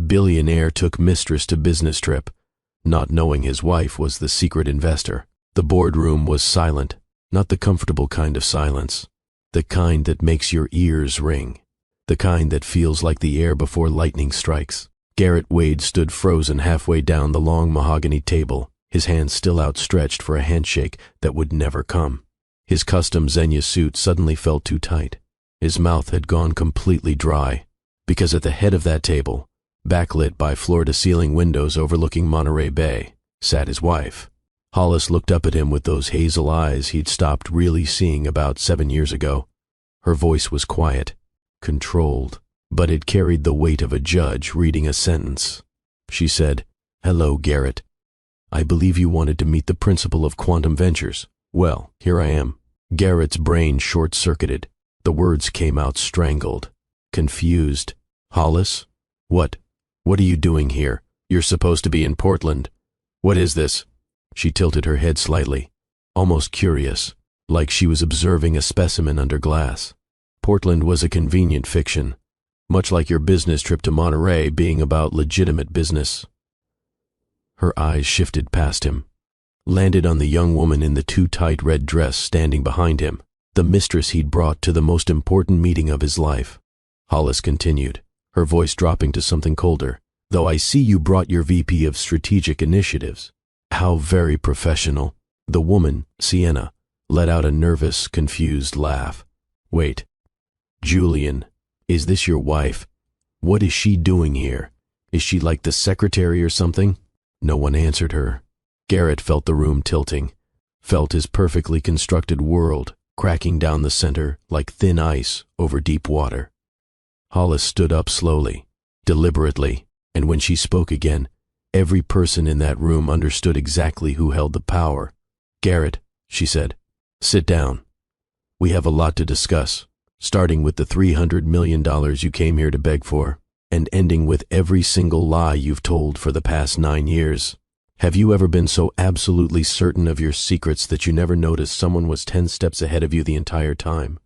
Billionaire took Mistress to business trip, not knowing his wife was the secret investor. The boardroom was silent, not the comfortable kind of silence, the kind that makes your ears ring, the kind that feels like the air before lightning strikes. Garrett Wade stood frozen halfway down the long mahogany table, his hands still outstretched for a handshake that would never come. His custom Xenia suit suddenly felt too tight. His mouth had gone completely dry, because at the head of that table, backlit by floor-to-ceiling windows overlooking Monterey Bay, sat his wife. Hollis looked up at him with those hazel eyes he'd stopped really seeing about 7 years ago. Her voice was quiet, controlled, but it carried the weight of a judge reading a sentence. She said, "Hello, Garrett. I believe you wanted to meet the principal of Quantum Ventures. Well, here I am." Garrett's brain short-circuited. The words came out strangled, confused. "Hollis? What are you doing here? You're supposed to be in Portland. What is this?" She tilted her head slightly, almost curious, like she was observing a specimen under glass. Portland was a convenient fiction, much like your business trip to Monterey being about legitimate business. Her eyes shifted past him, landed on the young woman in the too-tight red dress standing behind him, the mistress he'd brought to the most important meeting of his life. Hollis continued, her voice dropping to something colder. "Though I see you brought your VP of Strategic Initiatives. How very professional." The woman, Sienna, let out a nervous, confused laugh. "Wait. Julian, is this your wife? What is she doing here? Is she like the secretary or something?" No one answered her. Garrett felt the room tilting, felt his perfectly constructed world cracking down the center like thin ice over deep water. Hollis stood up slowly, deliberately, and when she spoke again, every person in that room understood exactly who held the power. "Garrett," she said, "sit down. We have a lot to discuss, starting with the $300 million you came here to beg for, and ending with every single lie you've told for the past 9 years. Have you ever been so absolutely certain of your secrets that you never noticed someone was 10 steps ahead of you the entire time?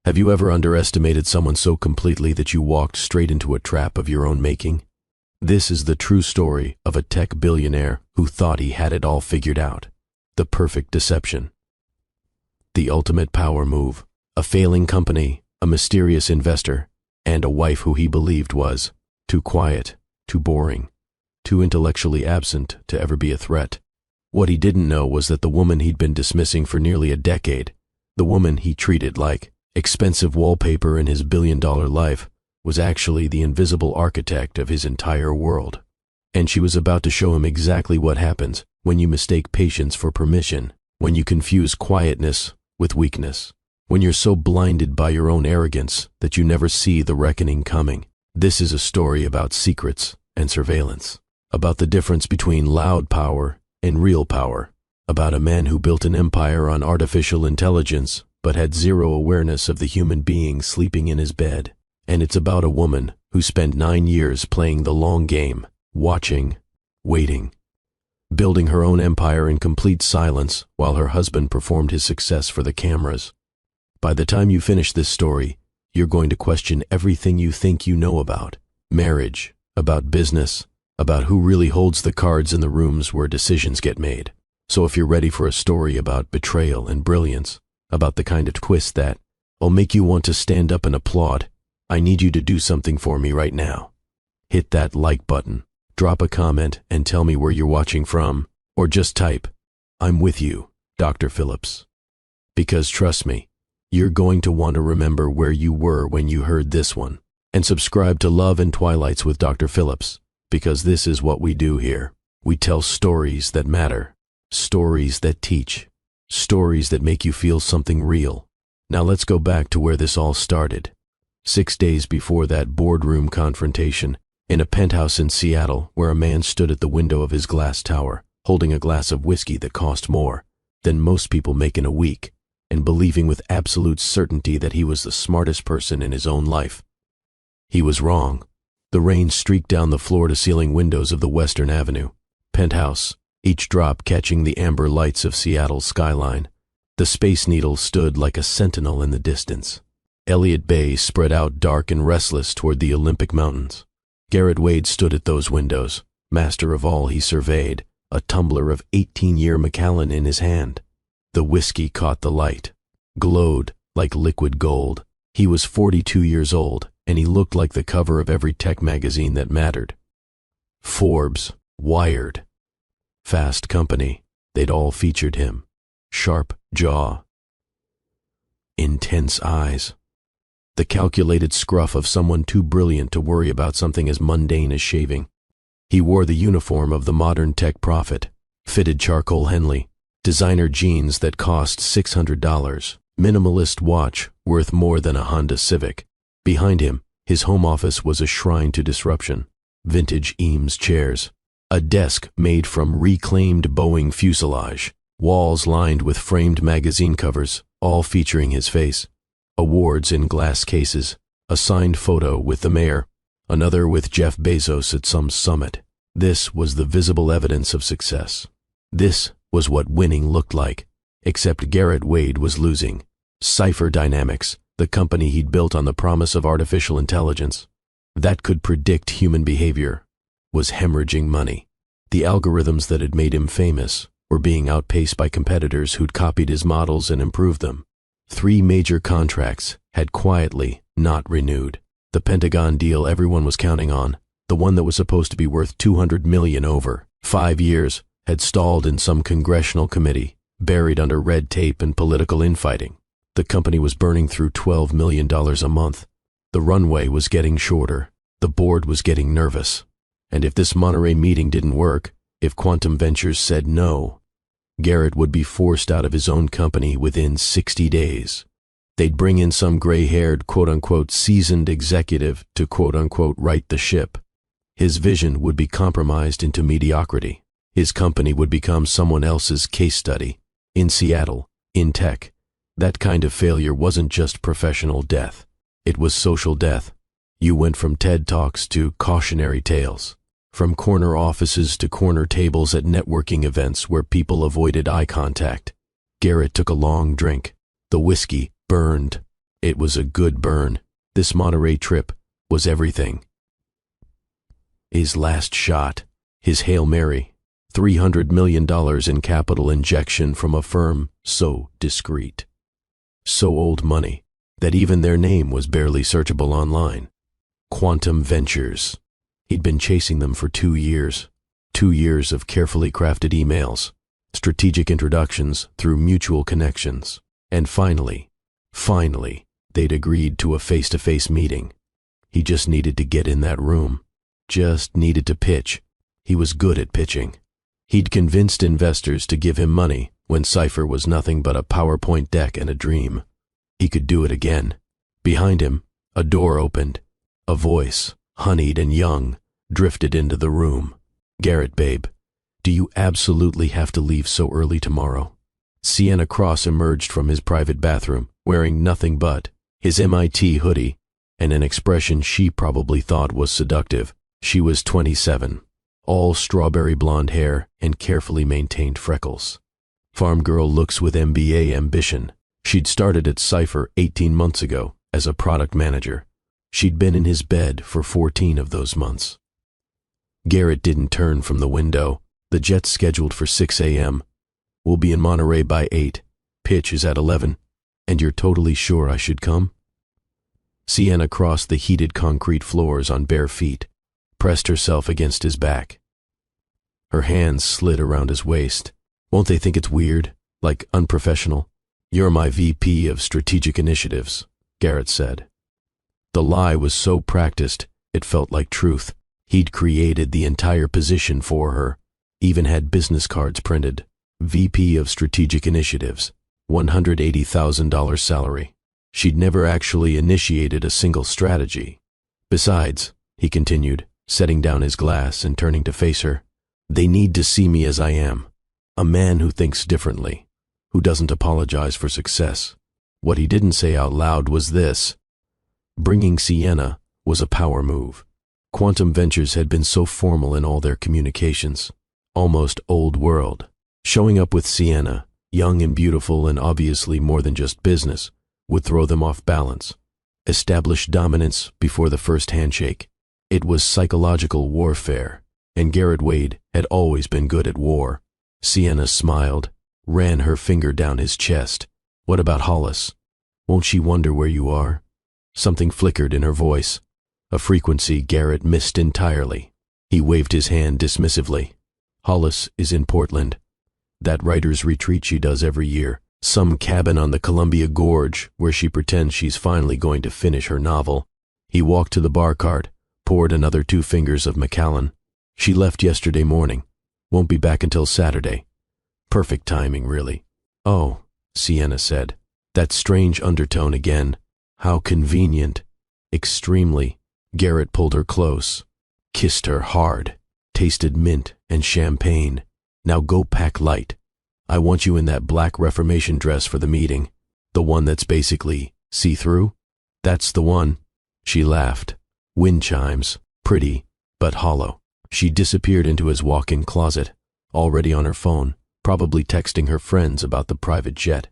Have you ever underestimated someone so completely that you walked straight into a trap of your own making? This is the true story of a tech billionaire who thought he had it all figured out. The perfect deception. The ultimate power move. A failing company, a mysterious investor, and a wife who he believed was too quiet, too boring, too intellectually absent to ever be a threat. What he didn't know was that the woman he'd been dismissing for nearly a decade, the woman he treated like expensive wallpaper in his billion-dollar life, was actually the invisible architect of his entire world. And she was about to show him exactly what happens when you mistake patience for permission, when you confuse quietness with weakness, when you're so blinded by your own arrogance that you never see the reckoning coming. This is a story about secrets and surveillance, about the difference between loud power and real power, about a man who built an empire on artificial intelligence but had zero awareness of the human being sleeping in his bed. And it's about a woman who spent 9 years playing the long game, watching, waiting, building her own empire in complete silence while her husband performed his success for the cameras. By the time you finish this story, you're going to question everything you think you know about marriage, about business, about who really holds the cards in the rooms where decisions get made. So if you're ready for a story about betrayal and brilliance, about the kind of twist that will make you want to stand up and applaud, I need you to do something for me right now. Hit that like button, drop a comment, and tell me where you're watching from, or just type, "I'm with you, Dr. Phillips." Because trust me, you're going to want to remember where you were when you heard this one. And subscribe to Love and Twilights with Dr. Phillips, because this is what we do here. We tell stories that matter, stories that teach, stories that make you feel something real. Now let's go back to where this all started. 6 days before that boardroom confrontation, in a penthouse in Seattle where a man stood at the window of his glass tower, holding a glass of whiskey that cost more than most people make in a week, and believing with absolute certainty that he was the smartest person in his own life. He was wrong. The rain streaked down the floor-to-ceiling windows of the Western Avenue penthouse, each drop catching the amber lights of Seattle's skyline. The Space Needle stood like a sentinel in the distance. Elliott Bay spread out dark and restless toward the Olympic Mountains. Garrett Wade stood at those windows, master of all he surveyed, a tumbler of 18-year Macallan in his hand. The whiskey caught the light, glowed like liquid gold. He was 42 years old, and he looked like the cover of every tech magazine that mattered. Forbes, Wired, Fast Company, they'd all featured him. Sharp jaw, intense eyes, the calculated scruff of someone too brilliant to worry about something as mundane as shaving. He wore the uniform of the modern tech prophet, fitted charcoal Henley, designer jeans that cost $600, minimalist watch worth more than a Honda Civic. Behind him, his home office was a shrine to disruption. Vintage Eames chairs, a desk made from reclaimed Boeing fuselage, walls lined with framed magazine covers, all featuring his face, awards in glass cases, a signed photo with the mayor, another with Jeff Bezos at some summit. This was the visible evidence of success. This was what winning looked like, except Garrett Wade was losing. Cipher Dynamics, the company he'd built on the promise of artificial intelligence that could predict human behavior, was hemorrhaging money. The algorithms that had made him famous were being outpaced by competitors who'd copied his models and improved them. 3 major contracts had quietly not renewed. The Pentagon deal everyone was counting on, the one that was supposed to be worth $200 million over 5 years, had stalled in some congressional committee, buried under red tape and political infighting. The company was burning through $12 million a month. The runway was getting shorter. The board was getting nervous. And if this Monterey meeting didn't work, if Quantum Ventures said no, Garrett would be forced out of his own company within 60 days. They'd bring in some gray-haired, quote-unquote, seasoned executive to, quote-unquote, right the ship. His vision would be compromised into mediocrity. His company would become someone else's case study. In Seattle, in tech, that kind of failure wasn't just professional death. It was social death. You went from TED Talks to cautionary tales, from corner offices to corner tables at networking events where people avoided eye contact. Garrett took a long drink. The whiskey burned. It was a good burn. This Monterey trip was everything. His last shot, his Hail Mary, $300 million in capital injection from a firm so discreet, so old money, that even their name was barely searchable online. Quantum Ventures. He'd been chasing them for 2 years. 2 years of carefully crafted emails, strategic introductions through mutual connections. And finally, they'd agreed to a face-to-face meeting. He just needed to get in that room. Just needed to pitch. He was good at pitching. He'd convinced investors to give him money when Cipher was nothing but a PowerPoint deck and a dream. He could do it again. Behind him, a door opened. A voice, honeyed and young, drifted into the room. "Garrett, babe, do you absolutely have to leave so early tomorrow?" Sienna Cross emerged from his private bathroom, wearing nothing but his MIT hoodie and an expression she probably thought was seductive. She was 27, all strawberry blonde hair and carefully maintained freckles. Farm girl looks with MBA ambition. She'd started at Cipher 18 months ago as a product manager. She'd been in his bed for 14 of those months. Garrett didn't turn from the window. "The jet's scheduled for 6 a.m. We'll be in Monterey by 8. Pitch is at 11. And you're totally sure I should come?" Sienna crossed the heated concrete floors on bare feet, pressed herself against his back. Her hands slid around his waist. "Won't they think it's weird? Like unprofessional?" "You're my VP of Strategic Initiatives," Garrett said. The lie was so practiced, it felt like truth. He'd created the entire position for her, even had business cards printed. VP of Strategic Initiatives, $180,000 salary. She'd never actually initiated a single strategy. "Besides," he continued, setting down his glass and turning to face her, "they need to see me as I am. A man who thinks differently, who doesn't apologize for success." What he didn't say out loud was this: bringing Sienna was a power move. Quantum Ventures had been so formal in all their communications, almost old world. Showing up with Sienna, young and beautiful and obviously more than just business, would throw them off balance. Establish dominance before the first handshake. It was psychological warfare, and Garrett Wade had always been good at war. Sienna smiled, ran her finger down his chest. What about Hollis? Won't she wonder where you are? Something flickered in her voice, a frequency Garrett missed entirely. He waved his hand dismissively. Hollis is in Portland. That writer's retreat she does every year. Some cabin on the Columbia Gorge where she pretends she's finally going to finish her novel. He walked to the bar cart, poured another 2 fingers of Macallan. She left yesterday morning. Won't be back until Saturday. Perfect timing, really. Oh, Sienna said. That strange undertone again. How convenient. Extremely. Garrett pulled her close, kissed her hard, tasted mint and champagne. Now go pack light. I want you in that black Reformation dress for the meeting. The one that's basically see-through? That's the one. She laughed. Wind chimes, pretty, but hollow. She disappeared into his walk-in closet, already on her phone, probably texting her friends about the private jet.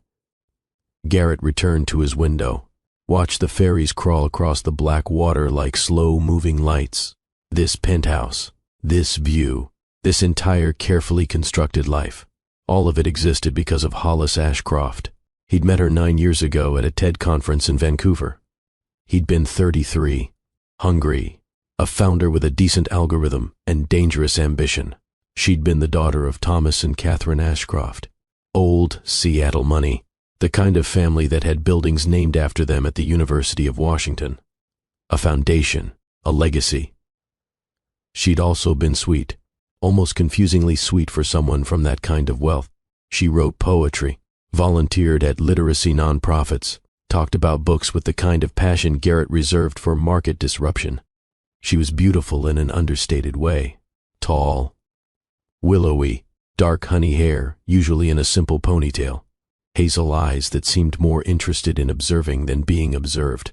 Garrett returned to his window, watched the ferries crawl across the black water like slow-moving lights. This penthouse, this view, this entire carefully constructed life, all of it existed because of Hollis Ashcroft. He'd met her 9 years ago at a TED conference in Vancouver. He'd been 33, hungry, a founder with a decent algorithm and dangerous ambition. She'd been the daughter of Thomas and Catherine Ashcroft. Old Seattle money, the kind of family that had buildings named after them at the University of Washington. A foundation, a legacy. She'd also been sweet, almost confusingly sweet for someone from that kind of wealth. She wrote poetry, volunteered at literacy nonprofits, talked about books with the kind of passion Garrett reserved for market disruption. She was beautiful in an understated way. Tall, willowy, dark honey hair, usually in a simple ponytail. Hazel eyes that seemed more interested in observing than being observed.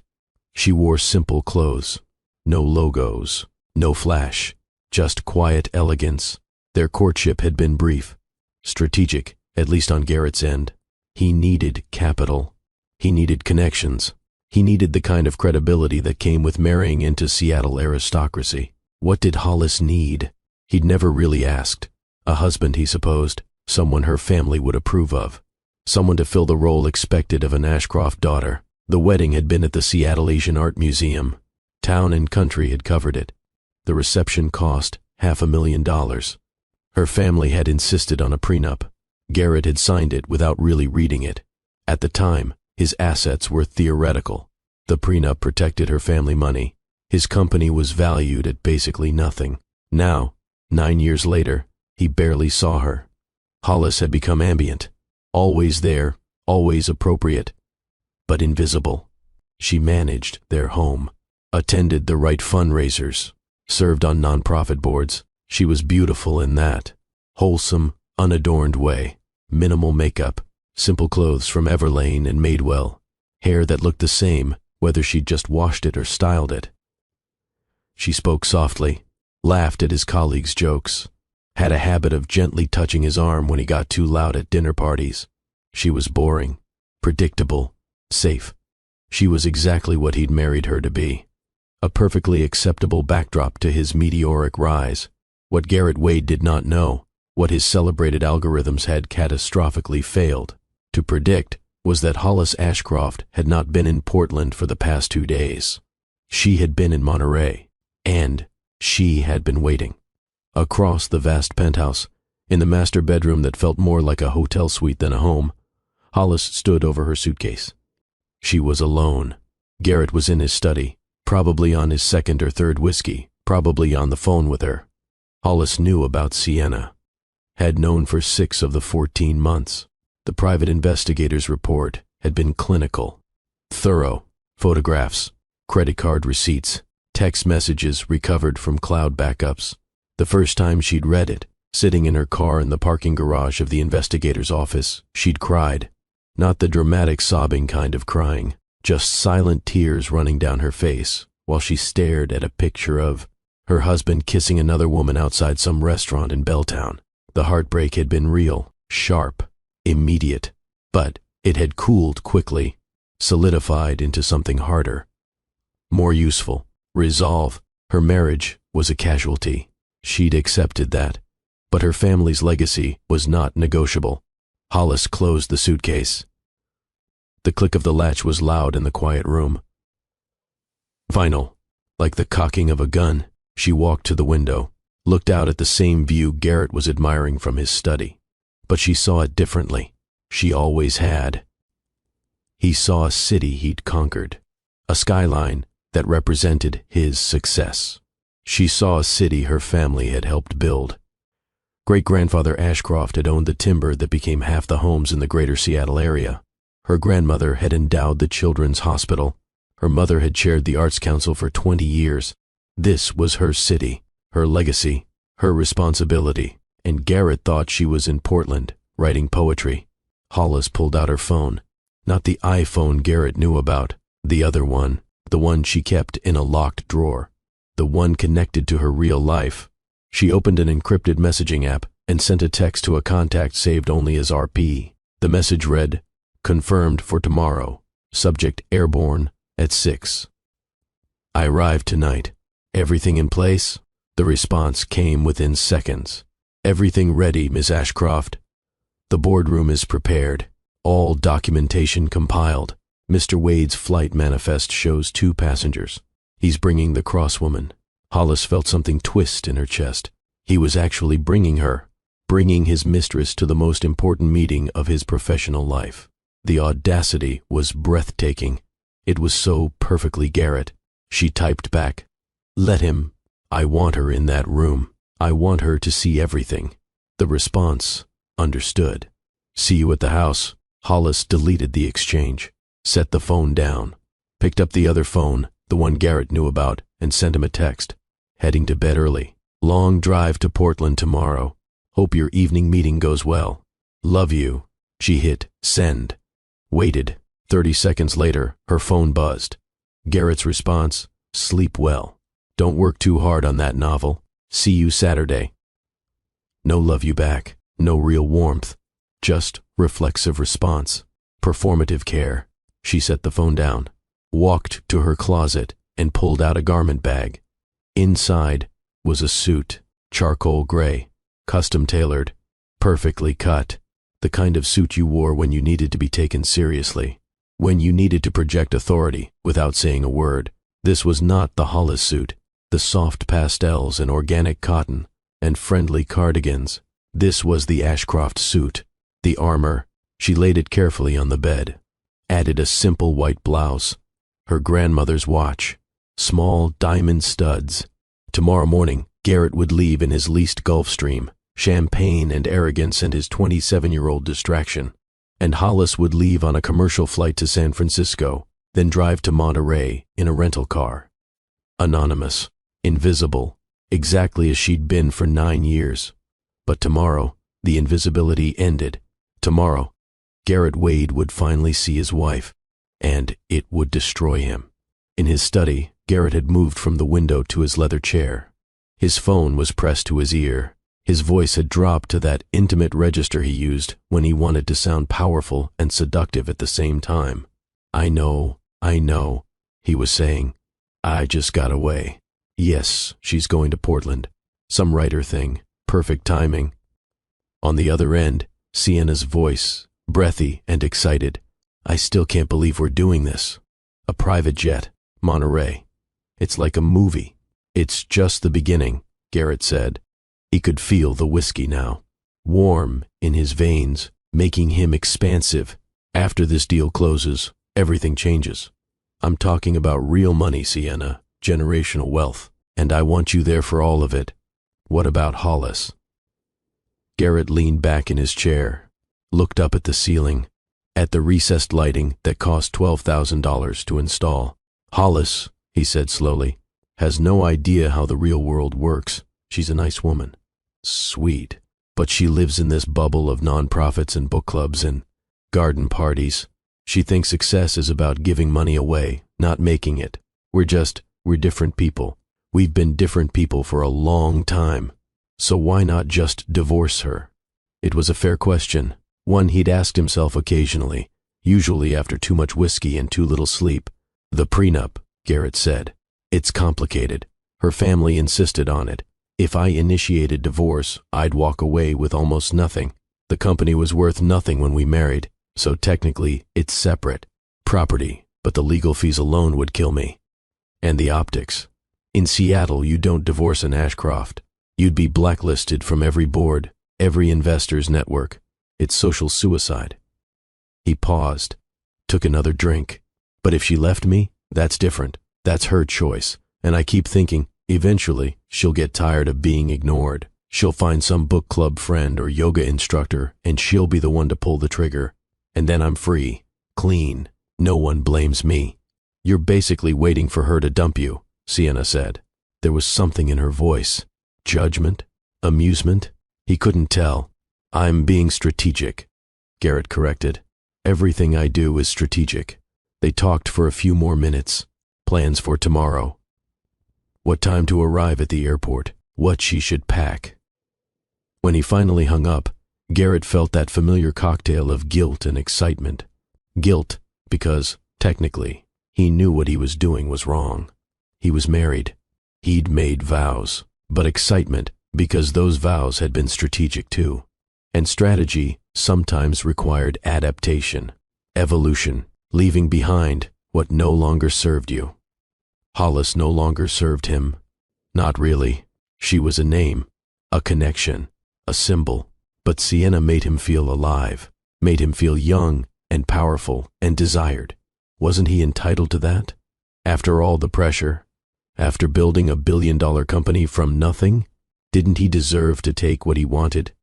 She wore simple clothes. No logos, no flash, just quiet elegance. Their courtship had been brief, strategic, at least on Garrett's end. He needed capital. He needed connections. He needed the kind of credibility that came with marrying into Seattle aristocracy. What did Hollis need? He'd never really asked. A husband, he supposed, someone her family would approve of. Someone to fill the role expected of an Ashcroft daughter. The wedding had been at the Seattle Asian Art Museum. Town and country had covered it. The reception cost $500,000. Her family had insisted on a prenup. Garrett had signed it without really reading it. At the time, his assets were theoretical. The prenup protected her family money. His company was valued at basically nothing. Now, 9 years later, he barely saw her. Hollis had become ambient. Always there, always appropriate, but invisible. She managed their home, attended the right fundraisers, served on nonprofit boards. She was beautiful in that wholesome, unadorned way. Minimal makeup, simple clothes from Everlane and Madewell, hair that looked the same whether she'd just washed it or styled it. She spoke softly, laughed at his colleagues' jokes, had a habit of gently touching his arm when he got too loud at dinner parties. She was boring, predictable, safe. She was exactly what he'd married her to be. A perfectly acceptable backdrop to his meteoric rise. What Garrett Wade did not know, what his celebrated algorithms had catastrophically failed to predict, was that Hollis Ashcroft had not been in Portland for the past 2 days. She had been in Monterey, and she had been waiting. Across the vast penthouse, in the master bedroom that felt more like a hotel suite than a home, Hollis stood over her suitcase. She was alone. Garrett was in his study, probably on his 2nd or 3rd whiskey, probably on the phone with her. Hollis knew about Sienna, had known for 6 of the 14 months. The private investigator's report had been clinical, thorough. Photographs, credit card receipts, text messages recovered from cloud backups. The first time she'd read it, sitting in her car in the parking garage of the investigator's office, she'd cried. Not the dramatic sobbing kind of crying, just silent tears running down her face while she stared at a picture of her husband kissing another woman outside some restaurant in Belltown. The heartbreak had been real, sharp, immediate, but it had cooled quickly, solidified into something harder, more useful, resolve. Her marriage was a casualty. She'd accepted that. But her family's legacy was not negotiable. Hollis closed the suitcase. The click of the latch was loud in the quiet room. Final, like the cocking of a gun, she walked to the window, looked out at the same view Garrett was admiring from his study. But she saw it differently. She always had. He saw a city he'd conquered, a skyline that represented his success. She saw a city her family had helped build. Great-grandfather Ashcroft had owned the timber that became half the homes in the greater Seattle area. Her grandmother had endowed the Children's Hospital. Her mother had chaired the Arts Council for 20 years. This was her city, her legacy, her responsibility. And Garrett thought she was in Portland, writing poetry. Hollis pulled out her phone. Not the iPhone Garrett knew about, the other one, the one she kept in a locked drawer, the one connected to her real life. She opened an encrypted messaging app and sent a text to a contact saved only as RP. The message read, "Confirmed for tomorrow. Subject airborne at 6. I arrived tonight. Everything in place?" The response came within seconds. "Everything ready, Miss Ashcroft. The boardroom is prepared. All documentation compiled. Mr. Wade's flight manifest shows 2 passengers. He's bringing the crosswoman." Hollis felt something twist in her chest. He was actually bringing her, bringing his mistress to the most important meeting of his professional life. The audacity was breathtaking. It was so perfectly Garrett. She typed back, "Let him. I want her in that room. I want her to see everything." The response, "Understood. See you at the house." Hollis deleted the exchange, set the phone down, picked up the other phone, the one Garrett knew about, and sent him a text. "Heading to bed early. Long drive to Portland tomorrow. Hope your evening meeting goes well. Love you." She hit send. Waited. 30 seconds later, her phone buzzed. Garrett's response, "Sleep well. Don't work too hard on that novel. See you Saturday." No love you back, no real warmth, just reflexive response, performative care. She set the phone down, walked to her closet, and pulled out a garment bag. Inside was a suit, charcoal gray, custom-tailored, perfectly cut, the kind of suit you wore when you needed to be taken seriously, when you needed to project authority without saying a word. This was not the Hollis suit, the soft pastels and organic cotton and friendly cardigans. This was the Ashcroft suit, the armor. She laid it carefully on the bed, added a simple white blouse, her grandmother's watch, small diamond studs. Tomorrow morning, Garrett would leave in his leased Gulfstream, champagne and arrogance and his 27-year-old distraction. And Hollis would leave on a commercial flight to San Francisco, then drive to Monterey in a rental car. Anonymous, invisible, exactly as she'd been for 9 years. But tomorrow, the invisibility ended. Tomorrow, Garrett Wade would finally see his wife, and it would destroy him. In his study, Garrett had moved from the window to his leather chair. His phone was pressed to his ear. His voice had dropped to that intimate register he used when he wanted to sound powerful and seductive at the same time. I know, he was saying. "I just got away. Yes, she's going to Portland. Some writer thing. Perfect timing." On the other end, Sienna's voice, breathy and excited. "I still can't believe we're doing this. A private jet, Monterey. It's like a movie." "It's just the beginning," Garrett said. He could feel the whiskey now, warm in his veins, making him expansive. "After this deal closes, everything changes. I'm talking about real money, Sienna, generational wealth, and I want you there for all of it. What about Hollis?" Garrett leaned back in his chair, looked up at the ceiling, at the recessed lighting that cost $12,000 to install. "Hollis," he said slowly, "has no idea how the real world works. She's a nice woman. Sweet. But she lives in this bubble of nonprofits and book clubs and garden parties. She thinks success is about giving money away, not making it. We're different people. We've been different people for a long time. So why not just divorce her?" It was a fair question, one he'd asked himself occasionally, usually after too much whiskey and too little sleep. "The prenup," Garrett said. "It's complicated. Her family insisted on it. If I initiated divorce, I'd walk away with almost nothing. The company was worth nothing when we married, so technically it's separate property, but the legal fees alone would kill me. And the optics. In Seattle, you don't divorce an Ashcroft. You'd be blacklisted from every board, every investor's network. It's social suicide. He paused, took another drink. But if she left me, that's different. That's her choice. And I keep thinking, eventually, she'll get tired of being ignored. She'll find some book club friend or yoga instructor, and she'll be the one to pull the trigger. And then I'm free, clean. No one blames me. You're basically waiting for her to dump you, Sienna said. There was something in her voice. Judgment? Amusement? He couldn't tell. I'm being strategic, Garrett corrected. Everything I do is strategic. They talked for a few more minutes. Plans for tomorrow. What time to arrive at the airport. What she should pack. When he finally hung up, Garrett felt that familiar cocktail of guilt and excitement. Guilt because, technically, he knew what he was doing was wrong. He was married. He'd made vows. But excitement because those vows had been strategic too. And strategy sometimes required adaptation, evolution, leaving behind what no longer served you. Hollis no longer served him. Not really. She was a name, a connection, a symbol. But Sienna made him feel alive, made him feel young and powerful and desired. Wasn't he entitled to that? After all the pressure, after building $1 billion company from nothing, didn't he deserve to take what he wanted?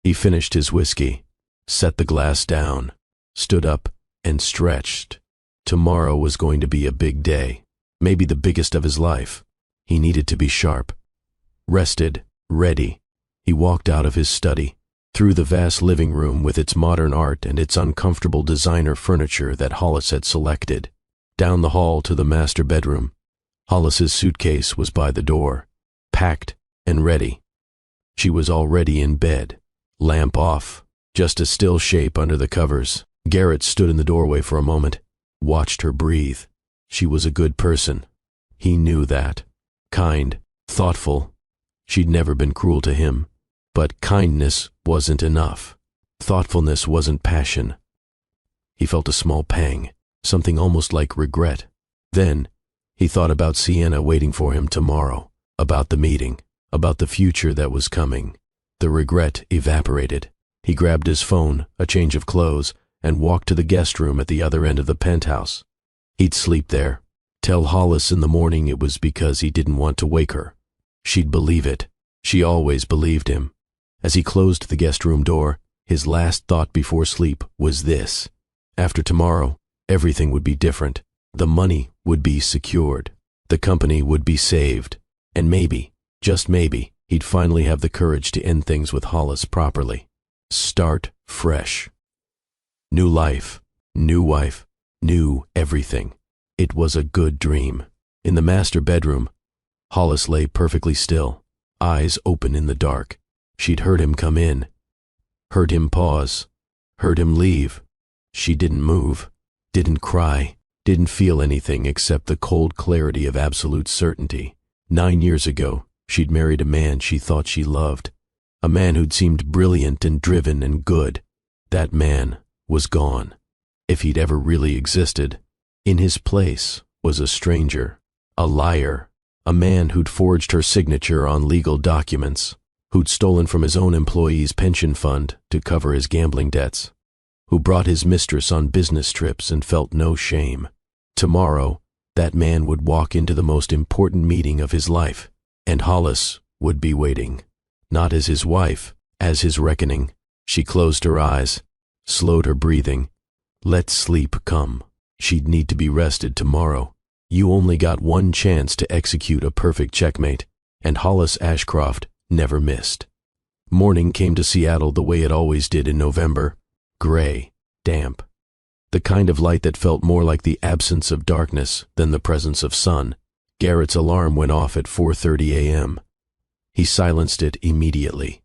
He finished his whiskey, set the glass down, stood up, and stretched. Tomorrow was going to be a big day, maybe the biggest of his life. He needed to be sharp. Rested, ready, he walked out of his study, through the vast living room with its modern art and its uncomfortable designer furniture that Hollis had selected, down the hall to the master bedroom. Hollis's suitcase was by the door, packed and ready. She was already in bed, lamp off, just a still shape under the covers. Garrett stood in the doorway for a moment, watched her breathe. She was a good person. He knew that. Kind, thoughtful. She'd never been cruel to him. But kindness wasn't enough. Thoughtfulness wasn't passion. He felt a small pang, something almost like regret. Then, he thought about Sienna waiting for him tomorrow, about the meeting, about the future that was coming. The regret evaporated. He grabbed his phone, a change of clothes, and walked to the guest room at the other end of the penthouse. He'd sleep there. Tell Hollis in the morning it was because he didn't want to wake her. She'd believe it. She always believed him. As he closed the guest room door, his last thought before sleep was this. After tomorrow, everything would be different. The money would be secured. The company would be saved. And maybe, just maybe, he'd finally have the courage to end things with Hollis properly. Start fresh. New life, new wife, new everything. It was a good dream. In the master bedroom, Hollis lay perfectly still, eyes open in the dark. She'd heard him come in, heard him pause, heard him leave. She didn't move, didn't cry, didn't feel anything except the cold clarity of absolute certainty. 9 years ago, she'd married a man she thought she loved, a man who'd seemed brilliant and driven and good. That man was gone, if he'd ever really existed. In his place was a stranger, a liar, a man who'd forged her signature on legal documents, who'd stolen from his own employees' pension fund to cover his gambling debts, who brought his mistress on business trips and felt no shame. Tomorrow, that man would walk into the most important meeting of his life, and Hollis would be waiting, not as his wife, as his reckoning. She closed her eyes, slowed her breathing. Let sleep come. She'd need to be rested tomorrow. You only got one chance to execute a perfect checkmate, and Hollis Ashcroft never missed. Morning came to Seattle the way it always did in November, gray, damp. The kind of light that felt more like the absence of darkness than the presence of sun. Garrett's alarm went off at 4:30 a.m. He silenced it immediately,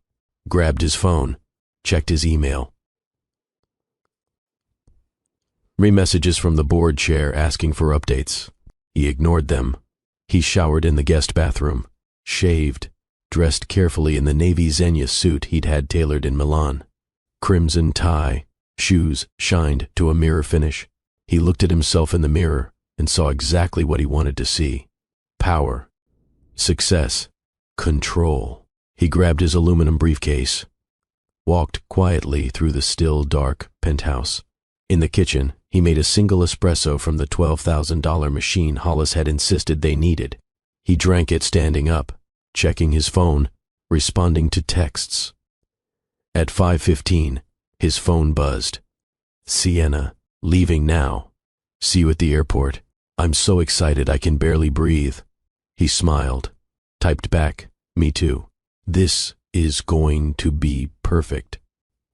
grabbed his phone, checked his email. Messages from the board chair asking for updates. He ignored them. He showered in the guest bathroom, shaved, dressed carefully in the navy Xenia suit he'd had tailored in Milan. Crimson tie, shoes shined to a mirror finish. He looked at himself in the mirror and saw exactly what he wanted to see. Power, success, control. He grabbed his aluminum briefcase, walked quietly through the still, dark penthouse. In the kitchen, he made a single espresso from the $12,000 machine Hollis had insisted they needed. He drank it standing up, checking his phone, responding to texts. At 5:15, his phone buzzed. Sienna, leaving now. See you at the airport. I'm so excited I can barely breathe. He smiled, typed back, me too. This is going to be perfect.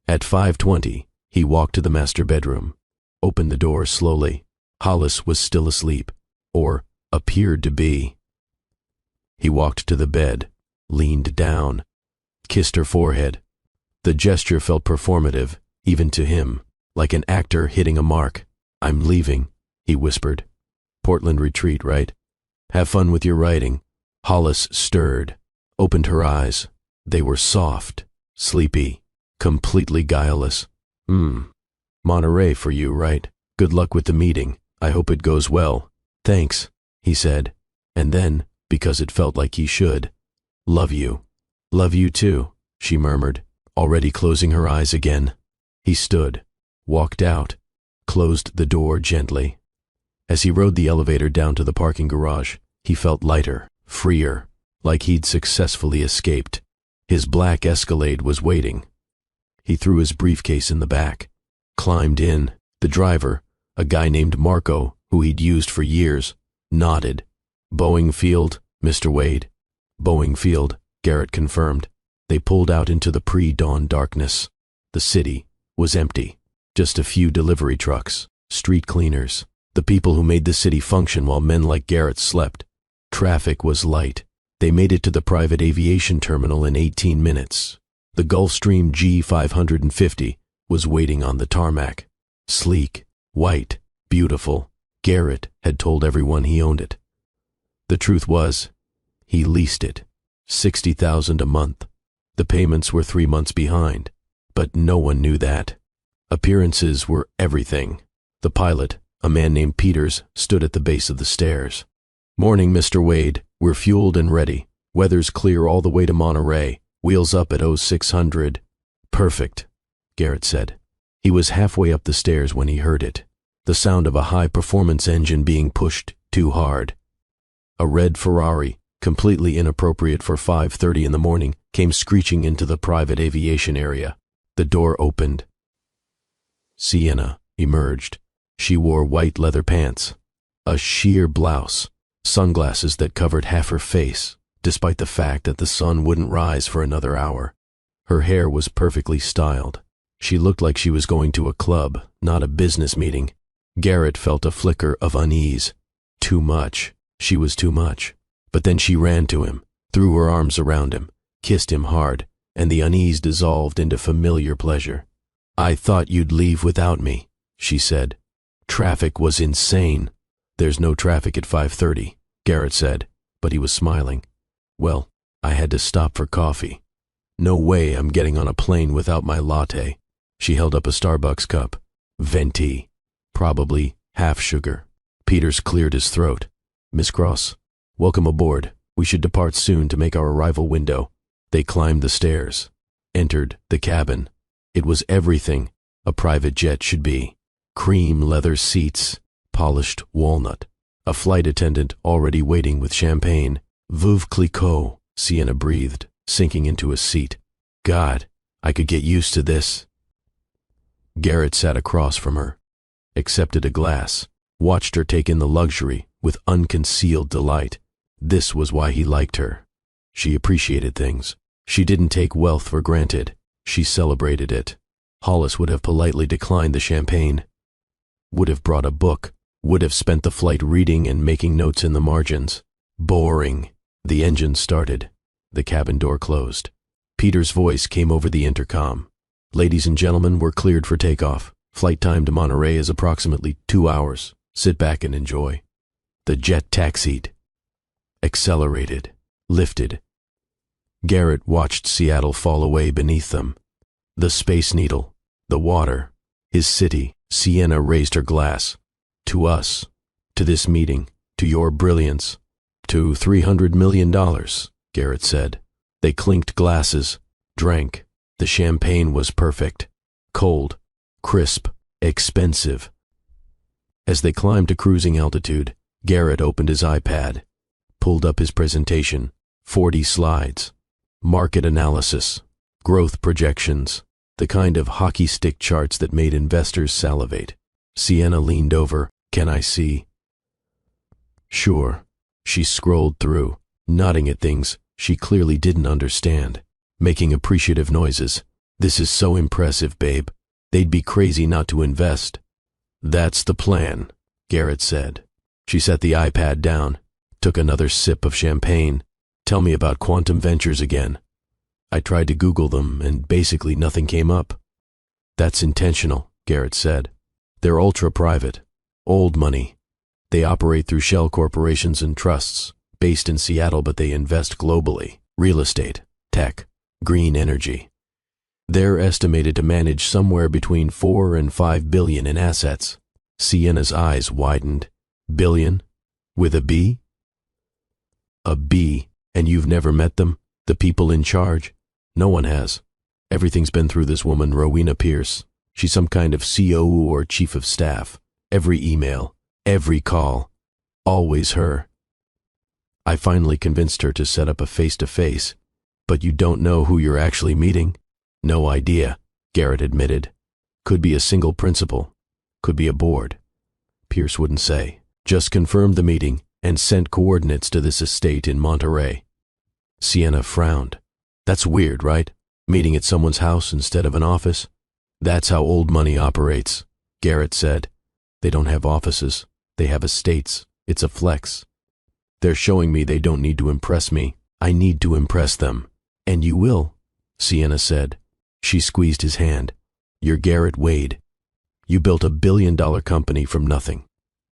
At 5:20, he walked to the master bedroom, opened the door slowly. Hollis was still asleep, or appeared to be. He walked to the bed, leaned down, kissed her forehead. The gesture felt performative, even to him, like an actor hitting a mark. I'm leaving, he whispered. Portland retreat, right? Have fun with your writing. Hollis stirred, opened her eyes. They were soft, sleepy, completely guileless. Monterey for you, right? Good luck with the meeting. I hope it goes well. Thanks, he said. And then, because it felt like he should, love you. Love you too, she murmured, already closing her eyes again. He stood, walked out, closed the door gently. As he rode the elevator down to the parking garage, he felt lighter, freer, like he'd successfully escaped. His black Escalade was waiting. He threw his briefcase in the back, climbed in. The driver, a guy named Marco, who he'd used for years, nodded. Boeing Field, Mr. Wade. Boeing Field, Garrett confirmed. They pulled out into the pre-dawn darkness. The city was empty. Just a few delivery trucks, street cleaners, the people who made the city function while men like Garrett slept. Traffic was light. They made it to the private aviation terminal in 18 minutes. The Gulfstream G550 was waiting on the tarmac. Sleek, white, beautiful. Garrett had told everyone he owned it. The truth was, he leased it. $60,000 a month. The payments were 3 months behind, but no one knew that. Appearances were everything. The pilot, a man named Peters, stood at the base of the stairs. Morning, Mr. Wade. We're fueled and ready. Weather's clear all the way to Monterey. Wheels up at 0600. Perfect, Garrett said. He was halfway up the stairs when he heard it. The sound of a high-performance engine being pushed too hard. A red Ferrari, completely inappropriate for 5:30 in the morning, came screeching into the private aviation area. The door opened. Sienna emerged. She wore white leather pants, a sheer blouse, sunglasses that covered half her face, despite the fact that the sun wouldn't rise for another hour. Her hair was perfectly styled. She looked like she was going to a club, not a business meeting. Garrett felt a flicker of unease. Too much. She was too much. But then she ran to him, threw her arms around him, kissed him hard, and the unease dissolved into familiar pleasure. I thought you'd leave without me, she said. Traffic was insane. There's no traffic at 5:30, Garrett said, but he was smiling. Well, I had to stop for coffee. No way I'm getting on a plane without my latte. She held up a Starbucks cup. Venti. Probably half sugar. Peters cleared his throat. Miss Cross, welcome aboard. We should depart soon to make our arrival window. They climbed the stairs, entered the cabin. It was everything a private jet should be. Cream leather seats, polished walnut. A flight attendant already waiting with champagne. Veuve Clicquot, Sienna breathed, sinking into a seat. God, I could get used to this. Garrett sat across from her, accepted a glass, watched her take in the luxury with unconcealed delight. This was why he liked her. She appreciated things. She didn't take wealth for granted. She celebrated it. Hollis would have politely declined the champagne, would have brought a book, would have spent the flight reading and making notes in the margins. Boring. The engine started. The cabin door closed. Peter's voice came over the intercom. Ladies and gentlemen, we're cleared for takeoff. Flight time to Monterey is approximately 2 hours. Sit back and enjoy. The jet taxied. accelerated, lifted. Garrett watched Seattle fall away beneath them. The Space Needle, the water, his city. Sienna raised her glass. To us, to this meeting, to your brilliance. To $300 million, Garrett said. They clinked glasses, drank. The champagne was perfect. Cold, crisp, expensive. As they climbed to cruising altitude, Garrett opened his iPad, pulled up his presentation, 40 slides. Market analysis, growth projections, the kind of hockey stick charts that made investors salivate. Sienna leaned over. Can I see? Sure. She scrolled through, nodding at things she clearly didn't understand, making appreciative noises. This is so impressive, babe. They'd be crazy not to invest. That's the plan, Garrett said. She set the iPad down, took another sip of champagne. Tell me about quantum ventures again. I tried to Google them and basically nothing came up. That's intentional, Garrett said. They're ultra-private, old money. They operate through shell corporations and trusts, based in Seattle, but they invest globally. Real estate, tech, green energy. They're estimated to manage somewhere between 4 and 5 billion in assets. Sienna's eyes widened. Billion? With a B? A B, and you've never met them? The people in charge? No one has. Everything's been through this woman, Rowena Pierce. She's some kind of COO or chief of staff. Every email, every call, always her. I finally convinced her to set up a face-to-face. But you don't know who you're actually meeting? No idea, Garrett admitted. Could be a single principal. Could be a board. Pierce wouldn't say. Just confirmed the meeting and sent coordinates to this estate in Monterey. Sienna frowned. That's weird, right? Meeting at someone's house instead of an office? That's how old money operates, Garrett said. They don't have offices. They have estates. It's a flex. They're showing me they don't need to impress me. I need to impress them. And you will, Sienna said. She squeezed his hand. You're Garrett Wade. You built $1 billion company from nothing.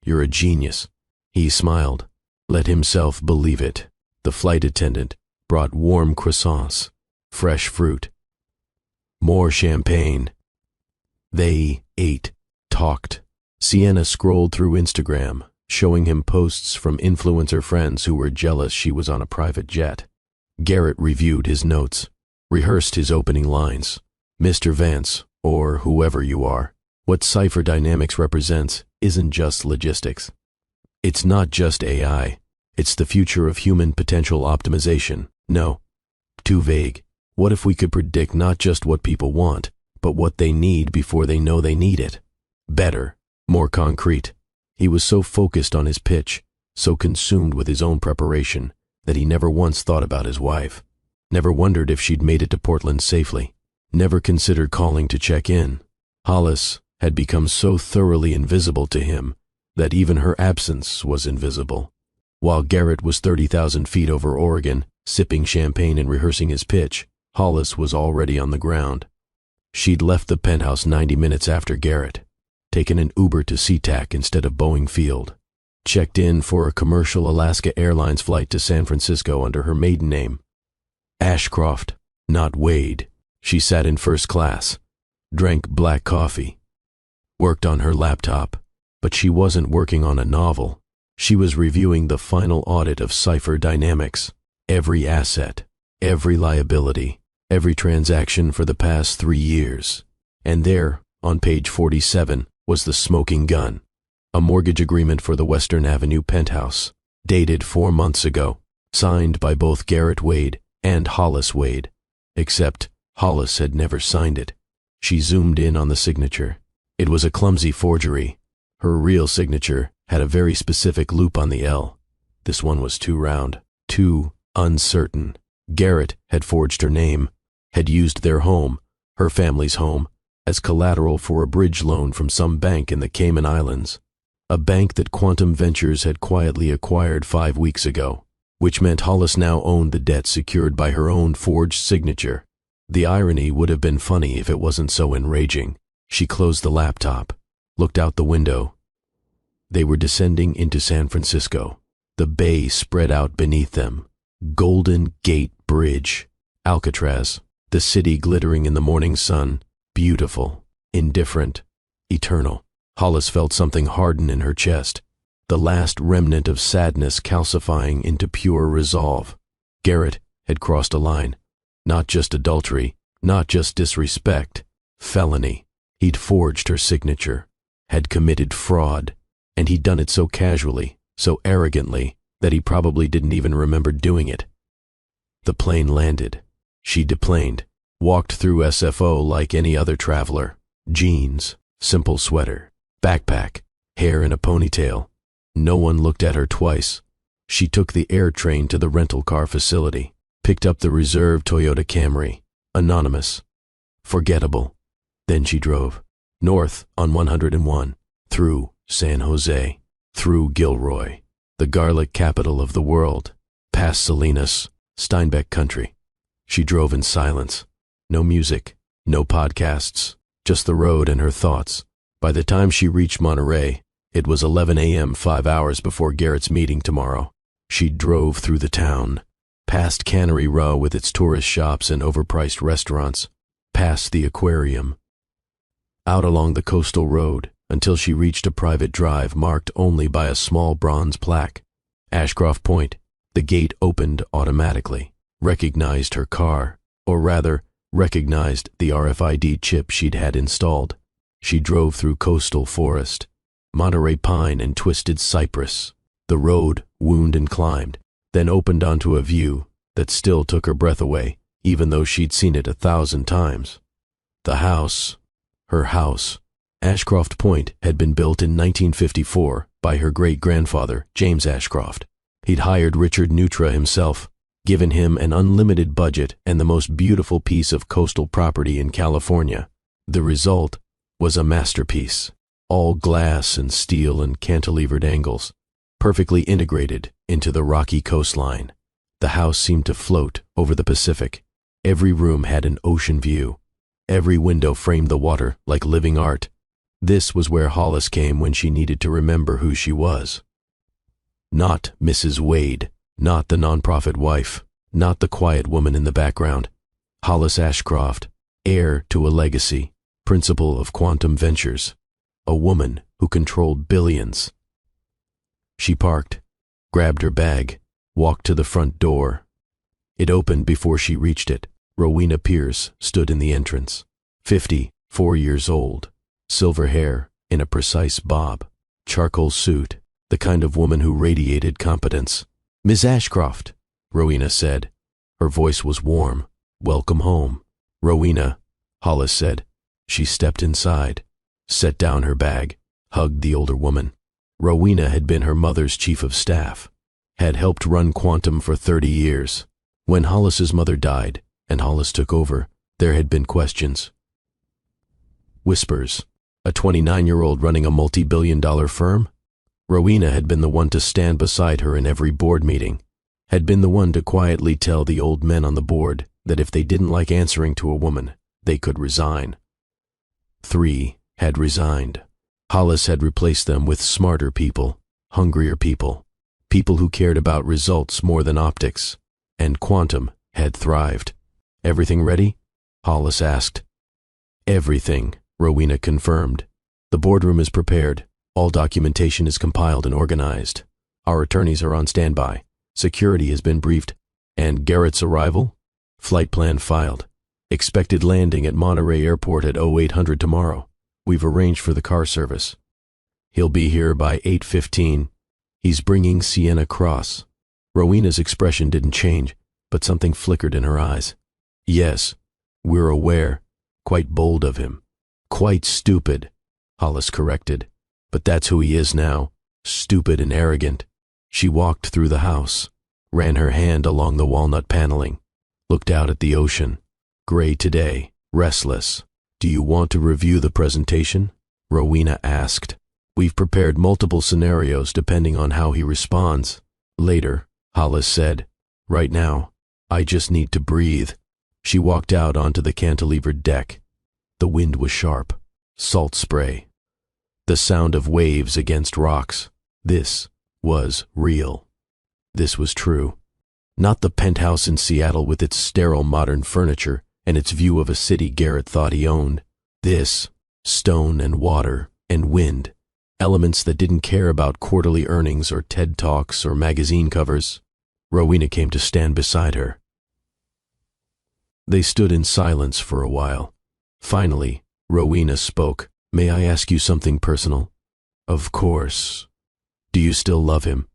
You're a genius. He smiled. Let himself believe it. The flight attendant brought warm croissants, fresh fruit, more champagne. They ate, talked. Sienna scrolled through Instagram, showing him posts from influencer friends who were jealous she was on a private jet. Garrett reviewed his notes, rehearsed his opening lines. Mr. Vance, or whoever you are, what Cipher Dynamics represents isn't just logistics. It's not just AI. It's the future of human potential optimization. No, too vague. What if we could predict not just what people want, but what they need before they know they need it? Better, more concrete. He was so focused on his pitch, so consumed with his own preparation, that he never once thought about his wife. Never wondered if she'd made it to Portland safely. Never considered calling to check in. Hollis had become so thoroughly invisible to him that even her absence was invisible. While Garrett was 30,000 feet over Oregon, sipping champagne and rehearsing his pitch, Hollis was already on the ground. She'd left the penthouse 90 minutes after Garrett, taken an Uber to SeaTac instead of Boeing Field, checked in for a commercial Alaska Airlines flight to San Francisco under her maiden name. Ashcroft, not Wade. She sat in first class, drank black coffee, worked on her laptop, but she wasn't working on a novel. She was reviewing the final audit of Cipher Dynamics. Every asset, every liability, every transaction for the past 3 years. And there, on page 47, was the smoking gun. A mortgage agreement for the Western Avenue penthouse, dated 4 months ago, signed by both Garrett Wade and Hollis Wade, except Hollis had never signed it. She zoomed in on the signature. It was a clumsy forgery. Her real signature had a very specific loop on the L. This one was too round, too uncertain. Garrett had forged her name, had used their home, her family's home, as collateral for a bridge loan from some bank in the Cayman Islands, a bank that Quantum Ventures had quietly acquired 5 weeks ago, which meant Hollis now owned the debt secured by her own forged signature. The irony would have been funny if it wasn't so enraging. She closed the laptop, looked out the window. They were descending into San Francisco. The bay spread out beneath them. Golden Gate Bridge. Alcatraz. The city glittering in the morning sun. Beautiful. Indifferent. Eternal. Hollis felt something harden in her chest. The last remnant of sadness calcifying into pure resolve. Garrett had crossed a line. Not just adultery. Not just disrespect. Felony. He'd forged her signature. Had committed fraud. And he'd done it so casually, so arrogantly, that he probably didn't even remember doing it. The plane landed. She deplaned, walked through SFO like any other traveler. Jeans, simple sweater, backpack, hair in a ponytail. No one looked at her twice. She took the air train to the rental car facility, picked up the reserved Toyota Camry. Anonymous. Forgettable. Then she drove. North on 101, through San Jose, through Gilroy, the garlic capital of the world, past Salinas, Steinbeck country. She drove in silence. No music, no podcasts, just the road and her thoughts. By the time she reached Monterey, it was 11 a.m., 5 hours before Garrett's meeting tomorrow. She drove through the town, past Cannery Row with its tourist shops and overpriced restaurants, past the aquarium, out along the coastal road until she reached a private drive marked only by a small bronze plaque. Ashcroft Point. The gate opened automatically, recognized her car, or rather, recognized the RFID chip she'd had installed. She drove through coastal forest, Monterey pine and twisted cypress. The road wound and climbed, then opened onto a view that still took her breath away, even though she'd seen it 1,000 times. The house, her house, Ashcroft Point, had been built in 1954 by her great-grandfather, James Ashcroft. He'd hired Richard Neutra himself, given him an unlimited budget and the most beautiful piece of coastal property in California. The result was a masterpiece, all glass and steel and cantilevered angles, perfectly integrated into the rocky coastline. The house seemed to float over the Pacific. Every room had an ocean view. Every window framed the water like living art. This was where Hollis came when she needed to remember who she was. Not Mrs. Wade, not the nonprofit wife, not the quiet woman in the background. Hollis Ashcroft, heir to a legacy, principal of quantum ventures, a woman who controlled billions. She parked, grabbed her bag, walked to the front door. It opened before she reached it. Rowena Pierce stood in the entrance, 54 years old, silver hair in a precise bob, charcoal suit, the kind of woman who radiated competence. "Miss Ashcroft," Rowena said. Her voice was warm. "Welcome home." "Rowena," Hollis said. She stepped inside, set down her bag, hugged the older woman. Rowena had been her mother's chief of staff, had helped run Quantum for 30 years. When Hollis's mother died and Hollis took over, there had been questions. Whispers. A 29-year-old running a multi-billion-dollar firm? Rowena had been the one to stand beside her in every board meeting, had been the one to quietly tell the old men on the board that if they didn't like answering to a woman, they could resign. 3 had resigned. Hollis had replaced them with smarter people, hungrier people, people who cared about results more than optics, and Quantum had thrived. "Everything ready?" Hollis asked. "Everything," Rowena confirmed. "The boardroom is prepared. All documentation is compiled and organized. Our attorneys are on standby. Security has been briefed. And Garrett's arrival? Flight plan filed. Expected landing at Monterey Airport at 0800 tomorrow. We've arranged for the car service. He'll be here by 8:15. He's bringing Sienna Cross." Rowena's expression didn't change, but something flickered in her eyes. "Yes, we're aware. Quite bold of him. Quite stupid," Hollis corrected. "But that's who he is now. Stupid and arrogant." She walked through the house, ran her hand along the walnut paneling, looked out at the ocean. Gray today, restless. "Do you want to review the presentation?" Rowena asked. "We've prepared multiple scenarios depending on how he responds." "Later," Hollis said. "Right now, I just need to breathe." She walked out onto the cantilevered deck. The wind was sharp. Salt spray. The sound of waves against rocks. This was real. This was true. Not the penthouse in Seattle with its sterile modern furniture and its view of a city Garrett thought he owned. This, stone and water and wind, elements that didn't care about quarterly earnings or TED Talks or magazine covers. Rowena came to stand beside her. They stood in silence for a while. Finally, Rowena spoke. "May I ask you something personal?" "Of course." "Do you still love him?"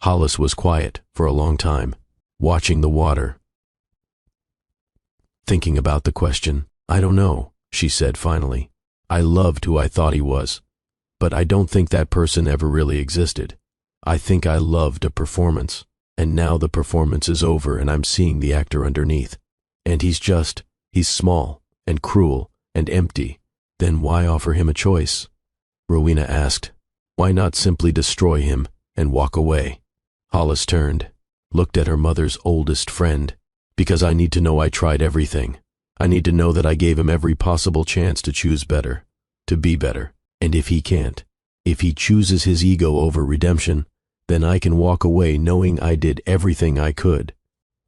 Hollis was quiet for a long time, watching the water, thinking about the question. "I don't know," she said finally. "I loved who I thought he was, but I don't think that person ever really existed. I think I loved a performance, and now the performance is over and I'm seeing the actor underneath. And he's small and cruel and empty. Then why offer him a choice?" Rowena asked. "Why not simply destroy him and walk away?" Hollis turned, looked at her mother's oldest friend. "Because I need to know I tried everything. I need to know that I gave him every possible chance to choose better, to be better. And if he can't, if he chooses his ego over redemption, then I can walk away knowing I did everything I could."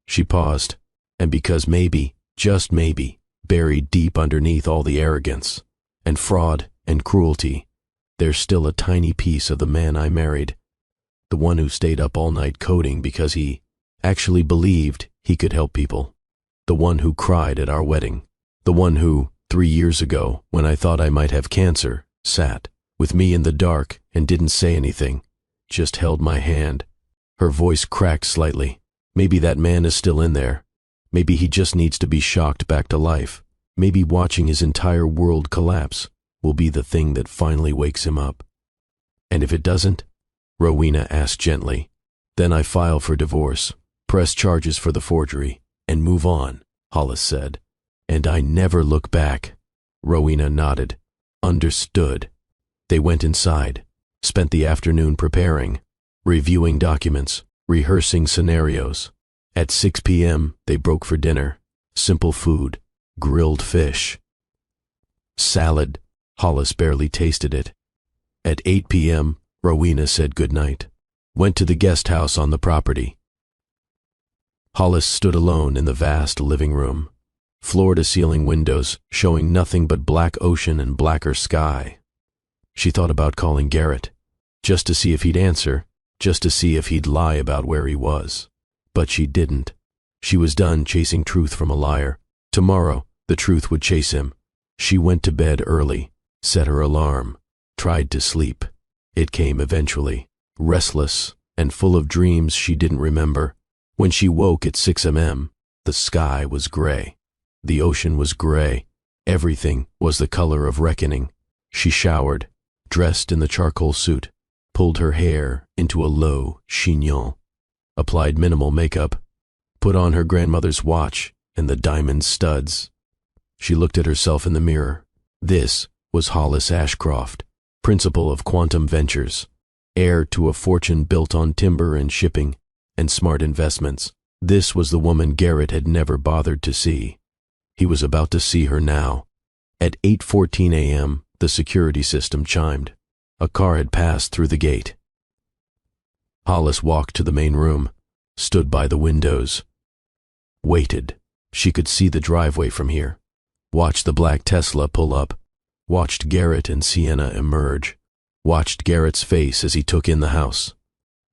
She paused, and because maybe, just maybe, buried deep underneath all the arrogance and fraud and cruelty, there's still a tiny piece of the man I married. The one who stayed up all night coding because he actually believed he could help people. The one who cried at our wedding. The one who, 3 years ago, when I thought I might have cancer, sat with me in the dark and didn't say anything, just held my hand. Her voice cracked slightly. Maybe that man is still in there. Maybe he just needs to be shocked back to life. Maybe watching his entire world collapse will be the thing that finally wakes him up. "And if it doesn't?" Rowena asked gently. "Then I file for divorce, press charges for the forgery, and move on," Hollis said. "And I never look back." Rowena nodded. "Understood." They went inside, spent the afternoon preparing, reviewing documents, rehearsing scenarios. At 6 p.m., they broke for dinner. Simple food, grilled fish, salad. Hollis barely tasted it. At 8 p.m., Rowena said goodnight, went to the guest house on the property. Hollis stood alone in the vast living room, floor-to-ceiling windows showing nothing but black ocean and blacker sky. She thought about calling Garrett, just to see if he'd answer, just to see if he'd lie about where he was. But she didn't. She was done chasing truth from a liar. Tomorrow, the truth would chase him. She went to bed early, set her alarm, tried to sleep. It came eventually, restless and full of dreams she didn't remember. When she woke at 6 a.m., the sky was gray. The ocean was gray. Everything was the color of reckoning. She showered, dressed in the charcoal suit, pulled her hair into a low chignon, applied minimal makeup, put on her grandmother's watch and the diamond studs. She looked at herself in the mirror. This was Hollis Ashcroft, principal of Quantum Ventures, heir to a fortune built on timber and shipping and smart investments. This was the woman Garrett had never bothered to see. He was about to see her now. At 8:14 a.m., the security system chimed. A car had passed through the gate. Hollis walked to the main room, stood by the windows, waited. She could see the driveway from here, watched the black Tesla pull up, watched Garrett and Sienna emerge, watched Garrett's face as he took in the house.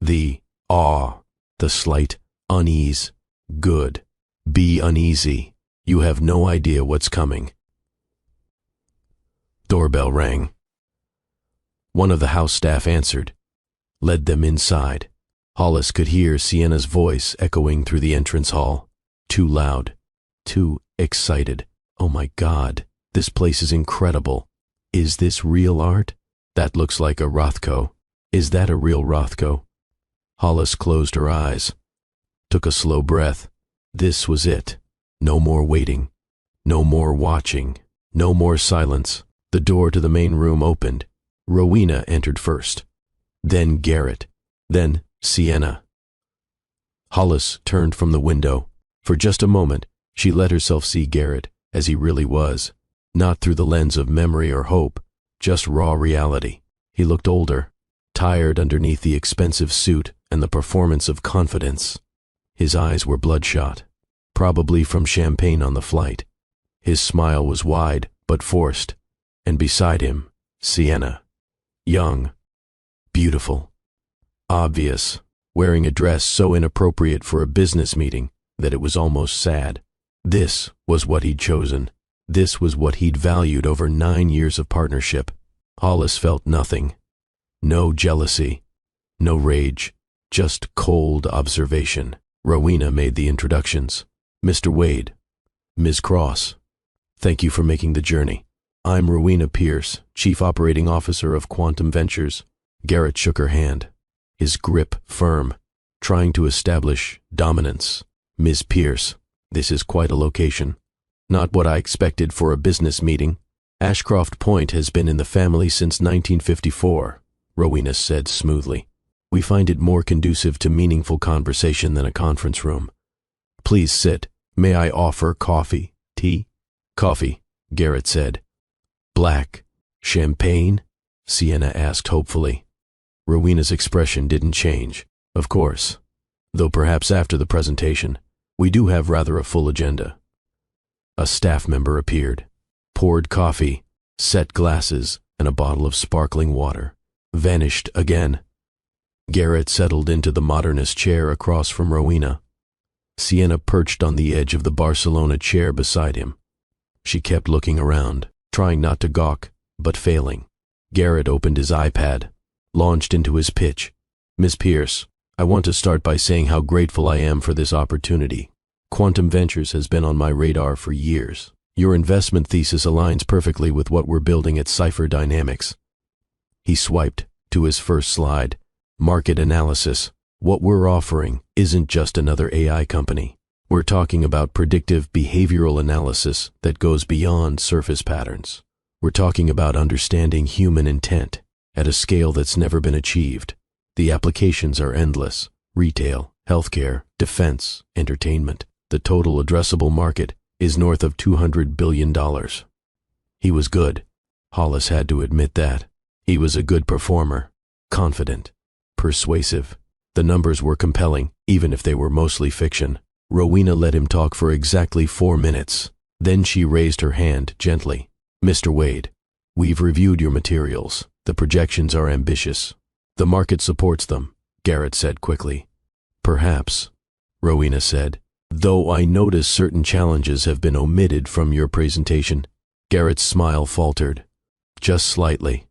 The awe, the slight unease. Good. Be uneasy. You have no idea what's coming. Doorbell rang. One of the house staff answered, led them inside. Hollis could hear Sienna's voice echoing through the entrance hall. Too loud, too excited. Oh my God, this place is incredible. Is this real art? That looks like a Rothko. Is that a real Rothko? Hollis closed her eyes, took a slow breath. This was it. No more waiting, no more watching, no more silence. The door to the main room opened. Rowena entered first, then Garrett, then Sienna. Hollis turned from the window. For just a moment, she let herself see Garrett as he really was, not through the lens of memory or hope, just raw reality. He looked older, tired underneath the expensive suit and the performance of confidence. His eyes were bloodshot, probably from champagne on the flight. His smile was wide but forced, and beside him, Sienna. Young, beautiful, obvious, wearing a dress so inappropriate for a business meeting that it was almost sad. This was what he'd chosen. This was what he'd valued over 9 years of partnership. Hollis felt nothing. No jealousy, no rage, just cold observation. Rowena made the introductions. Mr. Wade, Ms. Cross, thank you for making the journey. I'm Rowena Pierce, Chief Operating Officer of Quantum Ventures. Garrett shook her hand, his grip firm, trying to establish dominance. Ms. Pierce, this is quite a location. Not what I expected for a business meeting. Ashcroft Point has been in the family since 1954, Rowena said smoothly. We find it more conducive to meaningful conversation than a conference room. Please sit. May I offer coffee, tea? Coffee, Garrett said. Black. Champagne? Sienna asked hopefully. Rowena's expression didn't change. Of course. Though perhaps after the presentation. We do have rather a full agenda. A staff member appeared, poured coffee, set glasses, and a bottle of sparkling water. Vanished again. Garrett settled into the modernist chair across from Rowena. Sienna perched on the edge of the Barcelona chair beside him. She kept looking around, trying not to gawk, but failing. Garrett opened his iPad, launched into his pitch. Ms. Pierce, I want to start by saying how grateful I am for this opportunity. Quantum Ventures has been on my radar for years. Your investment thesis aligns perfectly with what we're building at Cipher Dynamics. He swiped to his first slide. Market analysis. What we're offering isn't just another AI company. We're talking about predictive behavioral analysis that goes beyond surface patterns. We're talking about understanding human intent at a scale that's never been achieved. The applications are endless. Retail, healthcare, defense, entertainment. The total addressable market is north of $200 billion. He was good. Hollis had to admit that. He was a good performer, confident, persuasive. The numbers were compelling, even if they were mostly fiction. Rowena let him talk for exactly 4 minutes. Then she raised her hand gently. Mr. Wade, we've reviewed your materials. The projections are ambitious. The market supports them, Garrett said quickly. Perhaps, Rowena said, though I notice certain challenges have been omitted from your presentation. Garrett's smile faltered, just slightly.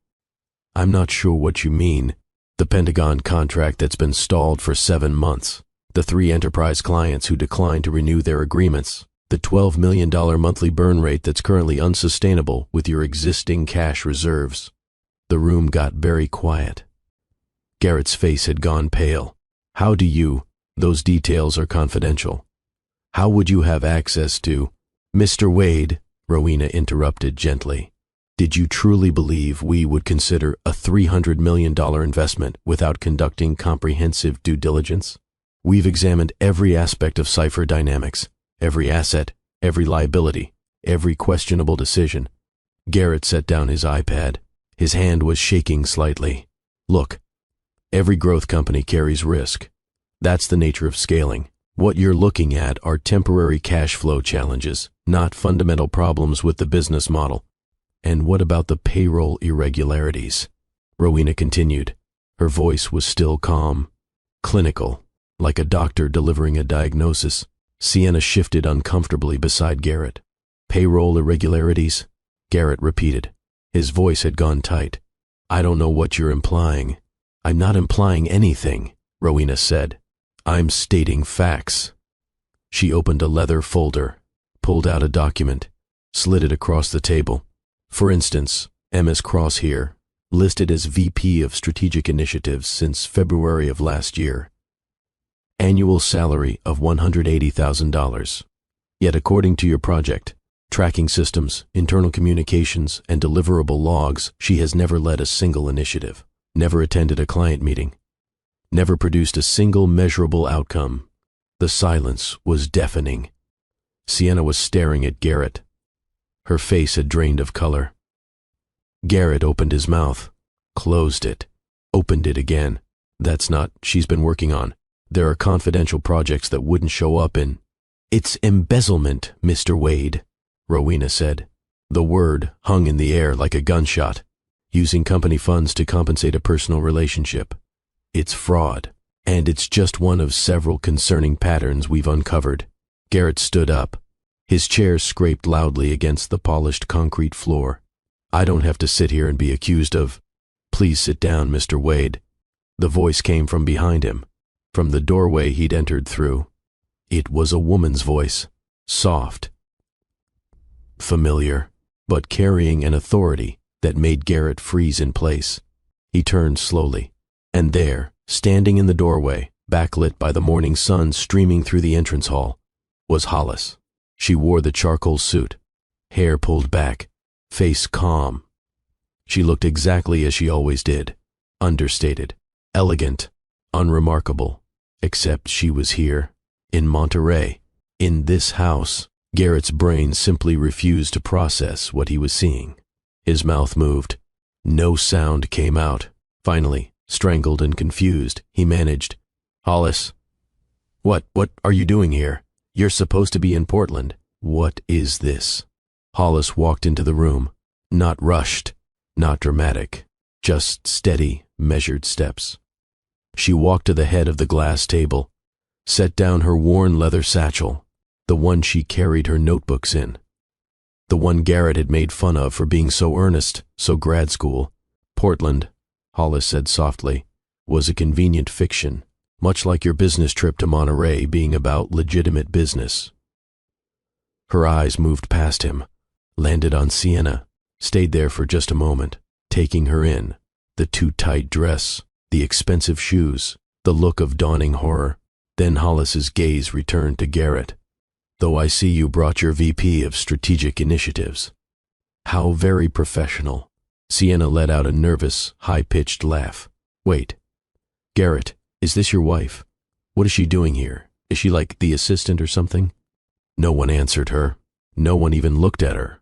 I'm not sure what you mean. The Pentagon contract that's been stalled for 7 months. The 3 enterprise clients who declined to renew their agreements. The $12 million monthly burn rate that's currently unsustainable with your existing cash reserves. The room got very quiet. Garrett's face had gone pale. How do you? Those details are confidential. How would you have access to? Mr. Wade, Rowena interrupted gently. Did you truly believe we would consider a $300 million investment without conducting comprehensive due diligence? We've examined every aspect of Cipher Dynamics, every asset, every liability, every questionable decision. Garrett set down his iPad. His hand was shaking slightly. Look, every growth company carries risk. That's the nature of scaling. What you're looking at are temporary cash flow challenges, not fundamental problems with the business model. And what about the payroll irregularities? Rowena continued. Her voice was still calm, clinical, like a doctor delivering a diagnosis. Sienna shifted uncomfortably beside Garrett. Payroll irregularities? Garrett repeated. His voice had gone tight. I don't know what you're implying. I'm not implying anything, Rowena said. I'm stating facts. She opened a leather folder, pulled out a document, slid it across the table. For instance, Ms. Cross here, listed as VP of Strategic Initiatives since February of last year. Annual salary of $180,000. Yet according to your project, tracking systems, internal communications, and deliverable logs, she has never led a single initiative, never attended a client meeting, never produced a single measurable outcome. The silence was deafening. Sienna was staring at Garrett. Her face had drained of color. Garrett opened his mouth, closed it, opened it again. That's not, she's been working on. There are confidential projects that wouldn't show up in. It's embezzlement, Mr. Wade, Rowena said. The word hung in the air like a gunshot. Using company funds to compensate a personal relationship. It's fraud. And it's just one of several concerning patterns we've uncovered. Garrett stood up. His chair scraped loudly against the polished concrete floor. I don't have to sit here and be accused of. Please sit down, Mr. Wade. The voice came from behind him, from the doorway he'd entered through. It was a woman's voice, soft, familiar, but carrying an authority that made Garrett freeze in place. He turned slowly, and there, standing in the doorway, backlit by the morning sun streaming through the entrance hall, was Hollis. She wore the charcoal suit, hair pulled back, face calm. She looked exactly as she always did, understated, elegant, unremarkable, except she was here, in Monterey, in this house. Garrett's brain simply refused to process what he was seeing. His mouth moved. No sound came out. Finally, strangled and confused, he managed, Hollis. What are you doing here? You're supposed to be in Portland. What is this? Hollis walked into the room, not rushed, not dramatic, just steady, measured steps. She walked to the head of the glass table, set down her worn leather satchel, the one she carried her notebooks in. The one Garrett had made fun of for being so earnest, so grad school. Portland, Hollis said softly, was a convenient fiction, much like your business trip to Monterey being about legitimate business. Her eyes moved past him, landed on Sienna, stayed there for just a moment, taking her in, the too tight dress, the expensive shoes, the look of dawning horror. Then Hollis's gaze returned to Garrett. Though I see you brought your VP of Strategic Initiatives. How very professional. Sienna let out a nervous, high-pitched laugh. Wait. Garrett, is this your wife? What is she doing here? Is she like the assistant or something? No one answered her. No one even looked at her.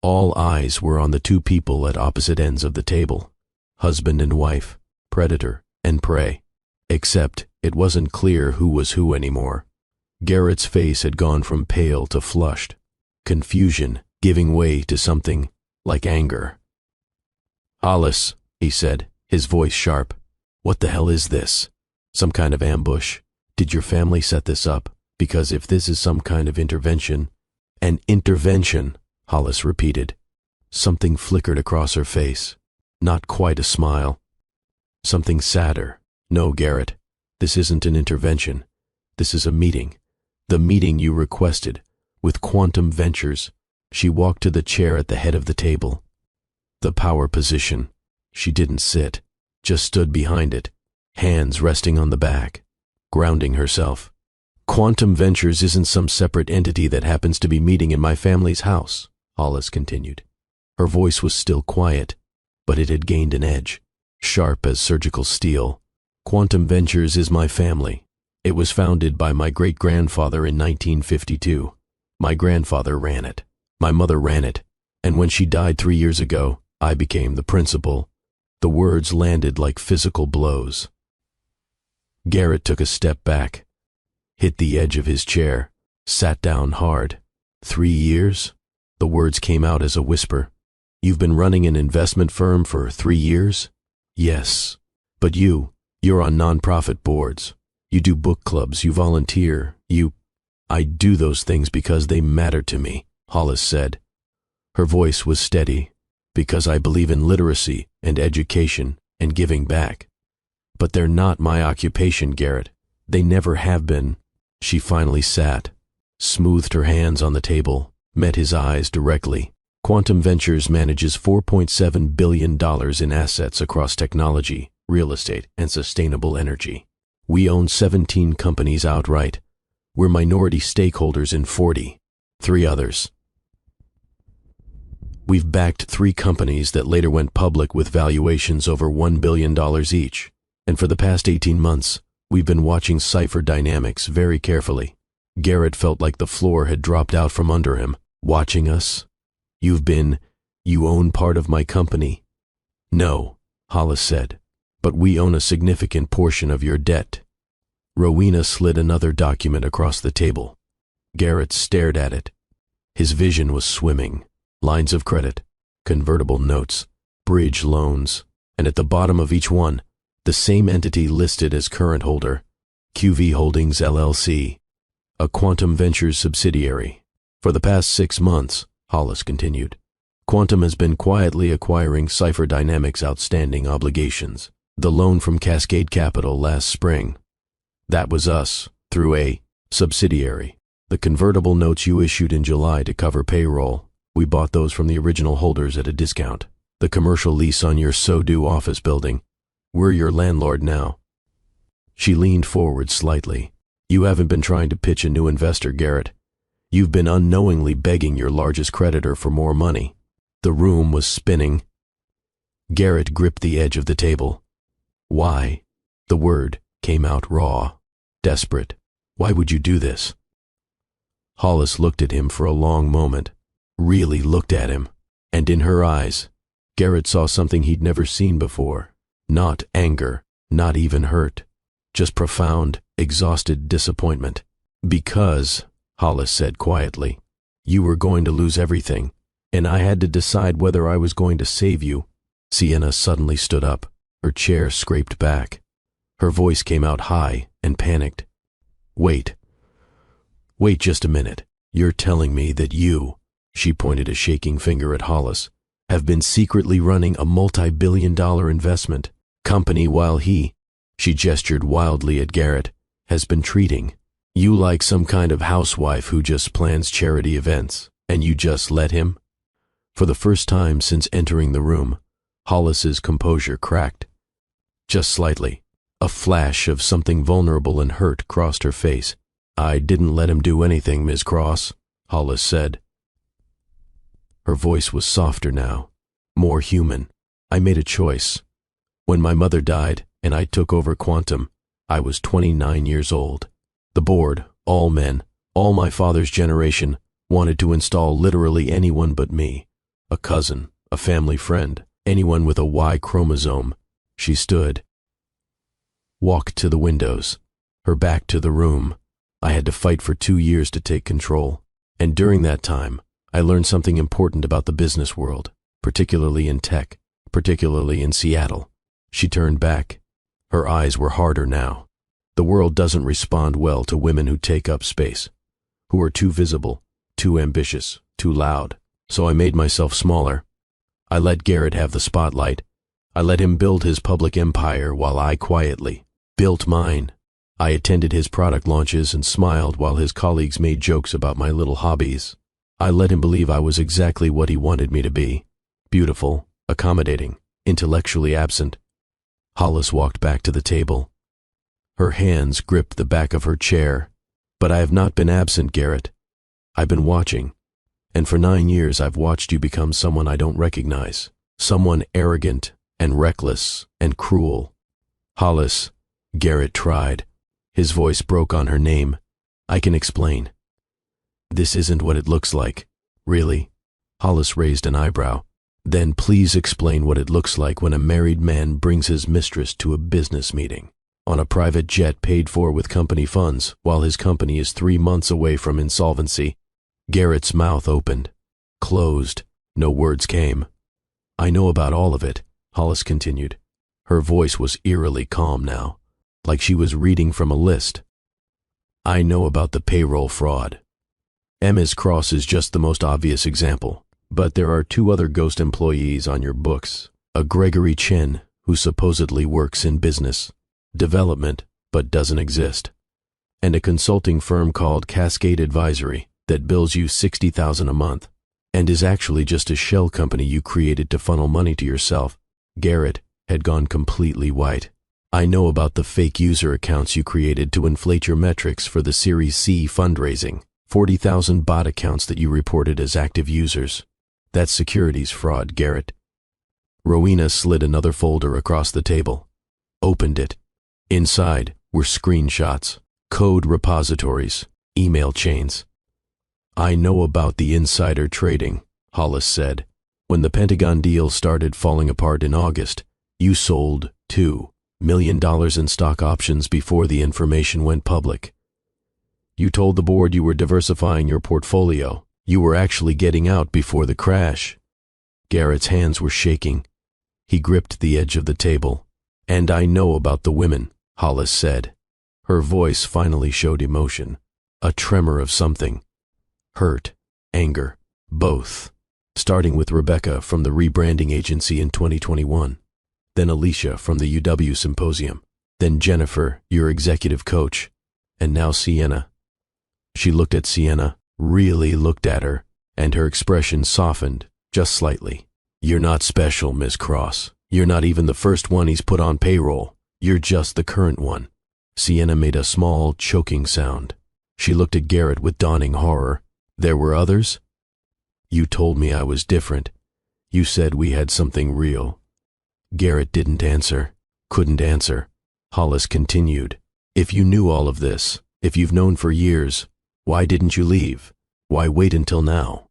All eyes were on the two people at opposite ends of the table. Husband and wife, predator and prey. Except it wasn't clear who was who anymore. Garrett's face had gone from pale to flushed, confusion giving way to something like anger. Hollis, he said, his voice sharp. What the hell is this? Some kind of ambush? Did your family set this up? Because if this is some kind of intervention... An intervention, Hollis repeated. Something flickered across her face. Not quite a smile. Something sadder. No, Garrett, this isn't an intervention. This is a meeting. The meeting you requested, with Quantum Ventures. She walked to the chair at the head of the table. The power position. She didn't sit, just stood behind it, hands resting on the back, grounding herself. Quantum Ventures isn't some separate entity that happens to be meeting in my family's house, Hollis continued. Her voice was still quiet, but it had gained an edge, sharp as surgical steel. Quantum Ventures is my family. It was founded by my great-grandfather in 1952. My grandfather ran it. My mother ran it. And when she died 3 years ago, I became the principal. The words landed like physical blows. Garrett took a step back, hit the edge of his chair, sat down hard. 3 years? The words came out as a whisper. You've been running an investment firm for 3 years? Yes. But you're on nonprofit boards. You do book clubs, you volunteer, I do those things because they matter to me, Hollis said. Her voice was steady, because I believe in literacy and education and giving back. But they're not my occupation, Garrett. They never have been. She finally sat, smoothed her hands on the table, met his eyes directly. Quantum Ventures manages $4.7 billion in assets across technology, real estate, and sustainable energy. We own 17 companies outright. We're minority stakeholders in 40, 3 others. We've backed 3 companies that later went public with valuations over $1 billion each. And for the past 18 months, we've been watching Cipher Dynamics very carefully. Garrett felt like the floor had dropped out from under him. Watching us? You own part of my company? No, Hollis said. but we own a significant portion of your debt. Rowena slid another document across the table. Garrett stared at it. His vision was swimming. Lines of credit, convertible notes, bridge loans, and at the bottom of each one, the same entity listed as current holder, QV Holdings LLC, a Quantum Ventures subsidiary. For the past 6 months, Hollis continued, Quantum has been quietly acquiring Cipher Dynamics' outstanding obligations. The loan from Cascade Capital last spring. That was us, through a subsidiary. The convertible notes you issued in July to cover payroll, we bought those from the original holders at a discount. The commercial lease on your so-do office building. We're your landlord now. She leaned forward slightly. You haven't been trying to pitch a new investor, Garrett. You've been unknowingly begging your largest creditor for more money. The room was spinning. Garrett gripped the edge of the table. Why? The word came out raw, desperate. Why would you do this? Hollis looked at him for a long moment, really looked at him, and in her eyes, Garrett saw something he'd never seen before. Not anger, not even hurt, just profound, exhausted disappointment. Because, Hollis said quietly, you were going to lose everything, and I had to decide whether I was going to save you. Sienna suddenly stood up, her chair scraped back. Her voice came out high and panicked. Wait just a minute. You're telling me that you, she pointed a shaking finger at Hollis, have been secretly running a multi-billion-dollar investment company while he, she gestured wildly at Garrett, has been treating you like some kind of housewife who just plans charity events, and you just let him? For the first time since entering the room, Hollis's composure cracked. Just slightly. A flash of something vulnerable and hurt crossed her face. I didn't let him do anything, Ms. Cross, Hollis said. Her voice was softer now, more human. I made a choice. When my mother died and I took over Quantum, I was 29 years old. The board, all men, all my father's generation, wanted to install literally anyone but me. A cousin, a family friend, anyone with a Y chromosome. She stood, walked to the windows, her back to the room. I had to fight for 2 years to take control. And during that time, I learned something important about the business world, particularly in tech, particularly in Seattle. She turned back. Her eyes were harder now. The world doesn't respond well to women who take up space, who are too visible, too ambitious, too loud. So I made myself smaller. I let Garrett have the spotlight. I let him build his public empire while I quietly built mine. I attended his product launches and smiled while his colleagues made jokes about my little hobbies. I let him believe I was exactly what he wanted me to be. Beautiful, accommodating, intellectually absent. Hollis walked back to the table. Her hands gripped the back of her chair. But I have not been absent, Garrett. I've been watching. And for 9 years I've watched you become someone I don't recognize. Someone arrogant and reckless and cruel. Hollis, Garrett tried. His voice broke on her name. I can explain. This isn't what it looks like. Really? Hollis raised an eyebrow. Then please explain what it looks like when a married man brings his mistress to a business meeting on a private jet paid for with company funds while his company is 3 months away from insolvency. Garrett's mouth opened, closed. No words came. I know about all of it, Hollis continued. Her voice was eerily calm now, like she was reading from a list. I know about the payroll fraud. Ms. Cross is just the most obvious example, but there are 2 other ghost employees on your books. A Gregory Chen, who supposedly works in business development but doesn't exist, and a consulting firm called Cascade Advisory that bills you $60,000 a month and is actually just a shell company you created to funnel money to yourself. Garrett had gone completely white. I know about the fake user accounts you created to inflate your metrics for the Series C fundraising. 40,000 bot accounts that you reported as active users. That's securities fraud, Garrett. Rowena slid another folder across the table, opened it. Inside were screenshots, code repositories, email chains. I know about the insider trading, Hollis said. When the Pentagon deal started falling apart in August, you sold too. million in stock options before the information went public. You told the board you were diversifying your portfolio. You were actually getting out before the crash. Garrett's hands were shaking. He gripped the edge of the table. And I know about the women, Hollis said. Her voice finally showed emotion, a tremor of something. Hurt, anger, both. Starting with Rebecca from the rebranding agency in 2021. Then Alicia from the UW symposium. Then Jennifer, your executive coach. And now Sienna. She looked at Sienna, really looked at her, and her expression softened, just slightly. You're not special, Miss Cross. You're not even the first one he's put on payroll. You're just the current one. Sienna made a small, choking sound. She looked at Garrett with dawning horror. There were others? You told me I was different. You said we had something real. Garrett didn't answer, couldn't answer. Hollis continued. If you knew all of this, if you've known for years, why didn't you leave? Why wait until now?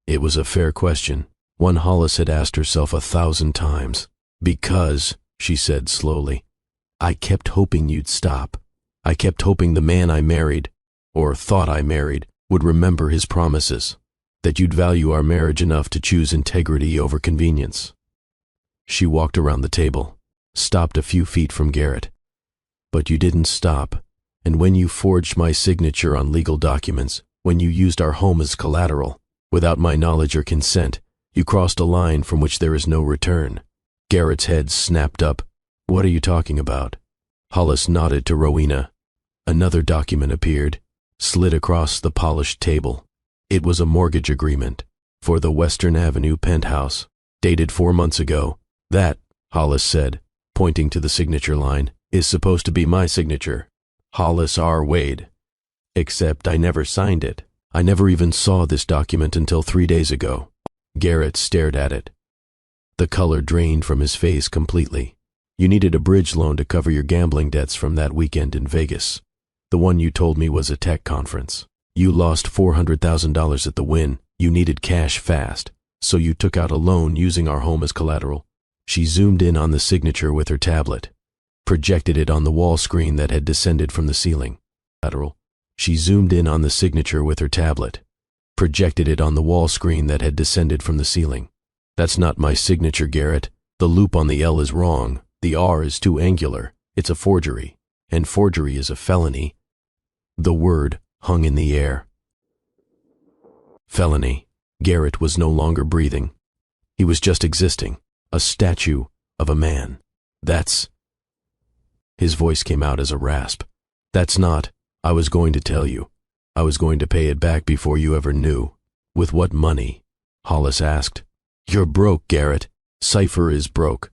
It was a fair question, one Hollis had asked herself 1,000 times. Because, she said slowly, I kept hoping you'd stop. I kept hoping the man I married, or thought I married, would remember his promises, that you'd value our marriage enough to choose integrity over convenience. She walked around the table, stopped a few feet from Garrett. But you didn't stop, and when you forged my signature on legal documents, when you used our home as collateral, without my knowledge or consent, you crossed a line from which there is no return. Garrett's head snapped up. What are you talking about? Hollis nodded to Rowena. Another document appeared, slid across the polished table. It was a mortgage agreement for the Western Avenue penthouse, dated 4 months ago. That, Hollis said, pointing to the signature line, is supposed to be my signature. Hollis R. Wade. Except I never signed it. I never even saw this document until 3 days ago. Garrett stared at it. The color drained from his face completely. You needed a bridge loan to cover your gambling debts from that weekend in Vegas. The one you told me was a tech conference. You lost $400,000 at the Wynn. You needed cash fast, so you took out a loan using our home as collateral. She zoomed in on the signature with her tablet, projected it on the wall screen that had descended from the ceiling. She zoomed in on the signature with her tablet, projected it on the wall screen that had descended from the ceiling. That's not my signature, Garrett. The loop on the L is wrong. The R is too angular. It's a forgery, and forgery is a felony. The word hung in the air. Felony. Garrett was no longer breathing. He was just existing, a statue of a man. That's... His voice came out as a rasp. That's not... I was going to tell you. I was going to pay it back before you ever knew. With what money? Hollis asked. You're broke, Garrett. Cypher is broke.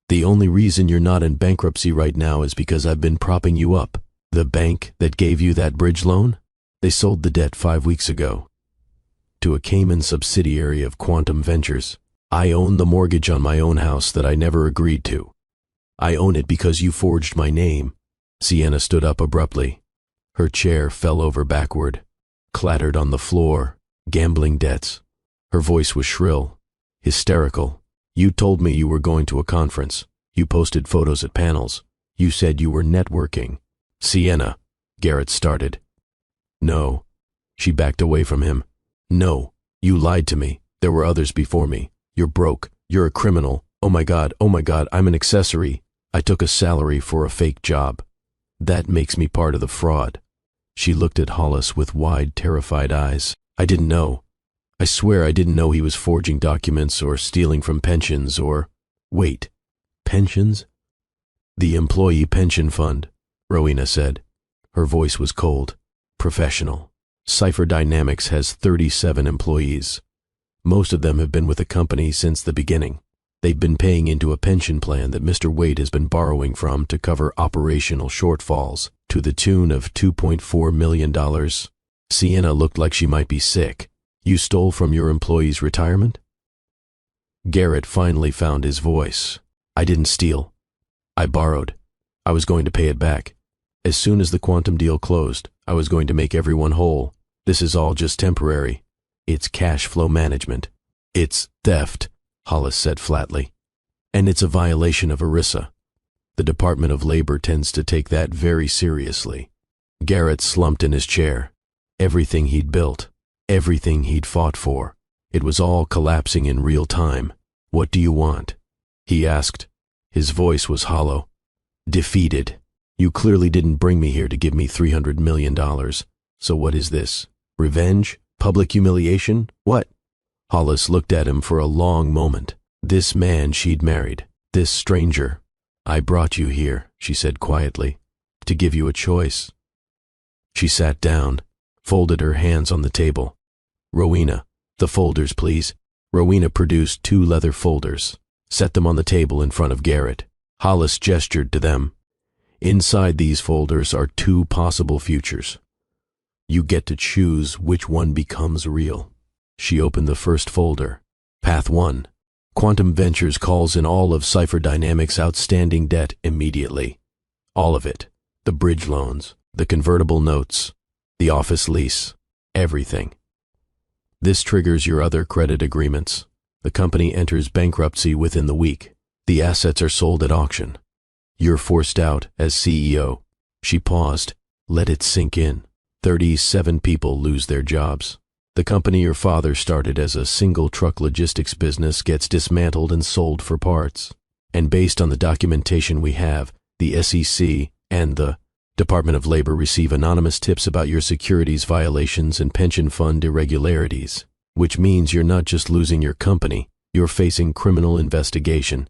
The only reason you're not in bankruptcy right now is because I've been propping you up. The bank that gave you that bridge loan? They sold the debt 5 weeks ago to a Cayman subsidiary of Quantum Ventures. I own the mortgage on my own house that I never agreed to. I own it because you forged my name. Sienna stood up abruptly. Her chair fell over backward, clattered on the floor. Gambling debts. Her voice was shrill, hysterical. You told me you were going to a conference. You posted photos at panels. You said you were networking. Sienna, Garrett started. No. She backed away from him. No, you lied to me. There were others before me. You're broke. You're a criminal. Oh my God, I'm an accessory. I took a salary for a fake job. That makes me part of the fraud. She looked at Hollis with wide, terrified eyes. I didn't know. I swear I didn't know he was forging documents or stealing from pensions or... Wait, pensions? The Employee Pension Fund, Rowena said. Her voice was cold, professional. Cypher Dynamics has 37 employees. Most of them have been with the company since the beginning. They've been paying into a pension plan that Mr. Wade has been borrowing from to cover operational shortfalls to the tune of $2.4 million. Sienna looked like she might be sick. You stole from your employees' retirement? Garrett finally found his voice. I didn't steal. I borrowed. I was going to pay it back. As soon as the quantum deal closed, I was going to make everyone whole. This is all just temporary. It's cash flow management. It's theft, Hollis said flatly. And it's a violation of ERISA. The Department of Labor tends to take that very seriously. Garrett slumped in his chair. Everything he'd built, everything he'd fought for, it was all collapsing in real time. "What do you want?" he asked. His voice was hollow. "Defeated. You clearly didn't bring me here to give me $300 million. So what is this? Revenge? Public humiliation? What?" Hollis looked at him for a long moment. This man she'd married, this stranger. "I brought you here," she said quietly, "to give you a choice." She sat down, folded her hands on the table. "Rowena, the folders, please." Rowena produced 2 leather folders, set them on the table in front of Garrett. Hollis gestured to them. "Inside these folders are 2 possible futures. You get to choose which one becomes real." She opened the first folder. Path 1. Quantum Ventures calls in all of Cipher Dynamics' outstanding debt immediately. All of it. The bridge loans, the convertible notes, the office lease, everything. This triggers your other credit agreements. The company enters bankruptcy within the week. The assets are sold at auction. You're forced out as CEO. She paused. Let it sink in. 37 people lose their jobs. The company your father started as a single truck logistics business gets dismantled and sold for parts. And based on the documentation we have, the SEC and the Department of Labor receive anonymous tips about your securities violations and pension fund irregularities, which means you're not just losing your company, you're facing criminal investigation.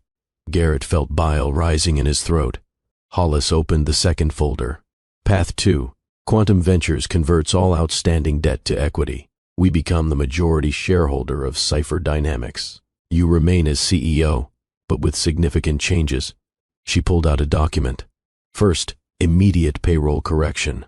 Garrett felt bile rising in his throat. Hollis opened the second folder. Path 2. Quantum Ventures converts all outstanding debt to equity. We become the majority shareholder of Cipher Dynamics. You remain as CEO, but with significant changes. She pulled out a document. First, immediate payroll correction.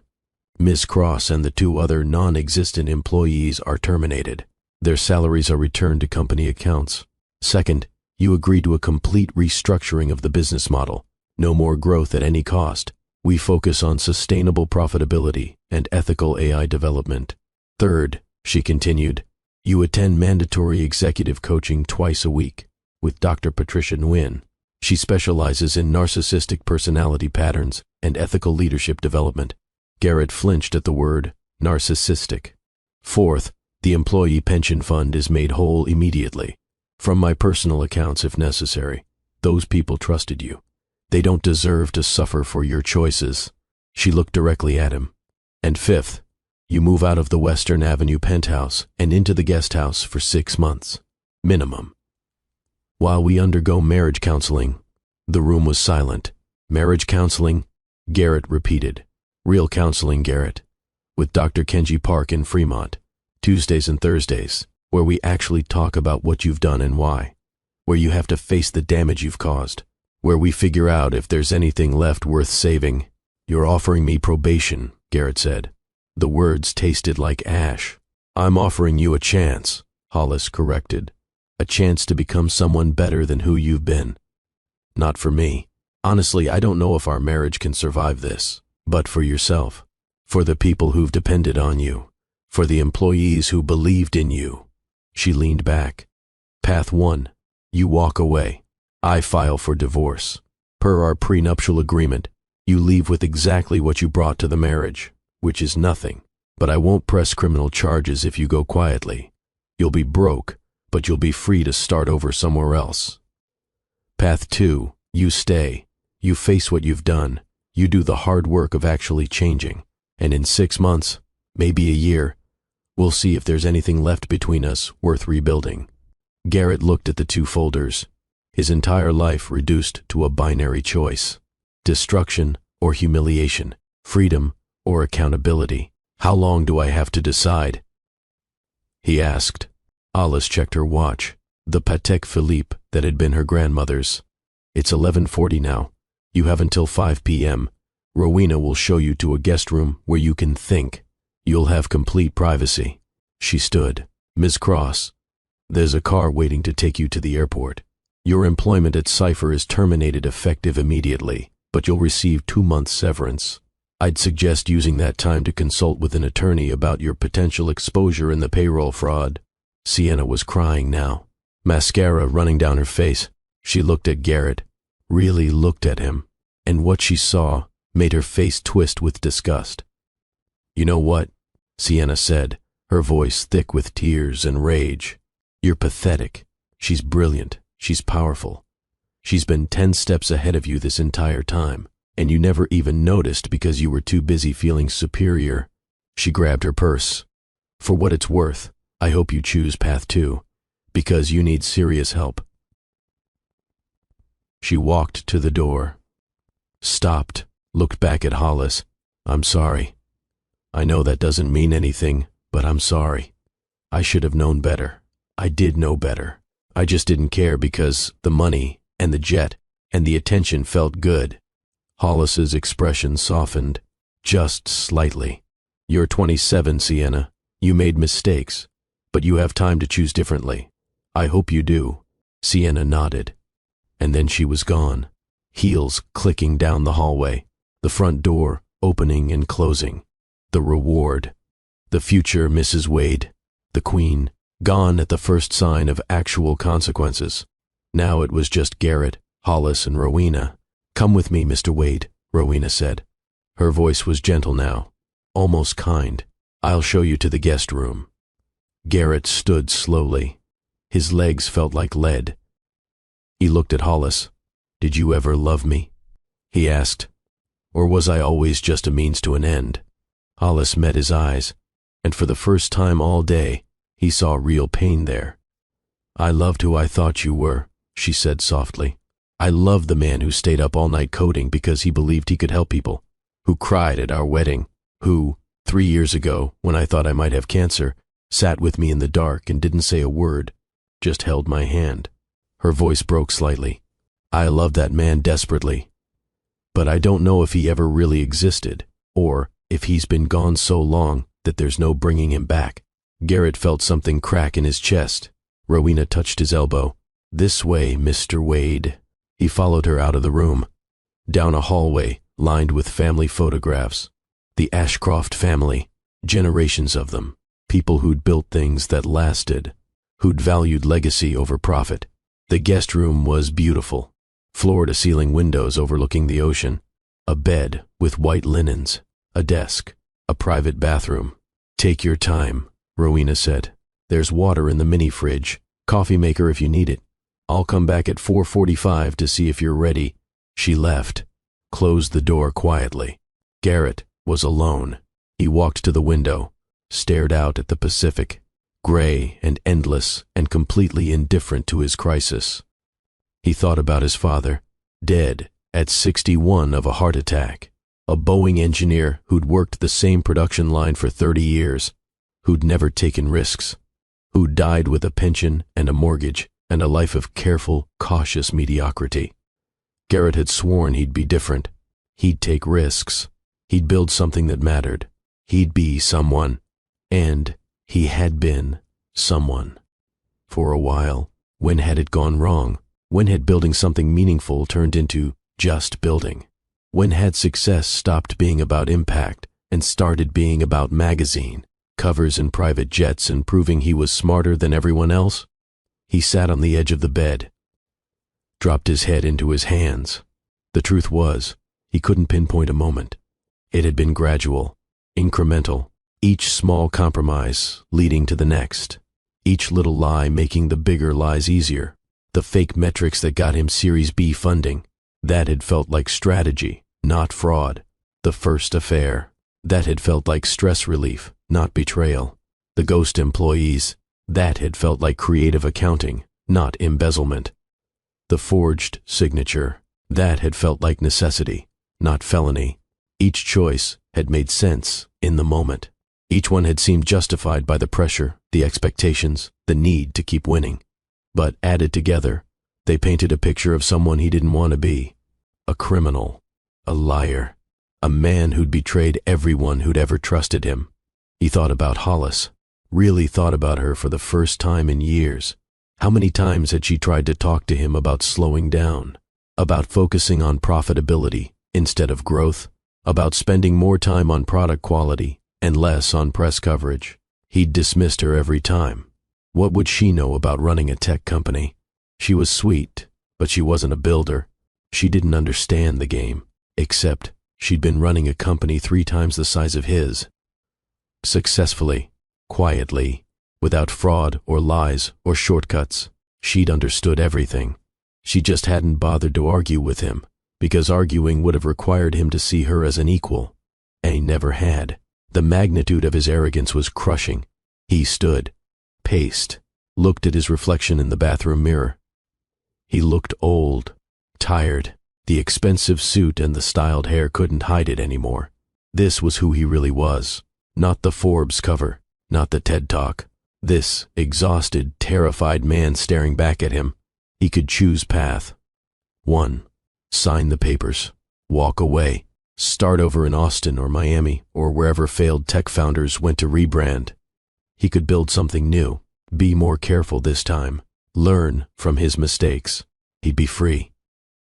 Ms. Cross and the 2 other non-existent employees are terminated. Their salaries are returned to company accounts. Second, you agree to a complete restructuring of the business model. No more growth at any cost. We focus on sustainable profitability and ethical AI development. Third, she continued, you attend mandatory executive coaching twice a week with Dr. Patricia Nguyen. She specializes in narcissistic personality patterns and ethical leadership development. Garrett flinched at the word narcissistic. Fourth, the employee pension fund is made whole immediately. From my personal accounts if necessary. Those people trusted you. They don't deserve to suffer for your choices. She looked directly at him. And fifth, you move out of the Western Avenue penthouse and into the guest house for 6 months. Minimum. While we undergo marriage counseling. The room was silent. Marriage counseling? Garrett repeated. Real counseling, Garrett. With Dr. Kenji Park in Fremont. Tuesdays and Thursdays, where we actually talk about what you've done and why. Where you have to face the damage you've caused. Where we figure out if there's anything left worth saving. You're offering me probation, Garrett said. The words tasted like ash. I'm offering you a chance, Hollis corrected. A chance to become someone better than who you've been. Not for me. Honestly, I don't know if our marriage can survive this. But for yourself. For the people who've depended on you. For the employees who believed in you. She leaned back. Path 1. You walk away. I file for divorce. Per our prenuptial agreement, you leave with exactly what you brought to the marriage, which is nothing. But I won't press criminal charges if you go quietly. You'll be broke, but you'll be free to start over somewhere else. Path 2. You stay. You face what you've done. You do the hard work of actually changing. And in 6 months, maybe a year, we'll see if there's anything left between us worth rebuilding. Garrett looked at the 2 folders. His entire life reduced to a binary choice. Destruction or humiliation. Freedom or accountability. How long do I have to decide? He asked. Alice checked her watch. The Patek Philippe that had been her grandmother's. It's 11:40 now. You have until 5 p.m. Rowena will show you to a guest room where you can think. You'll have complete privacy. She stood. Ms. Cross, there's a car waiting to take you to the airport. Your employment at Cipher is terminated effective immediately, but you'll receive 2 months severance. I'd suggest using that time to consult with an attorney about your potential exposure in the payroll fraud. Sienna was crying now, mascara running down her face. She looked at Garrett, really looked at him. and what she saw made her face twist with disgust. "You know what?" Sienna said, her voice thick with tears and rage. "You're pathetic. She's brilliant. She's powerful. She's been 10 steps ahead of you this entire time, and you never even noticed because you were too busy feeling superior." She grabbed her purse. "For what it's worth, I hope you choose path 2, because you need serious help." She walked to the door, stopped, looked back at Hollis. "I'm sorry. I know that doesn't mean anything, but I'm sorry. I should have known better. I did know better. I just didn't care because the money and the jet and the attention felt good." Hollis's expression softened, just slightly. "You're 27, Sienna. You made mistakes, but you have time to choose differently. I hope you do." Sienna nodded, and then she was gone, heels clicking down the hallway, the front door opening and closing. The reward. The future Mrs. Wade, the queen, gone at the first sign of actual consequences. Now it was just Garrett, Hollis, and Rowena. "Come with me, Mr. Wade," Rowena said. Her voice was gentle now, almost kind. "I'll show you to the guest room." Garrett stood slowly. His legs felt like lead. He looked at Hollis. "Did you ever love me?" he asked. "Or was I always just a means to an end?" Hollis met his eyes, and for the first time all day, he saw real pain there. "I loved who I thought you were," she said softly. "I loved the man who stayed up all night coding because he believed he could help people, who cried at our wedding, who, 3 years ago, when I thought I might have cancer, sat with me in the dark and didn't say a word, just held my hand." Her voice broke slightly. "I loved that man desperately, but I don't know if he ever really existed, or if he's been gone so long that there's no bringing him back." Garrett felt something crack in his chest. Rowena touched his elbow. "This way, Mr. Wade." He followed her out of the room, down a hallway lined with family photographs. The Ashcroft family, generations of them, people who'd built things that lasted, who'd valued legacy over profit. The guest room was beautiful, floor-to-ceiling windows overlooking the ocean, a bed with white linens, a desk, a private bathroom. "Take your time," Rowena said. "There's water in the mini-fridge, coffee maker if you need it. I'll come back at 4:45 to see if you're ready." She left, closed the door quietly. Garrett was alone. He walked to the window, stared out at the Pacific, gray and endless and completely indifferent to his crisis. He thought about his father, dead at 61 of a heart attack, a Boeing engineer who'd worked the same production line for 30 years, who'd never taken risks, who died with a pension and a mortgage and a life of careful, cautious mediocrity. Garrett had sworn he'd be different. He'd take risks. He'd build something that mattered. He'd be someone. And he had been someone. For a while, when had it gone wrong? When had building something meaningful turned into just building? When had success stopped being about impact and started being about magazine, covers and private jets and proving he was smarter than everyone else? He sat on the edge of the bed, dropped his head into his hands. The truth was, he couldn't pinpoint a moment. It had been gradual, incremental, each small compromise leading to the next, each little lie making the bigger lies easier. The fake metrics that got him Series B funding, that had felt like strategy, not fraud. The first affair, that had felt like stress relief, not betrayal. The ghost employees, that had felt like creative accounting, not embezzlement. The forged signature, that had felt like necessity, not felony. Each choice had made sense in the moment. Each one had seemed justified by the pressure, the expectations, the need to keep winning. But added together, they painted a picture of someone he didn't want to be. A criminal, a liar, a man who'd betrayed everyone who'd ever trusted him. He thought about Hollis, really thought about her for the first time in years. How many times had she tried to talk to him about slowing down, about focusing on profitability instead of growth, about spending more time on product quality and less on press coverage? He'd dismissed her every time. What would she know about running a tech company? She was sweet, but she wasn't a builder. She didn't understand the game. Except she'd been running a company 3 times the size of his. Successfully, quietly, without fraud or lies or shortcuts. She'd understood everything. She just hadn't bothered to argue with him, because arguing would have required him to see her as an equal. And he never had. The magnitude of his arrogance was crushing. He stood, paced, looked at his reflection in the bathroom mirror. He looked old, tired. The expensive suit and the styled hair couldn't hide it anymore. This was who he really was. Not the Forbes cover, not the TED Talk. This exhausted, terrified man staring back at him. He could choose path. 1. Sign the papers. Walk away. Start over in Austin or Miami or wherever failed tech founders went to rebrand. He could build something new. Be more careful this time. Learn from his mistakes. He'd be free.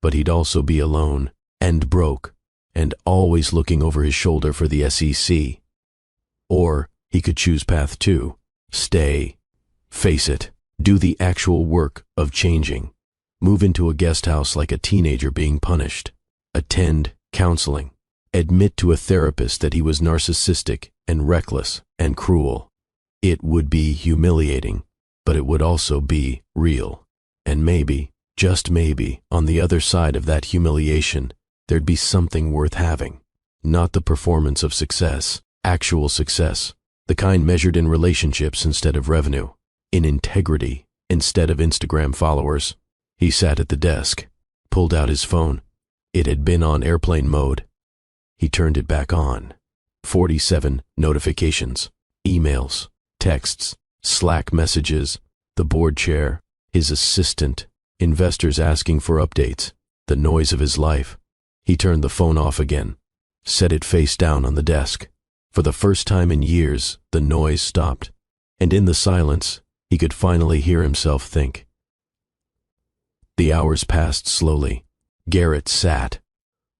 But he'd also be alone and broke and always looking over his shoulder for the SEC. Or he could choose path 2. Stay. Face it. Do the actual work of changing. Move into a guest house like a teenager being punished. Attend counseling. Admit to a therapist that he was narcissistic and reckless and cruel. It would be humiliating, but it would also be real. And maybe, just maybe, on the other side of that humiliation, there'd be something worth having. Not the performance of success, actual success, the kind measured in relationships instead of revenue, in integrity instead of Instagram followers. He sat at the desk, pulled out his phone. It had been on airplane mode. He turned it back on. 47 notifications, emails, texts, Slack messages, the board chair, his assistant, investors asking for updates, the noise of his life. He turned the phone off again, set it face down on the desk. For the first time in years, the noise stopped, and in the silence, he could finally hear himself think. The hours passed slowly. Garrett sat,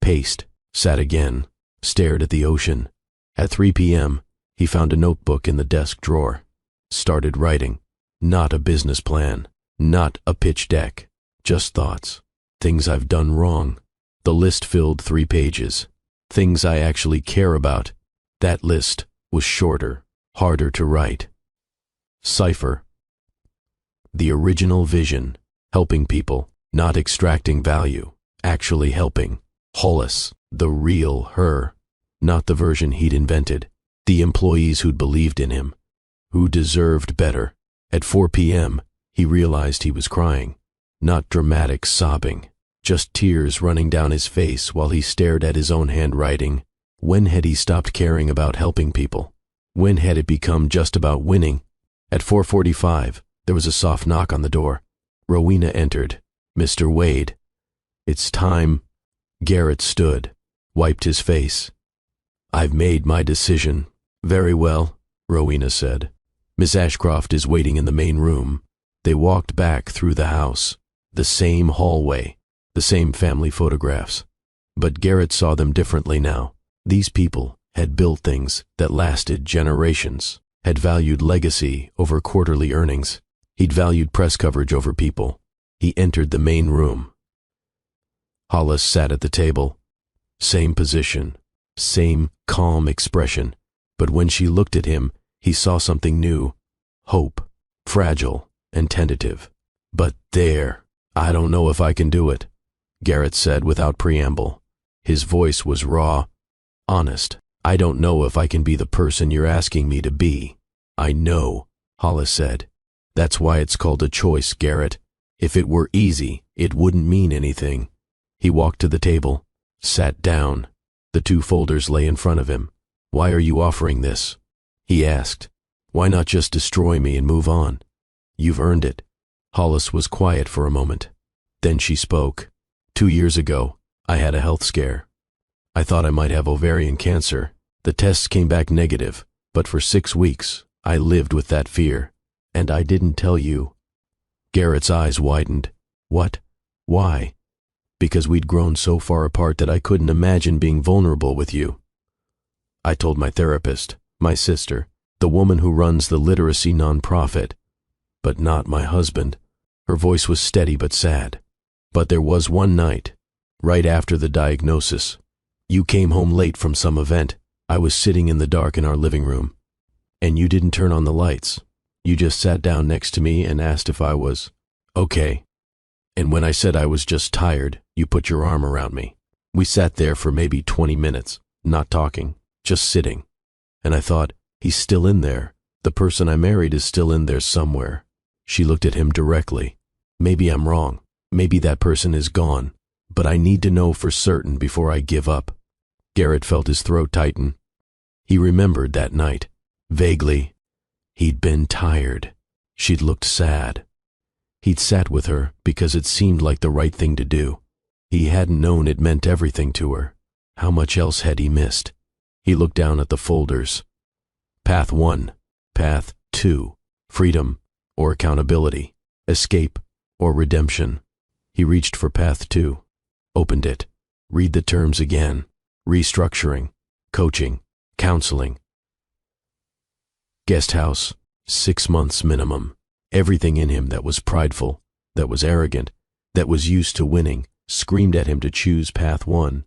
paced, sat again, stared at the ocean. At 3 p.m., he found a notebook in the desk drawer. Started writing. Not a business plan, not a pitch deck, just thoughts. Things I've done wrong. The list filled 3 pages. Things I actually care about. That list was shorter, harder to write. Cipher. The original vision, helping people, not extracting value, actually helping. Hollis, the real her, not the version he'd invented. The employees who'd believed in him, who deserved better. At 4 p.m., he realized he was crying. Not dramatic sobbing, just tears running down his face while he stared at his own handwriting. When had he stopped caring about helping people? When had it become just about winning? At 4:45, there was a soft knock on the door. Rowena entered. Mr. Wade. It's time. Garrett stood, wiped his face. I've made my decision. Very well, Rowena said. Miss Ashcroft is waiting in the main room. They walked back through the house, the same hallway, the same family photographs. But Garrett saw them differently now. These people had built things that lasted generations, had valued legacy over quarterly earnings. He'd valued press coverage over people. He entered the main room. Hollis sat at the table. Same position, same calm expression. But when she looked at him, he saw something new. Hope, fragile and tentative. But there, I don't know if I can do it, Garrett said without preamble. His voice was raw, honest. I don't know if I can be the person you're asking me to be. I know, Hollis said. That's why it's called a choice, Garrett. If it were easy, it wouldn't mean anything. He walked to the table, sat down. The 2 folders lay in front of him. Why are you offering this? He asked. Why not just destroy me and move on? You've earned it. Hollis was quiet for a moment. Then she spoke. 2 years ago, I had a health scare. I thought I might have ovarian cancer. The tests came back negative, but for 6 weeks, I lived with that fear. And I didn't tell you. Garrett's eyes widened. What? Why? Because we'd grown so far apart that I couldn't imagine being vulnerable with you. I told my therapist, my sister, the woman who runs the literacy nonprofit, but not my husband. Her voice was steady but sad. But there was one night, right after the diagnosis, You came home late from some event. I was sitting in the dark in our living room, and you didn't turn on the lights. You just sat down next to me and asked if I was okay. And when I said I was just tired, you put your arm around me. We sat there for maybe 20 minutes, not talking, just sitting. And I thought, he's still in there. The person I married is still in there somewhere. She looked at him directly. Maybe I'm wrong. Maybe that person is gone. But I need to know for certain before I give up. Garrett felt his throat tighten. He remembered that night. Vaguely. He'd been tired. She'd looked sad. He'd sat with her because it seemed like the right thing to do. He hadn't known it meant everything to her. How much else had he missed? He looked down at the folders. Path 1, Path 2, freedom or accountability, escape or redemption. He reached for Path 2, opened it. Read the terms again. Restructuring, coaching, counseling. Guest house, 6 months minimum. Everything in him that was prideful, that was arrogant, that was used to winning, screamed at him to choose Path 1,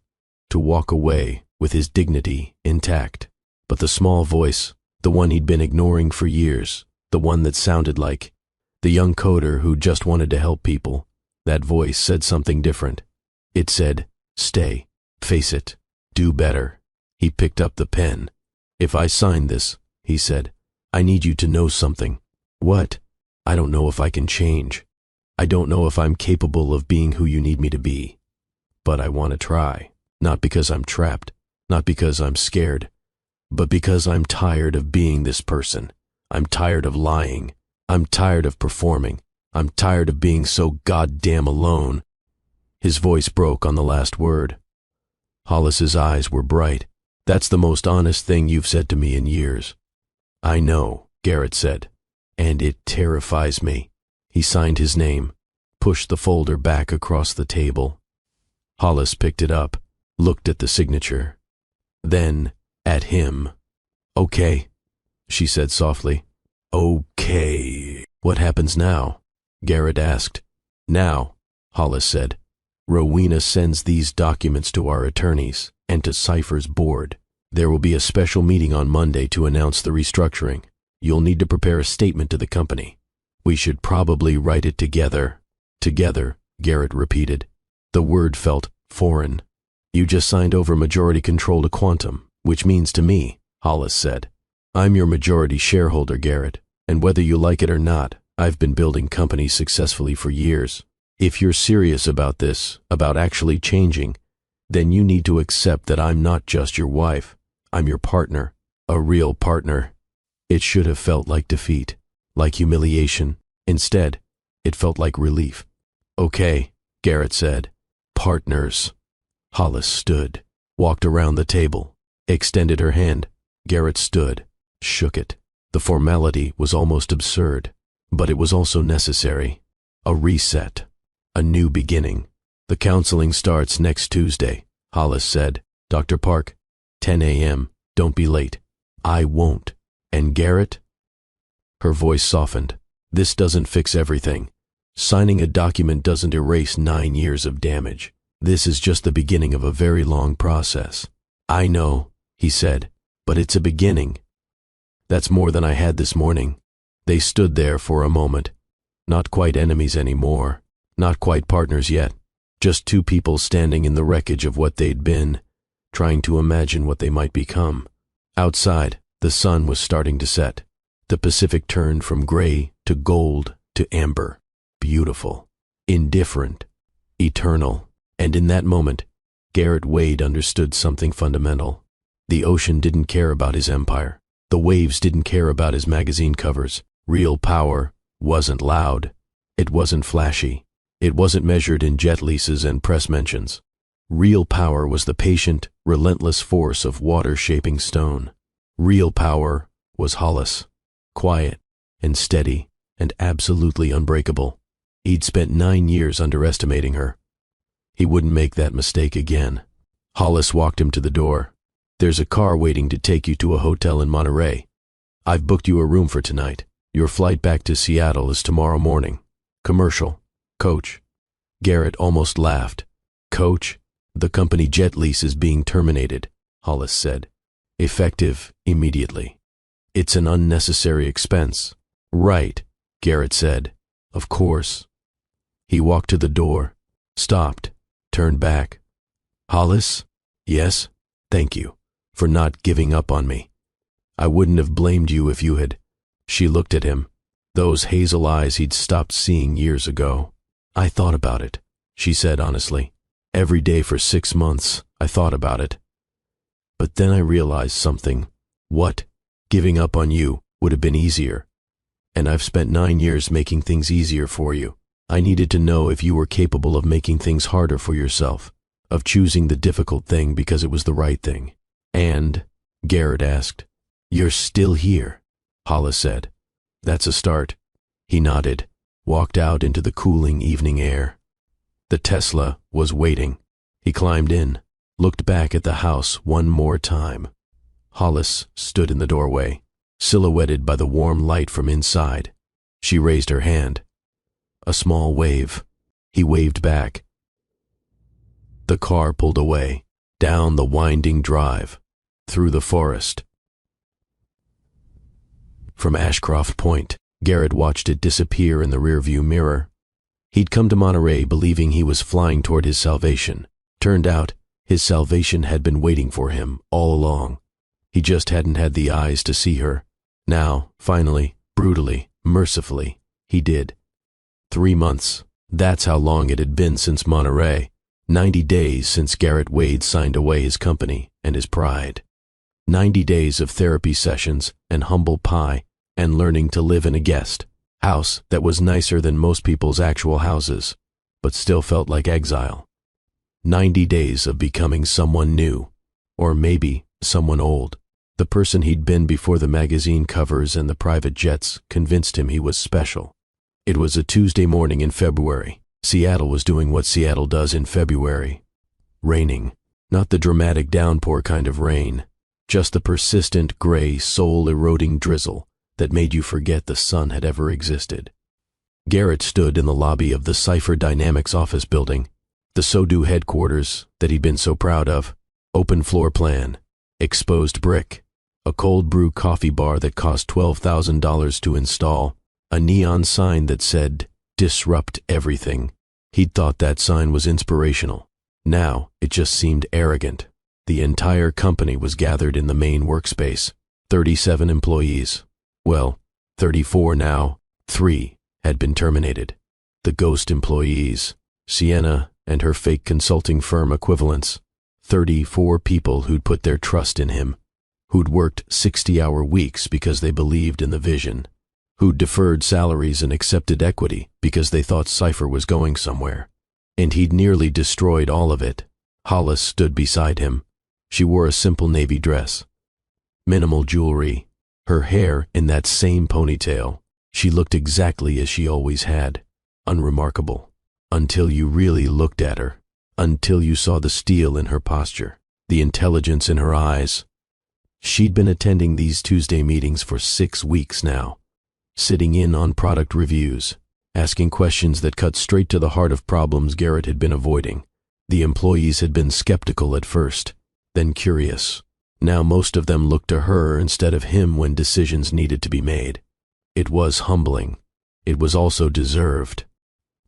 to walk away with his dignity intact. But the small voice, the one he'd been ignoring for years, the one that sounded like the young coder who just wanted to help people, that voice said something different. It said, stay, face it, do better. He picked up the pen. If I sign this, he said, I need you to know something. What? I don't know if I can change. I don't know if I'm capable of being who you need me to be. But I want to try. Not because I'm trapped, not because I'm scared, but because I'm tired of being this person. I'm tired of lying. I'm tired of performing. I'm tired of being so goddamn alone. His voice broke on the last word. Hollis's eyes were bright. That's the most honest thing you've said to me in years. I know, Garrett said, and it terrifies me. He signed his name, pushed the folder back across the table. Hollis picked it up, looked at the signature, then at him. Okay, she said softly. Okay. What happens now? Garrett asked. Now, Hollis said, Rowena sends these documents to our attorneys and to Cypher's board. There will be a special meeting on Monday to announce the restructuring. You'll need to prepare a statement to the company. We should probably write it together. Together, Garrett repeated. The word felt foreign. You just signed over majority control to Quantum, which means to me, Hollis said. I'm your majority shareholder, Garrett, and whether you like it or not, I've been building companies successfully for years. If you're serious about this, about actually changing, then you need to accept that I'm not just your wife. I'm your partner, a real partner. It should have felt like defeat, like humiliation. Instead, it felt like relief. Okay, Garrett said. Partners. Hollis stood, walked around the table, extended her hand. Garrett stood, shook it. The formality was almost absurd, but it was also necessary. A reset, a new beginning. The counseling starts next Tuesday, Hollis said. Dr. Park, 10 a.m., don't be late. I won't. And Garrett? Her voice softened. This doesn't fix everything. Signing a document doesn't erase 9 years of damage. This is just the beginning of a very long process. I know, he said, but it's a beginning. That's more than I had this morning. They stood there for a moment. Not quite enemies anymore. Not quite partners yet. Just two people standing in the wreckage of what they'd been, trying to imagine what they might become. Outside, the sun was starting to set. The Pacific turned from gray to gold to amber. Beautiful. Indifferent. Eternal. And in that moment, Garrett Wade understood something fundamental. The ocean didn't care about his empire. The waves didn't care about his magazine covers. Real power wasn't loud. It wasn't flashy. It wasn't measured in jet leases and press mentions. Real power was the patient, relentless force of water shaping stone. Real power was Hollis. Quiet and steady and absolutely unbreakable. He'd spent 9 years underestimating her. He wouldn't make that mistake again. Hollis walked him to the door. There's a car waiting to take you to a hotel in Monterey. I've booked you a room for tonight. Your flight back to Seattle is tomorrow morning. Commercial. Coach. Garrett almost laughed. Coach? The company jet lease is being terminated, Hollis said. Effective immediately. It's an unnecessary expense. Right, Garrett said. Of course. He walked to the door, stopped, turned back. Hollis? Yes, thank you for not giving up on me. I wouldn't have blamed you if you had. She looked at him, those hazel eyes he'd stopped seeing years ago. I thought about it, she said honestly. Every day for 6 months, I thought about it. But then I realized something. What? Giving up on you would have been easier. And I've spent 9 years making things easier for you. I needed to know if you were capable of making things harder for yourself, of choosing the difficult thing because it was the right thing. And, Garrett asked, you're still here, Hollis said. That's a start. He nodded, walked out into the cooling evening air. The Tesla was waiting. He climbed in, looked back at the house one more time. Hollis stood in the doorway, silhouetted by the warm light from inside. She raised her hand. A small wave. He waved back. The car pulled away, down the winding drive, through the forest. From Ashcroft Point, Garrett watched it disappear in the rearview mirror. He'd come to Monterey believing he was flying toward his salvation. Turned out, his salvation had been waiting for him all along. He just hadn't had the eyes to see her. Now, finally, brutally, mercifully, he did. 3 months. That's how long it had been since Monterey. 90 days since Garrett Wade signed away his company and his pride. 90 days of therapy sessions and humble pie and learning to live in a guest house that was nicer than most people's actual houses, but still felt like exile. 90 days of becoming someone new, or maybe someone old. The person he'd been before the magazine covers and the private jets convinced him he was special. It was a Tuesday morning in February. Seattle was doing what Seattle does in February. Raining. Not the dramatic downpour kind of rain, just the persistent, gray, soul-eroding drizzle that made you forget the sun had ever existed. Garrett stood in the lobby of the Cipher Dynamics office building, the SoDo headquarters that he'd been so proud of. Open floor plan, exposed brick, a cold brew coffee bar that cost $12,000 to install, a neon sign that said, "Disrupt everything." He'd thought that sign was inspirational. Now, it just seemed arrogant. The entire company was gathered in the main workspace. 37 employees. Well, 34 now. 3 had been terminated. The ghost employees, Sienna and her fake consulting firm equivalents. 34 people who'd put their trust in him, who'd worked 60-hour weeks because they believed in the vision, who'd deferred salaries and accepted equity because they thought Cipher was going somewhere. And he'd nearly destroyed all of it. Hollis stood beside him. She wore a simple navy dress. Minimal jewelry. Her hair in that same ponytail. She looked exactly as she always had. Unremarkable. Until you really looked at her. Until you saw the steel in her posture. The intelligence in her eyes. She'd been attending these Tuesday meetings for 6 weeks now. Sitting in on product reviews. Asking questions that cut straight to the heart of problems Garrett had been avoiding. The employees had been skeptical at first, then curious. Now most of them looked to her instead of him when decisions needed to be made. It was humbling. It was also deserved.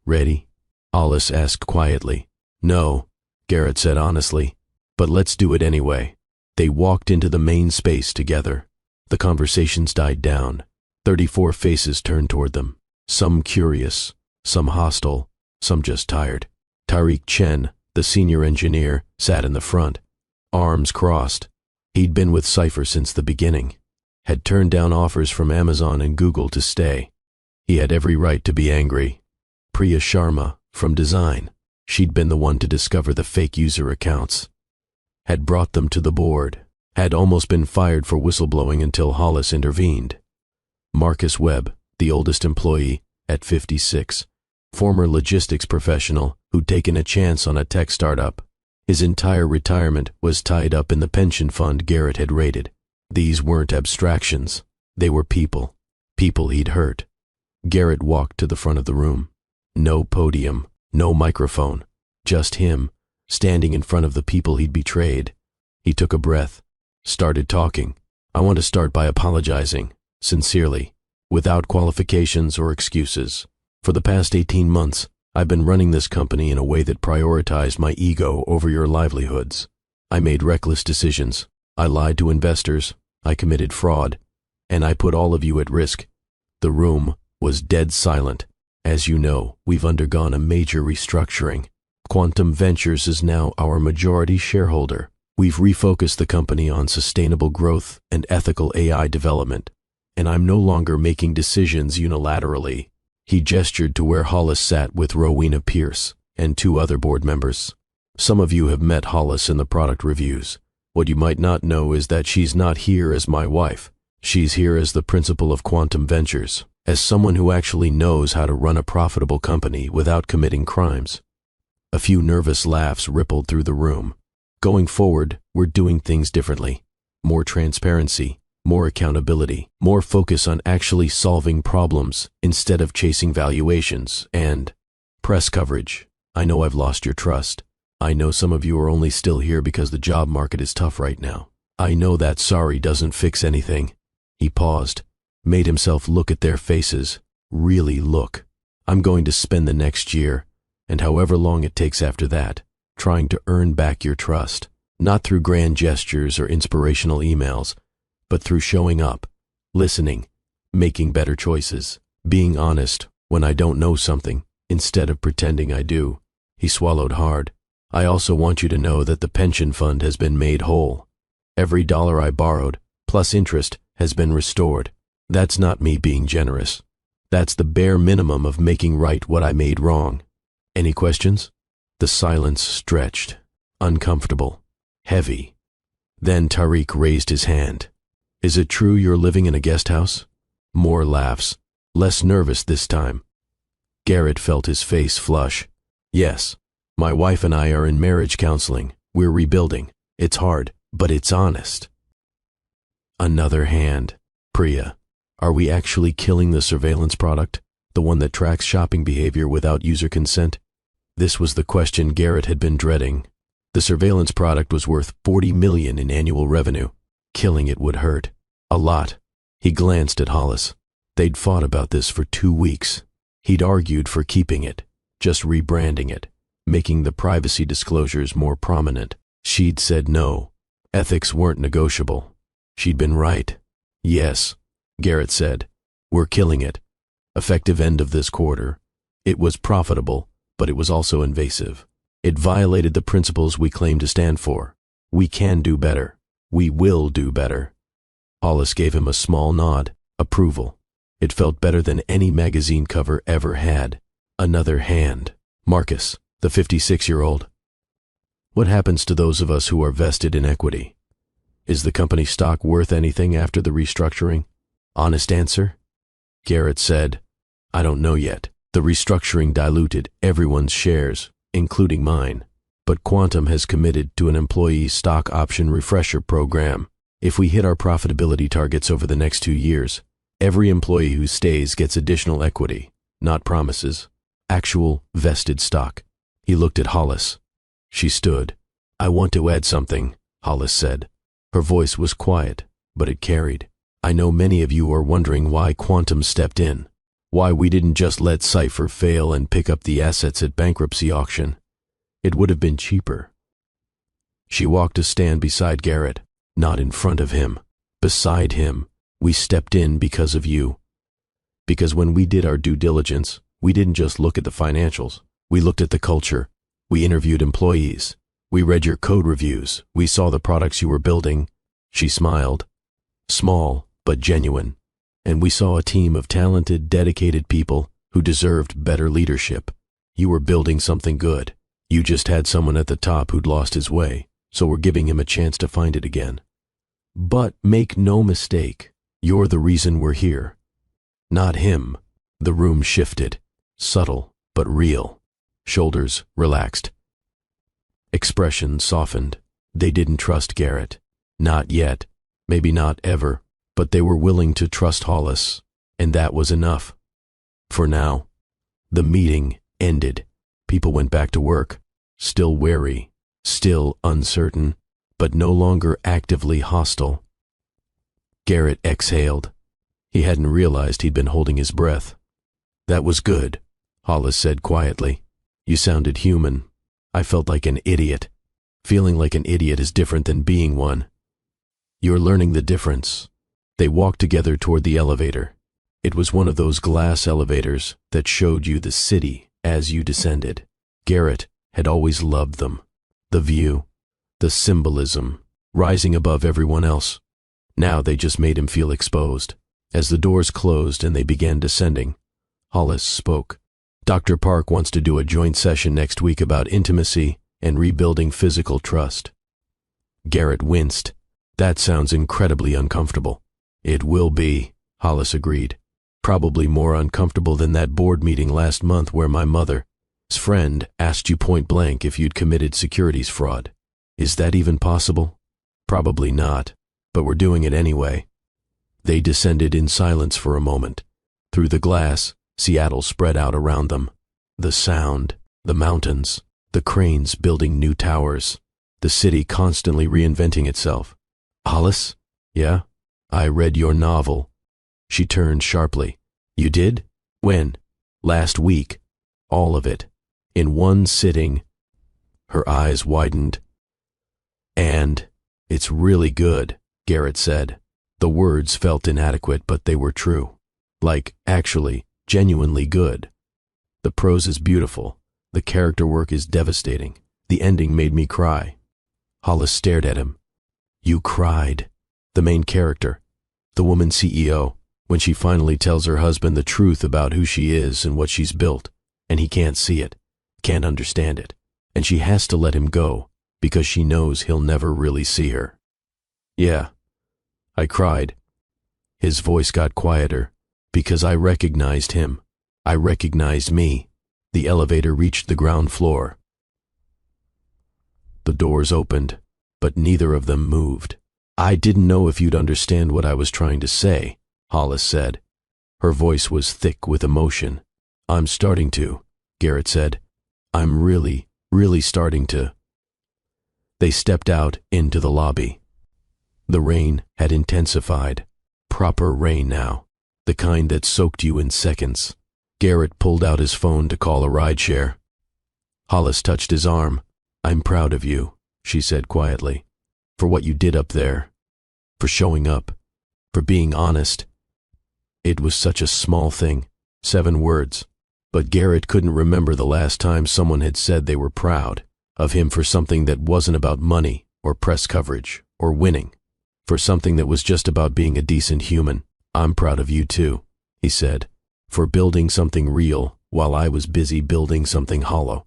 Ready? Hollis asked quietly. No, Garrett said honestly, but let's do it anyway. They walked into the main space together. The conversations died down. 34 faces turned toward them. Some curious, some hostile, some just tired. Tariq Chen, the senior engineer, sat in the front, arms crossed. He'd been with Cipher since the beginning, had turned down offers from Amazon and Google to stay. He had every right to be angry. Priya Sharma, from design, she'd been the one to discover the fake user accounts, had brought them to the board, had almost been fired for whistleblowing until Hollis intervened. Marcus Webb, the oldest employee, at 56, former logistics professional who'd taken a chance on a tech startup. His entire retirement was tied up in the pension fund Garrett had raided. These weren't abstractions. They were people. People he'd hurt. Garrett walked to the front of the room. No podium, no microphone, just him, standing in front of the people he'd betrayed. He took a breath, started talking. I want to start by apologizing, sincerely, without qualifications or excuses. For the past 18 months, I've been running this company in a way that prioritized my ego over your livelihoods. I made reckless decisions. I lied to investors. I committed fraud. And I put all of you at risk. The room was dead silent. As you know, we've undergone a major restructuring. Quantum Ventures is now our majority shareholder. We've refocused the company on sustainable growth and ethical AI development. And I'm no longer making decisions unilaterally. He gestured to where Hollis sat with Rowena Pierce and 2 other board members. Some of you have met Hollis in the product reviews. What you might not know is that she's not here as my wife. She's here as the principal of Quantum Ventures, as someone who actually knows how to run a profitable company without committing crimes. A few nervous laughs rippled through the room. Going forward, we're doing things differently. More transparency, more accountability, more focus on actually solving problems instead of chasing valuations, and press coverage. I know I've lost your trust. I know some of you are only still here because the job market is tough right now. I know that sorry doesn't fix anything. He paused, made himself look at their faces, really look. I'm going to spend the next year, and however long it takes after that, trying to earn back your trust, not through grand gestures or inspirational emails, but through showing up, listening, making better choices, being honest when I don't know something, instead of pretending I do. He swallowed hard. I also want you to know that the pension fund has been made whole. Every dollar I borrowed, plus interest, has been restored. That's not me being generous. That's the bare minimum of making right what I made wrong. Any questions? The silence stretched, uncomfortable, heavy. Then Tariq raised his hand. Is it true you're living in a guest house? More laughs, less nervous this time. Garrett felt his face flush. Yes, my wife and I are in marriage counseling. We're rebuilding. It's hard, but it's honest. Another hand. Priya, are we actually killing the surveillance product? The one that tracks shopping behavior without user consent? This was the question Garrett had been dreading. The surveillance product was worth $40 million in annual revenue. Killing it would hurt. A lot. He glanced at Hollis. They'd fought about this for 2 weeks. He'd argued for keeping it, just rebranding it, making the privacy disclosures more prominent. She'd said no. Ethics weren't negotiable. She'd been right. Yes, Garrett said. We're killing it. Effective end of this quarter. It was profitable, but it was also invasive. It violated the principles we claim to stand for. We can do better. We will do better. Hollis gave him a small nod, approval. It felt better than any magazine cover ever had. Another hand. Marcus, the 56-year-old. What happens to those of us who are vested in equity? Is the company stock worth anything after the restructuring? Honest answer? Garrett said, I don't know yet. The restructuring diluted everyone's shares, including mine. But Quantum has committed to an employee stock option refresher program. If we hit our profitability targets over the next 2 years, every employee who stays gets additional equity, not promises, actual vested stock. He looked at Hollis. She stood. I want to add something, Hollis said. Her voice was quiet, but it carried. I know many of you are wondering why Quantum stepped in, why we didn't just let Cypher fail and pick up the assets at bankruptcy auction. It would have been cheaper. She walked to stand beside Garrett, not in front of him, beside him. We stepped in because of you. Because when we did our due diligence, we didn't just look at the financials. We looked at the culture. We interviewed employees. We read your code reviews. We saw the products you were building. She smiled. Small, but genuine. And we saw a team of talented, dedicated people who deserved better leadership. You were building something good. You just had someone at the top who'd lost his way, so we're giving him a chance to find it again. But make no mistake, you're the reason we're here. Not him. The room shifted, subtle but real. Shoulders relaxed. Expression softened. They didn't trust Garrett. Not yet. Maybe not ever. But they were willing to trust Hollis, and that was enough. For now. The meeting ended. People went back to work, still wary, still uncertain, but no longer actively hostile. Garrett exhaled. He hadn't realized he'd been holding his breath. "That was good," Hollis said quietly. "You sounded human. I felt like an idiot. Feeling like an idiot is different than being one. You're learning the difference." They walked together toward the elevator. It was one of those glass elevators that showed you the city as you descended. Garrett had always loved them. The view, the symbolism, rising above everyone else. Now they just made him feel exposed. As the doors closed and they began descending, Hollis spoke. "Dr. Park wants to do a joint session next week about intimacy and rebuilding physical trust." Garrett winced. "That sounds incredibly uncomfortable." "It will be," Hollis agreed. "Probably more uncomfortable than that board meeting last month where my mother's friend asked you point blank if you'd committed securities fraud. Is that even possible? Probably not, but we're doing it anyway." They descended in silence for a moment. Through the glass, Seattle spread out around them. The sound, the mountains, the cranes building new towers, the city constantly reinventing itself. "Hollis?" "Yeah? I read your novel." She turned sharply. "You did? When?" "Last week. All of it. In one sitting." Her eyes widened. "And it's really good," Garrett said. The words felt inadequate, but they were true. Like, actually, genuinely good. "The prose is beautiful. The character work is devastating. The ending made me cry." Hollis stared at him. "You cried?" "The main character, the woman CEO, when she finally tells her husband the truth about who she is and what she's built, and he can't see it, can't understand it, and she has to let him go because she knows he'll never really see her." "Yeah, I cried." His voice got quieter, "because I recognized him. I recognized me." The elevator reached the ground floor. The doors opened, but neither of them moved. "I didn't know if you'd understand what I was trying to say," Hollis said. Her voice was thick with emotion. "I'm starting to," Garrett said. "I'm really starting to." They stepped out into the lobby. The rain had intensified. Proper rain now, the kind that soaked you in seconds. Garrett pulled out his phone to call a rideshare. Hollis touched his arm. "I'm proud of you," she said quietly. "For what you did up there. For showing up. For being honest." It was such a small thing, 7 words. But Garrett couldn't remember the last time someone had said they were proud of him for something that wasn't about money or press coverage or winning. For something that was just about being a decent human. "I'm proud of you too," he said. "For building something real while I was busy building something hollow.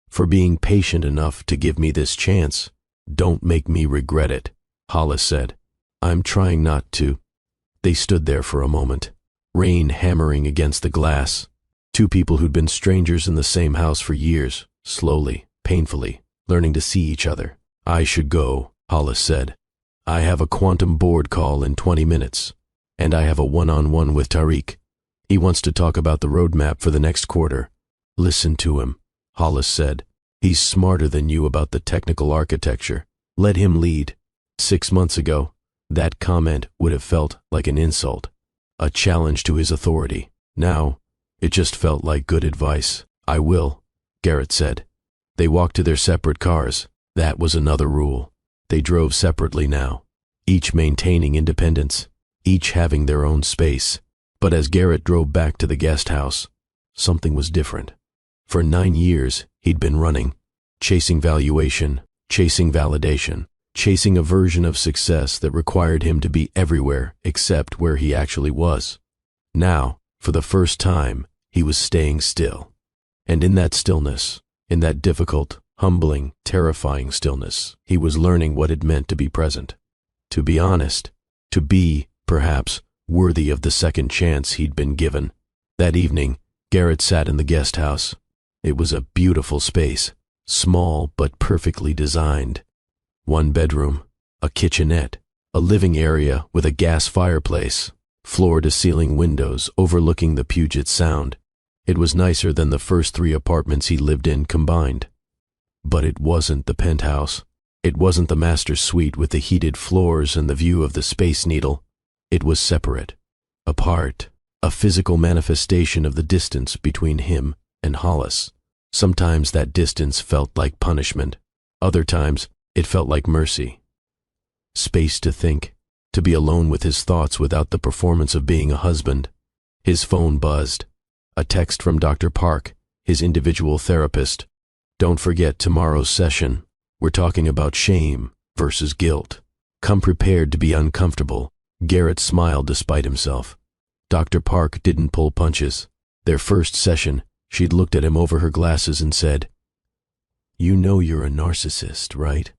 For being patient enough to give me this chance. Don't make me regret it," Hollis said. "I'm trying not to." They stood there for a moment, rain hammering against the glass. 2 people who'd been strangers in the same house for years, slowly, painfully, learning to see each other. "I should go," Hollis said. "I have a quantum board call in 20 minutes, and I have a one-on-one with Tariq. He wants to talk about the roadmap for the next quarter." "Listen to him," Hollis said. "He's smarter than you about the technical architecture. Let him lead." 6 months ago, that comment would have felt like an insult, a challenge to his authority. Now, it just felt like good advice. "I will," Garrett said. They walked to their separate cars. That was another rule. They drove separately now, each maintaining independence, each having their own space. But as Garrett drove back to the guest house, something was different. For 9 years, he'd been running, chasing valuation, chasing validation, chasing a version of success that required him to be everywhere except where he actually was. Now, for the first time, he was staying still. And in that stillness, in that difficult, humbling, terrifying stillness, he was learning what it meant to be present. To be honest, to be, perhaps, worthy of the second chance he'd been given. That evening, Garrett sat in the guest house. It was a beautiful space, small but perfectly designed. 1 bedroom, a kitchenette, a living area with a gas fireplace, floor-to-ceiling windows overlooking the Puget Sound. It was nicer than the first 3 apartments he lived in combined. But it wasn't the penthouse. It wasn't the master suite with the heated floors and the view of the Space Needle. It was separate, apart, a physical manifestation of the distance between him and Hollis. Sometimes that distance felt like punishment. Other times, it felt like mercy. Space to think, to be alone with his thoughts without the performance of being a husband. His phone buzzed. A text from Dr. Park, his individual therapist. Don't forget tomorrow's session. We're talking about shame versus guilt. Come prepared to be uncomfortable. Garrett smiled despite himself. Dr. Park didn't pull punches. Their first session, she'd looked at him over her glasses and said, "You know you're a narcissist, right?"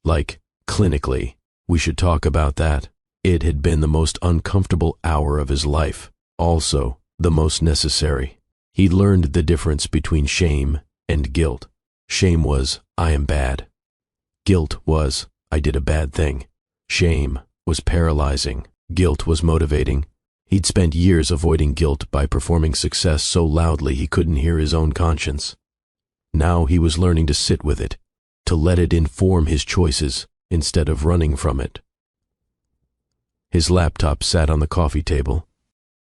Like, clinically, we should talk about that. It had been the most uncomfortable hour of his life, also the most necessary. He learned the difference between shame and guilt. Shame was, I am bad. Guilt was, I did a bad thing. Shame was paralyzing. Guilt was motivating. He'd spent years avoiding guilt by performing success so loudly he couldn't hear his own conscience. Now he was learning to sit with it, to let it inform his choices instead of running from it. His laptop sat on the coffee table.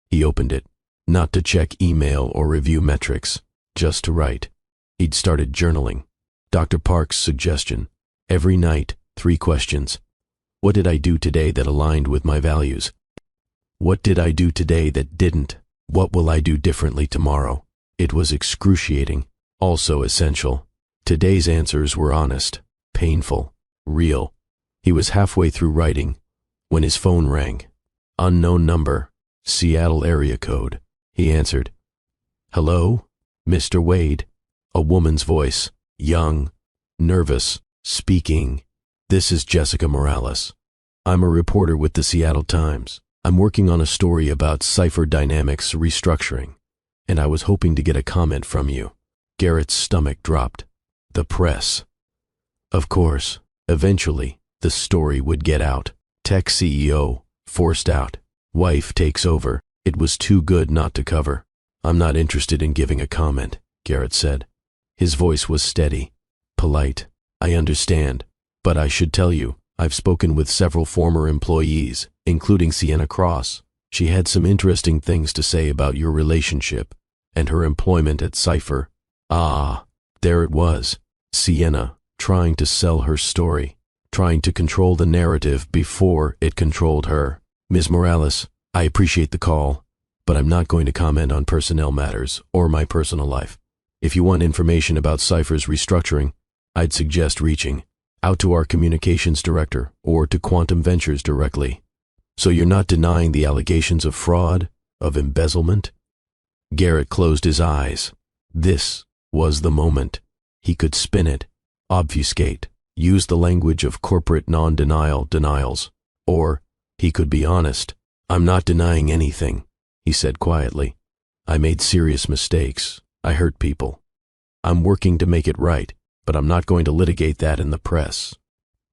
He opened it, not to check email or review metrics, just to write. He'd started journaling. Dr. Park's suggestion. Every night, 3 questions. What did I do today that aligned with my values? What did I do today that didn't? What will I do differently tomorrow? It was excruciating, also essential. Today's answers were honest, painful, real. He was halfway through writing when his phone rang. Unknown number, Seattle area code. He answered. "Hello, Mr. Wade." A woman's voice, young, nervous, speaking. "This is Jessica Morales. I'm a reporter with the Seattle Times. I'm working on a story about Cipher Dynamics restructuring, and I was hoping to get a comment from you." Garrett's stomach dropped. The press. Of course, eventually, the story would get out. Tech CEO, forced out. Wife takes over. It was too good not to cover. "I'm not interested in giving a comment," Garrett said. His voice was steady, polite. "I understand, but I should tell you, I've spoken with several former employees, including Sienna Cross. She had some interesting things to say about your relationship and her employment at Cipher." Ah, there it was. Sienna, trying to sell her story, trying to control the narrative before it controlled her. "Ms. Morales, I appreciate the call, but I'm not going to comment on personnel matters or my personal life. If you want information about Cipher's restructuring, I'd suggest reaching out to our communications director or to Quantum Ventures directly." "So you're not denying the allegations of fraud, of embezzlement?" Garrett closed his eyes. This was the moment. He could spin it, obfuscate, use the language of corporate non-denial denials. Or he could be honest. "I'm not denying anything," he said quietly. "I made serious mistakes. I hurt people. I'm working to make it right, but I'm not going to litigate that in the press.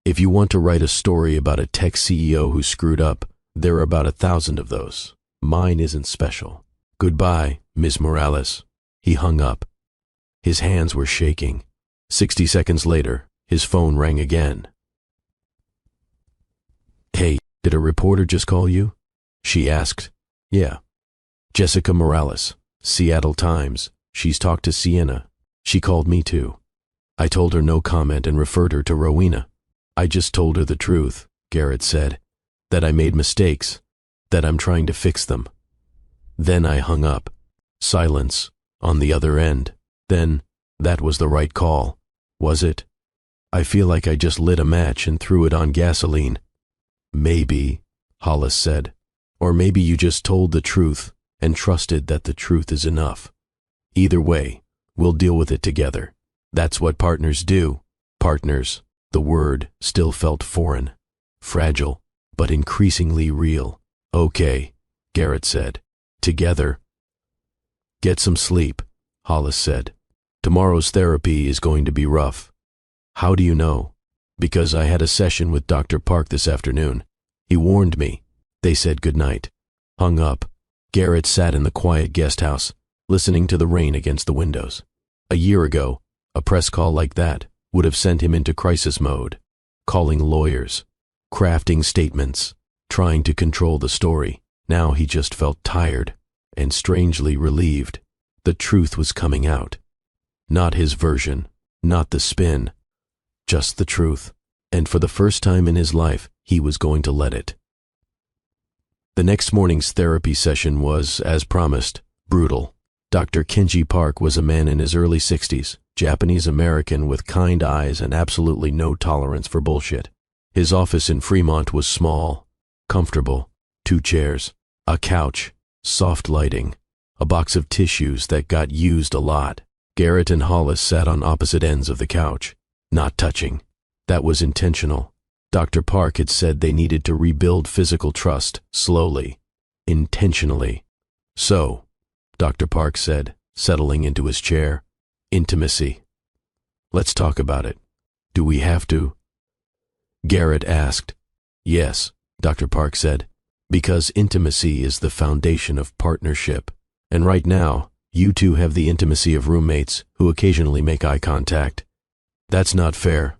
If you want to write a story about a tech CEO who screwed up, there are about 1,000 of those. Mine isn't special. Goodbye, Ms. Morales." He hung up. His hands were shaking. 60 seconds later, his phone rang again. "Hey, did a reporter just call you?" she asked. "Yeah. Jessica Morales, Seattle Times. She's talked to Sienna. She called me too. I told her no comment and referred her to Rowena. I just told her the truth," Garrett said, "that I made mistakes, that I'm trying to fix them." Then I hung up. Silence on the other end. Then, that was the right call, was it? I feel like I just lit a match and threw it on gasoline. "Maybe," Hollis said. "Or maybe you just told the truth and trusted that the truth is enough. Either way, we'll deal with it together. That's what partners do." Partners. The word still felt foreign, fragile, but increasingly real. "Okay," Garrett said. "Together." "Get some sleep," Hollis said. "Tomorrow's therapy is going to be rough." "How do you know?" "Because I had a session with Dr. Park this afternoon. He warned me." They said goodnight. Hung up. Garrett sat in the quiet guest house, listening to the rain against the windows. A year ago, a press call like that would have sent him into crisis mode, calling lawyers, crafting statements, trying to control the story. Now he just felt tired and strangely relieved. The truth was coming out. Not his version, not the spin, just the truth. And for the first time in his life, he was going to let it. The next morning's therapy session was, as promised, brutal. Dr. Kenji Park was a man in his early 60s, Japanese-American with kind eyes and absolutely no tolerance for bullshit. His office in Fremont was small, comfortable, 2 chairs, a couch, soft lighting, a box of tissues that got used a lot. Garrett and Hollis sat on opposite ends of the couch, not touching. That was intentional. Dr. Park had said they needed to rebuild physical trust, slowly, intentionally. So, Dr. Park said, settling into his chair, intimacy. Let's talk about it. Do we have to? Garrett asked. Yes, Dr. Park said, because intimacy is the foundation of partnership. And right now, you two have the intimacy of roommates who occasionally make eye contact. That's not fair,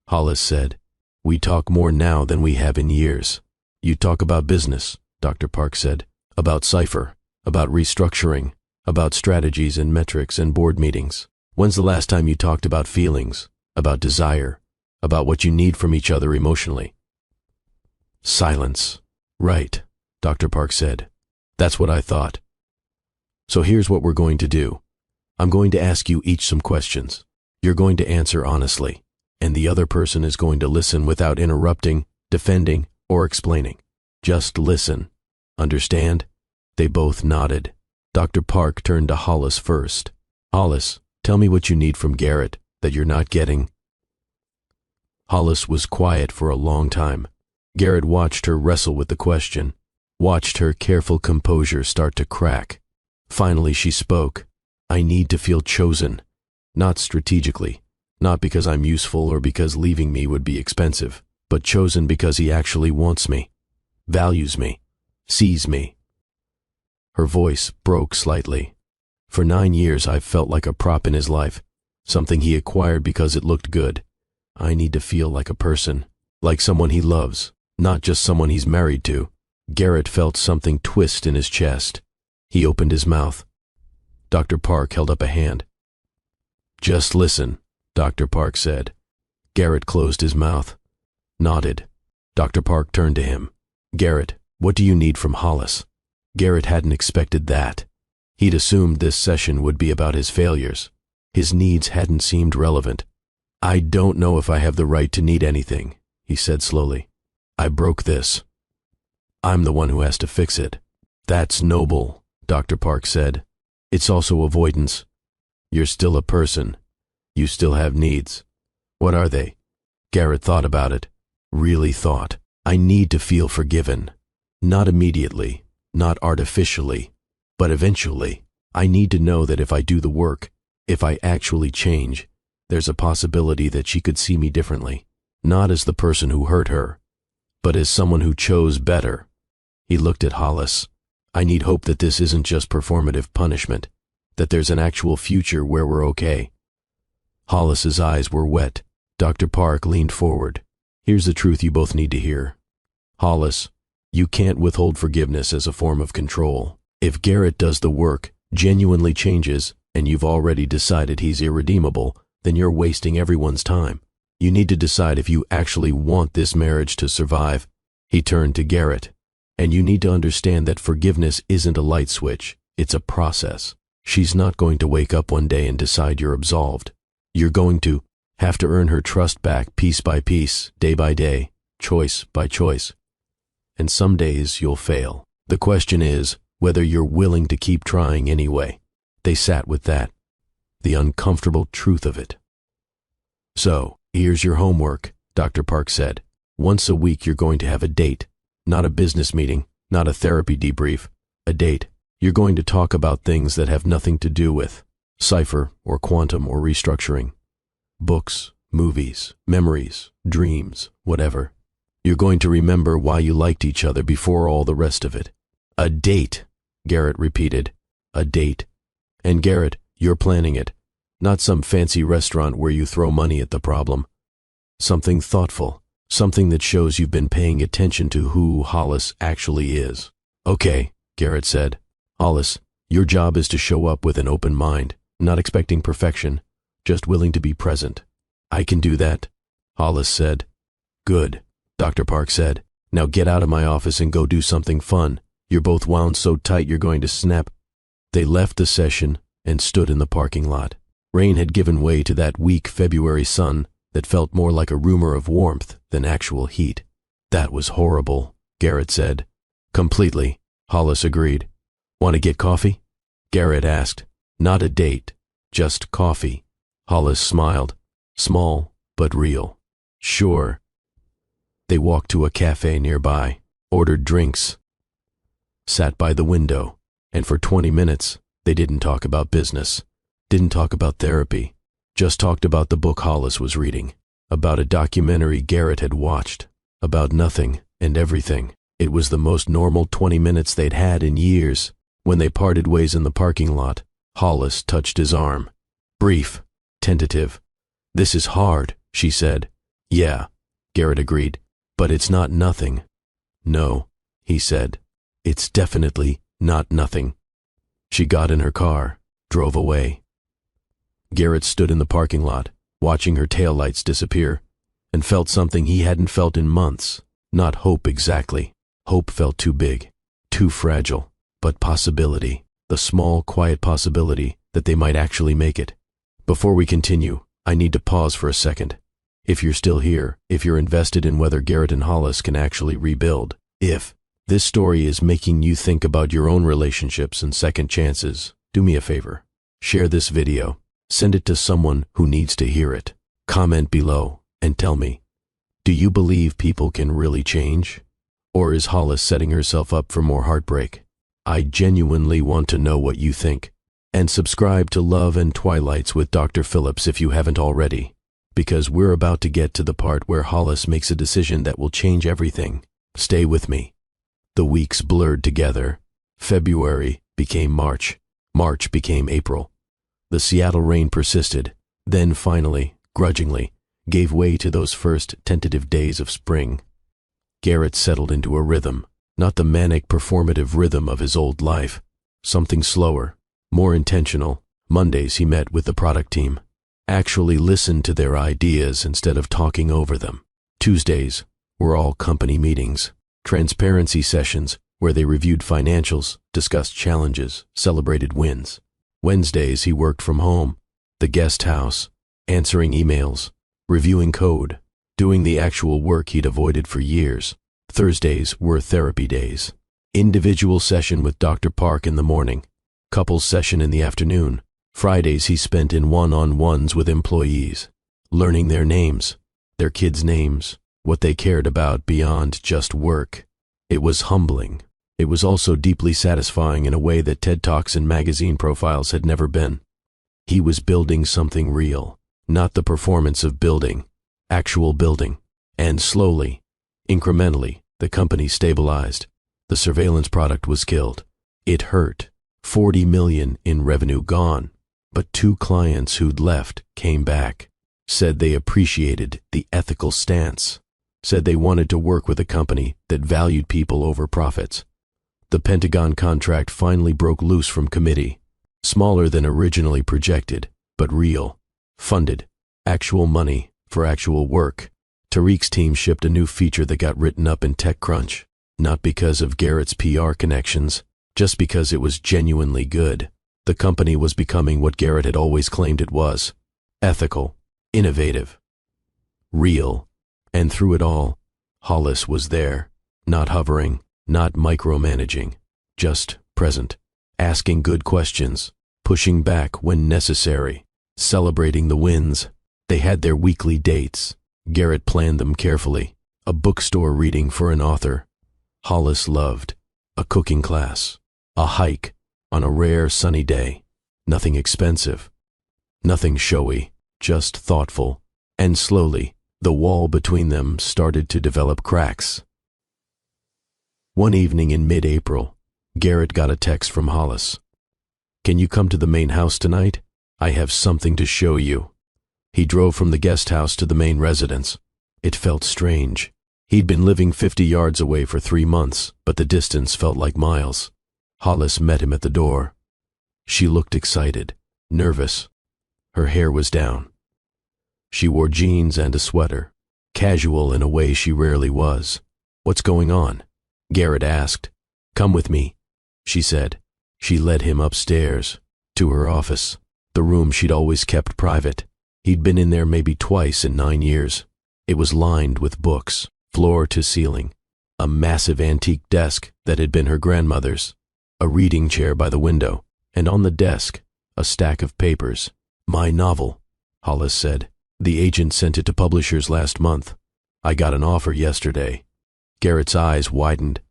Hollis said. We talk more now than we have in years. You talk about business, Dr. Park said, about Cypher, about restructuring, about strategies and metrics and board meetings. When's the last time you talked about feelings, about desire, about what you need from each other emotionally? Silence. Right, Dr. Park said. That's what I thought. So here's what we're going to do. I'm going to ask you each some questions. You're going to answer honestly, and the other person is going to listen without interrupting, defending, or explaining. Just listen. Understand? They both nodded. Dr. Park turned to Hollis first. Hollis, tell me what you need from Garrett that you're not getting. Hollis was quiet for a long time. Garrett watched her wrestle with the question, watched her careful composure start to crack. Finally she spoke. I need to feel chosen. Not strategically, not because I'm useful or because leaving me would be expensive, but chosen because he actually wants me, values me, sees me. Her voice broke slightly. For 9 years I've felt like a prop in his life, something he acquired because it looked good. I need to feel like a person, like someone he loves, not just someone he's married to. Garrett felt something twist in his chest. He opened his mouth. Dr. Park held up a hand. Just listen, Dr. Park said. Garrett closed his mouth, nodded. Dr. Park turned to him. Garrett, what do you need from Hollis? Garrett hadn't expected that. He'd assumed this session would be about his failures. His needs hadn't seemed relevant. I don't know if I have the right to need anything, he said slowly. I broke this. I'm the one who has to fix it. That's noble, Dr. Park said. It's also avoidance. You're still a person. You still have needs. What are they? Garrett thought about it. Really thought. I need to feel forgiven. Not immediately, not artificially, but eventually. I need to know that if I do the work, if I actually change, there's a possibility that she could see me differently. Not as the person who hurt her, but as someone who chose better. He looked at Hollis. I need hope that this isn't just performative punishment, that there's an actual future where we're okay. Hollis's eyes were wet. Dr. Park leaned forward. Here's the truth you both need to hear. Hollis, you can't withhold forgiveness as a form of control. If Garrett does the work, genuinely changes, and you've already decided he's irredeemable, then you're wasting everyone's time. You need to decide if you actually want this marriage to survive. He turned to Garrett. And you need to understand that forgiveness isn't a light switch, it's a process. She's not going to wake up one day and decide you're absolved. You're going to have to earn her trust back piece by piece, day by day, choice by choice. And some days you'll fail. The question is whether you're willing to keep trying anyway. They sat with that, the uncomfortable truth of it. So, here's your homework, Dr. Park said. Once a week you're going to have a date. Not a business meeting, not a therapy debrief, a date. You're going to talk about things that have nothing to do with Cypher or quantum or restructuring. Books, movies, memories, dreams, whatever. You're going to remember why you liked each other before all the rest of it. A date, Garrett repeated. A date. And Garrett, you're planning it. Not some fancy restaurant where you throw money at the problem. Something thoughtful, something that shows you've been paying attention to who Hollis actually is. Okay, Garrett said. Hollis, your job is to show up with an open mind, not expecting perfection, just willing to be present. I can do that, Hollis said. Good, Dr. Park said. Now get out of my office and go do something fun. You're both wound so tight you're going to snap. They left the session and stood in the parking lot. Rain had given way to that weak February sun that felt more like a rumor of warmth than actual heat. That was horrible, Garrett said. Completely, Hollis agreed. Want to get coffee? Garrett asked. Not a date, just coffee. Hollis smiled. Small, but real. Sure. They walked to a cafe nearby, ordered drinks, sat by the window, and for 20 minutes, they didn't talk about business, didn't talk about therapy, just talked about the book Hollis was reading, about a documentary Garrett had watched, about nothing and everything. It was the most normal 20 minutes they'd had in years. When they parted ways in the parking lot, Hollis touched his arm. Brief, tentative. This is hard, she said. Yeah, Garrett agreed. But it's not nothing. No, he said. It's definitely not nothing. She got in her car, drove away. Garrett stood in the parking lot, watching her taillights disappear, and felt something he hadn't felt in months. Not hope exactly. Hope felt too big, too fragile, but possibility, the small, quiet possibility that they might actually make it. Before we continue, I need to pause for a second. If you're still here, if you're invested in whether Garrett and Hollis can actually rebuild, if this story is making you think about your own relationships and second chances, do me a favor. Share this video. Send it to someone who needs to hear it. Comment below and tell me, do you believe people can really change? Or is Hollis setting herself up for more heartbreak? I genuinely want to know what you think. And subscribe to Love and Twilights with Dr. Phillips if you haven't already. Because we're about to get to the part where Hollis makes a decision that will change everything. Stay with me. The weeks blurred together. February became March. March became April. The Seattle rain persisted, then finally, grudgingly, gave way to those first tentative days of spring. Garrett settled into a rhythm, not the manic performative rhythm of his old life. Something slower, more intentional. Mondays he met with the product team. Actually listened to their ideas instead of talking over them. Tuesdays were all company meetings, transparency sessions where they reviewed financials, discussed challenges, celebrated wins. Wednesdays he worked from home, the guest house, answering emails, reviewing code, doing the actual work he'd avoided for years. Thursdays were therapy days. Individual session with Dr. Park in the morning, couples session in the afternoon. Fridays he spent in one-on-ones with employees, learning their names, their kids' names, what they cared about beyond just work. It was humbling. It was also deeply satisfying in a way that TED Talks and magazine profiles had never been. He was building something real, not the performance of building, actual building. And slowly, incrementally, the company stabilized. The surveillance product was killed. It hurt. 40 million in revenue gone. But 2 clients who'd left came back, said they appreciated the ethical stance, said they wanted to work with a company that valued people over profits. The Pentagon contract finally broke loose from committee, smaller than originally projected, but real, funded, actual money for actual work. Tariq's team shipped a new feature that got written up in TechCrunch, not because of Garrett's PR connections, just because it was genuinely good. The company was becoming what Garrett had always claimed it was: ethical, innovative, real. And through it all, Hollis was there, not hovering, not micromanaging, just present, asking good questions, pushing back when necessary, celebrating the wins. They had their weekly dates. Garrett planned them carefully. A bookstore reading for an author Hollis loved, a cooking class, a hike on a rare sunny day. Nothing expensive, nothing showy, just thoughtful. And slowly, the wall between them started to develop cracks. One evening in mid-April, Garrett got a text from Hollis. "Can you come to the main house tonight?" I have something to show you. He drove from the guest house to the main residence. It felt strange. He'd been living 50 yards away for 3 months, but the distance felt like miles. Hollis met him at the door. She looked excited, nervous. Her hair was down. She wore jeans and a sweater, casual in a way she rarely was. What's going on? Garrett asked. Come with me, she said. She led him upstairs, to her office, the room she'd always kept private. He'd been in there maybe twice in 9 years. It was lined with books, floor to ceiling, a massive antique desk that had been her grandmother's, a reading chair by the window, and on the desk, a stack of papers. My novel, Hollis said. The agent sent it to publishers last month. I got an offer yesterday. Garrett's eyes widened.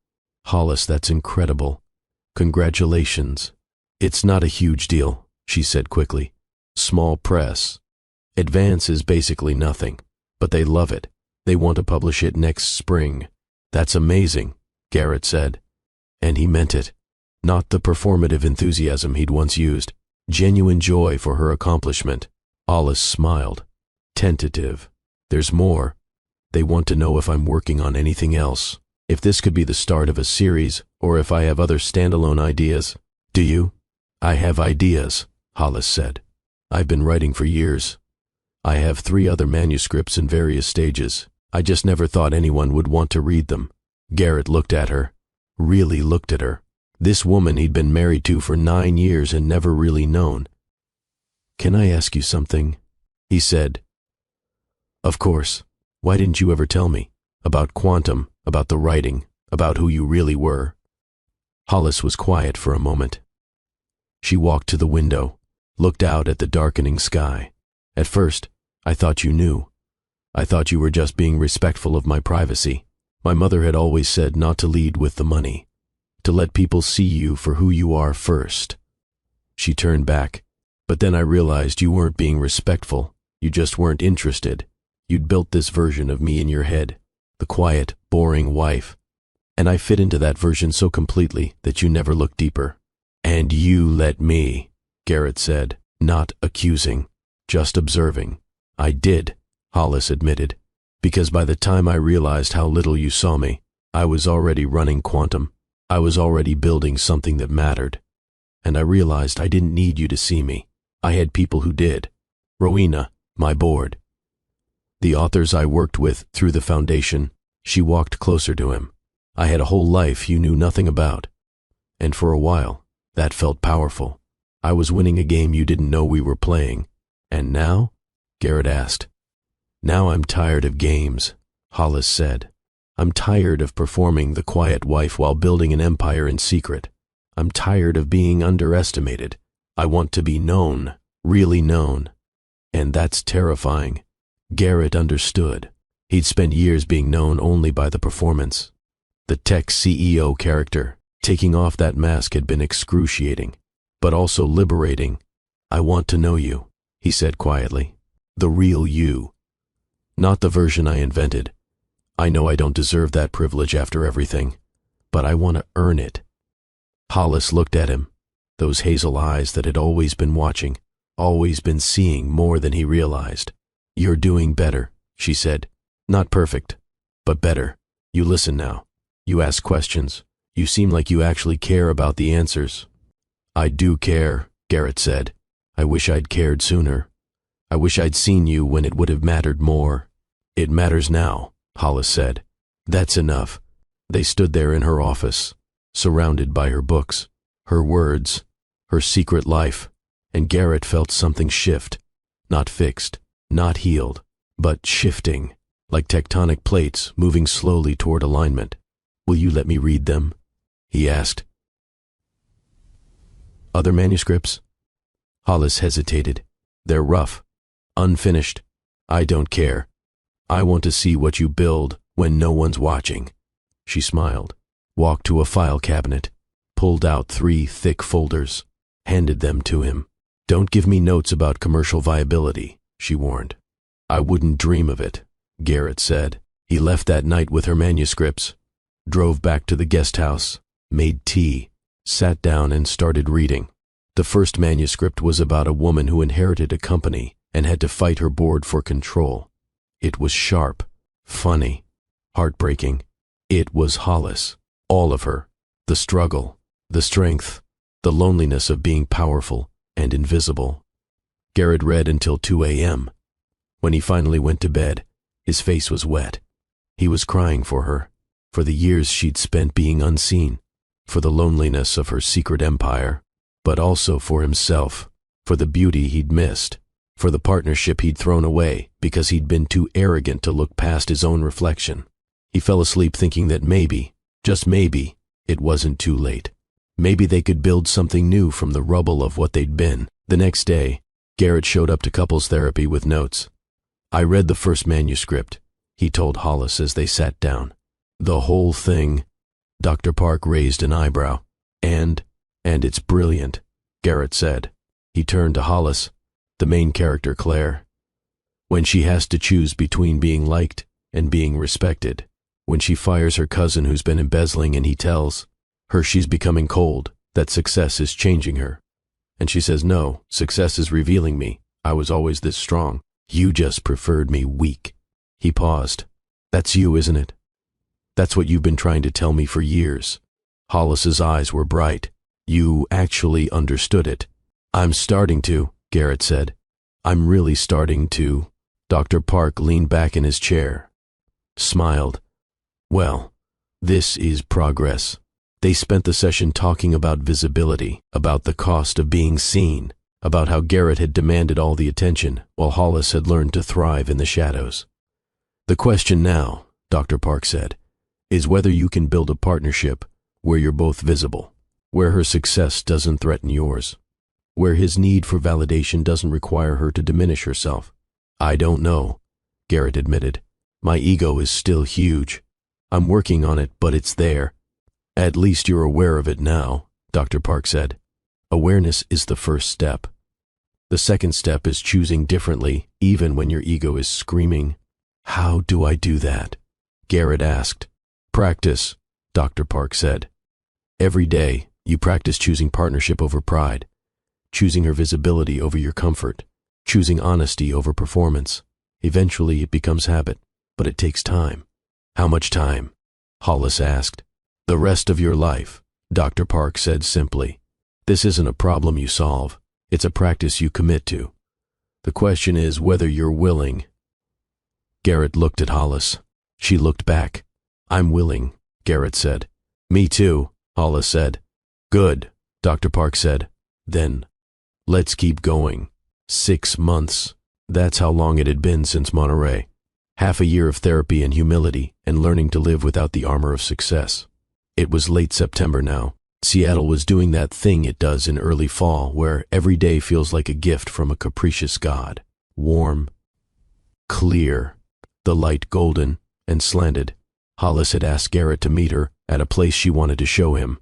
Hollis, that's incredible. Congratulations. It's not a huge deal, she said quickly. Small press. Advance is basically nothing, but they love it. They want to publish it next spring. That's amazing, Garrett said. And he meant it. Not the performative enthusiasm he'd once used. Genuine joy for her accomplishment. Hollis smiled. Tentative. There's more. They want to know if I'm working on anything else, if this could be the start of a series, or if I have other standalone ideas. Do you? I have ideas, Hollis said. I've been writing for years. I have 3 other manuscripts in various stages. I just never thought anyone would want to read them. Garrett looked at her, really looked at her. This woman he'd been married to for 9 years and never really known. Can I ask you something? He said. Of course. Why didn't you ever tell me? About quantum, about the writing, about who you really were. Hollis was quiet for a moment. She walked to the window, looked out at the darkening sky. At first, I thought you knew. I thought you were just being respectful of my privacy. My mother had always said not to lead with the money, to let people see you for who you are first. She turned back, but then I realized you weren't being respectful. You just weren't interested. You'd built this version of me in your head, the quiet, boring wife, and I fit into that version so completely that you never looked deeper. And you let me, Garrett said, not accusing, just observing. I did, Hollis admitted, because by the time I realized how little you saw me, I was already running quantum. I was already building something that mattered. And I realized I didn't need you to see me. I had people who did. Rowena, my board. The authors I worked with through the foundation. She walked closer to him. I had a whole life you knew nothing about. And for a while, that felt powerful. I was winning a game you didn't know we were playing. And now? Garrett asked. Now I'm tired of games, Hollis said. I'm tired of performing the quiet wife while building an empire in secret. I'm tired of being underestimated. I want to be known, really known. And that's terrifying. Garrett understood. He'd spent years being known only by the performance. The tech CEO character, taking off that mask had been excruciating, but also liberating. I want to know you, he said quietly. The real you. Not the version I invented. I know I don't deserve that privilege after everything, but I want to earn it. Hollis looked at him, those hazel eyes that had always been watching, always been seeing more than he realized. You're doing better, she said. Not perfect, but better. You listen now. You ask questions. You seem like you actually care about the answers. I do care, Garrett said. I wish I'd cared sooner. I wish I'd seen you when it would have mattered more. It matters now, Hollis said. That's enough. They stood there in her office, surrounded by her books, her words, her secret life, and Garrett felt something shift, not fixed, not healed, but shifting, like tectonic plates moving slowly toward alignment. Will you let me read them? He asked. Other manuscripts? Hollis hesitated. They're rough, unfinished. I don't care. I want to see what you build when no one's watching. She smiled, walked to a file cabinet, pulled out 3 thick folders, handed them to him. Don't give me notes about commercial viability, she warned. I wouldn't dream of it, Garrett said. He left that night with her manuscripts, drove back to the guest house, made tea, sat down and started reading. The first manuscript was about a woman who inherited a company and had to fight her board for control. It was sharp, funny, heartbreaking. It was Hollis, all of her, the struggle, the strength, the loneliness of being powerful and invisible. Garrett read until 2 a.m. When he finally went to bed, his face was wet. He was crying for her, for the years she'd spent being unseen, for the loneliness of her secret empire, but also for himself, for the beauty he'd missed, for the partnership he'd thrown away because he'd been too arrogant to look past his own reflection. He fell asleep thinking that maybe, just maybe, it wasn't too late. Maybe they could build something new from the rubble of what they'd been. The next day, Garrett showed up to couples therapy with notes. "I read the first manuscript," he told Hollis as they sat down. "The whole thing." Dr. Park raised an eyebrow. And it's brilliant," Garrett said. He turned to Hollis, the main character Claire. "When she has to choose between being liked and being respected, when she fires her cousin who's been embezzling and he tells her she's becoming cold, that success is changing her. And she says, no, success is revealing me. I was always this strong. You just preferred me weak." He paused. "That's you, isn't it? That's what you've been trying to tell me for years." Hollis's eyes were bright. "You actually understood it." "I'm starting to," Garrett said. "I'm really starting to." Dr. Park leaned back in his chair, smiled. "Well, this is progress." They spent the session talking about visibility, about the cost of being seen, about how Garrett had demanded all the attention while Hollis had learned to thrive in the shadows. "The question now," Dr. Park said, "is whether you can build a partnership where you're both visible, where her success doesn't threaten yours, where his need for validation doesn't require her to diminish herself." "I don't know," Garrett admitted. "My ego is still huge. I'm working on it, but it's there." "At least you're aware of it now," Dr. Park said. "Awareness is the first step. The second step is choosing differently, even when your ego is screaming." "How do I do that?" Garrett asked. "Practice," Dr. Park said. "Every day, you practice choosing partnership over pride, choosing her visibility over your comfort, choosing honesty over performance. Eventually, it becomes habit, but it takes time." "How much time?" Hollis asked. "The rest of your life," Dr. Park said simply. "This isn't a problem you solve. It's a practice you commit to. The question is whether you're willing." Garrett looked at Hollis. She looked back. "I'm willing," Garrett said. "Me too," Hollis said. "Good," Dr. Park said. "Then, let's keep going." 6 months. That's how long it had been since Monterey. Half a year of therapy and humility and learning to live without the armor of success. It was late September now. Seattle was doing that thing it does in early fall where every day feels like a gift from a capricious god. Warm, clear, the light golden and slanted. Hollis had asked Garrett to meet her at a place she wanted to show him.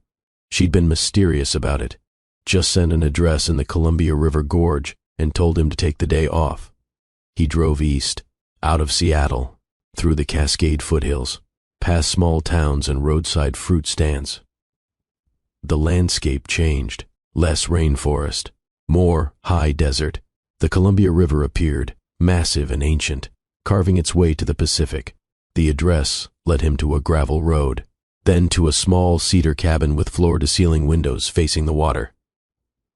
She'd been mysterious about it, just sent an address in the Columbia River Gorge and told him to take the day off. He drove east, out of Seattle, through the Cascade foothills, past small towns and roadside fruit stands. The landscape changed. Less rainforest, more high desert. The Columbia River appeared, massive and ancient, carving its way to the Pacific. The address led him to a gravel road, then to a small cedar cabin with floor-to-ceiling windows facing the water.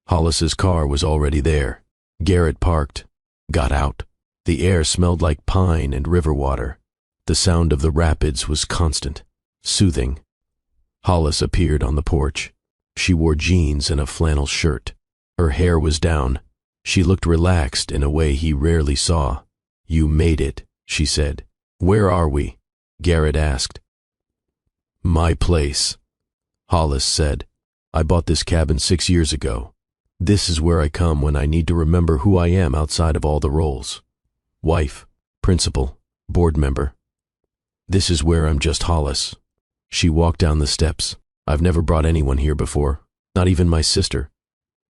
Hollis's car was already there. Garrett parked, got out. The air smelled like pine and river water. The sound of the rapids was constant, soothing. Hollis appeared on the porch. She wore jeans and a flannel shirt. Her hair was down. She looked relaxed in a way he rarely saw. "You made it," she said. "Where are we?" Garrett asked. "My place," Hollis said. "I bought this cabin 6 years ago. This is where I come when I need to remember who I am outside of all the roles. Wife, principal, board member. This is where I'm just Hollis." She walked down the steps. "I've never brought anyone here before, not even my sister.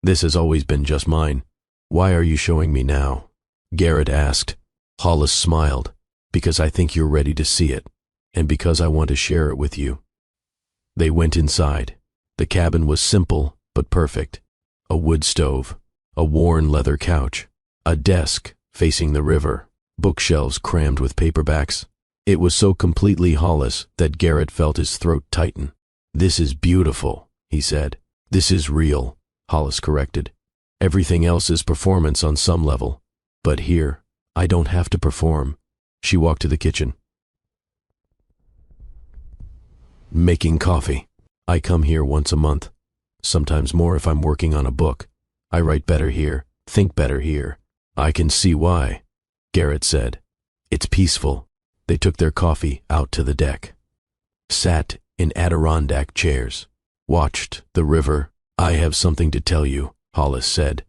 This has always been just mine. Why are you showing me now?" Garrett asked. Hollis smiled. "Because I think you're ready to see it, and because I want to share it with you." They went inside. The cabin was simple but perfect. a wood stove, a worn leather couch, a desk facing the river, bookshelves crammed with paperbacks. It was so completely Hollis that Garrett felt his throat tighten. "This is beautiful," he said. "This is real," Hollis corrected. "Everything else is performance on some level. But here, I don't have to perform." She walked to the kitchen. "Making coffee. I come here once a month. Sometimes more if I'm working on a book. I write better here, think better here." "I can see why," Garrett said. "It's peaceful." They took their coffee out to the deck, sat in Adirondack chairs, watched the river. "I have something to tell you," Hollis said.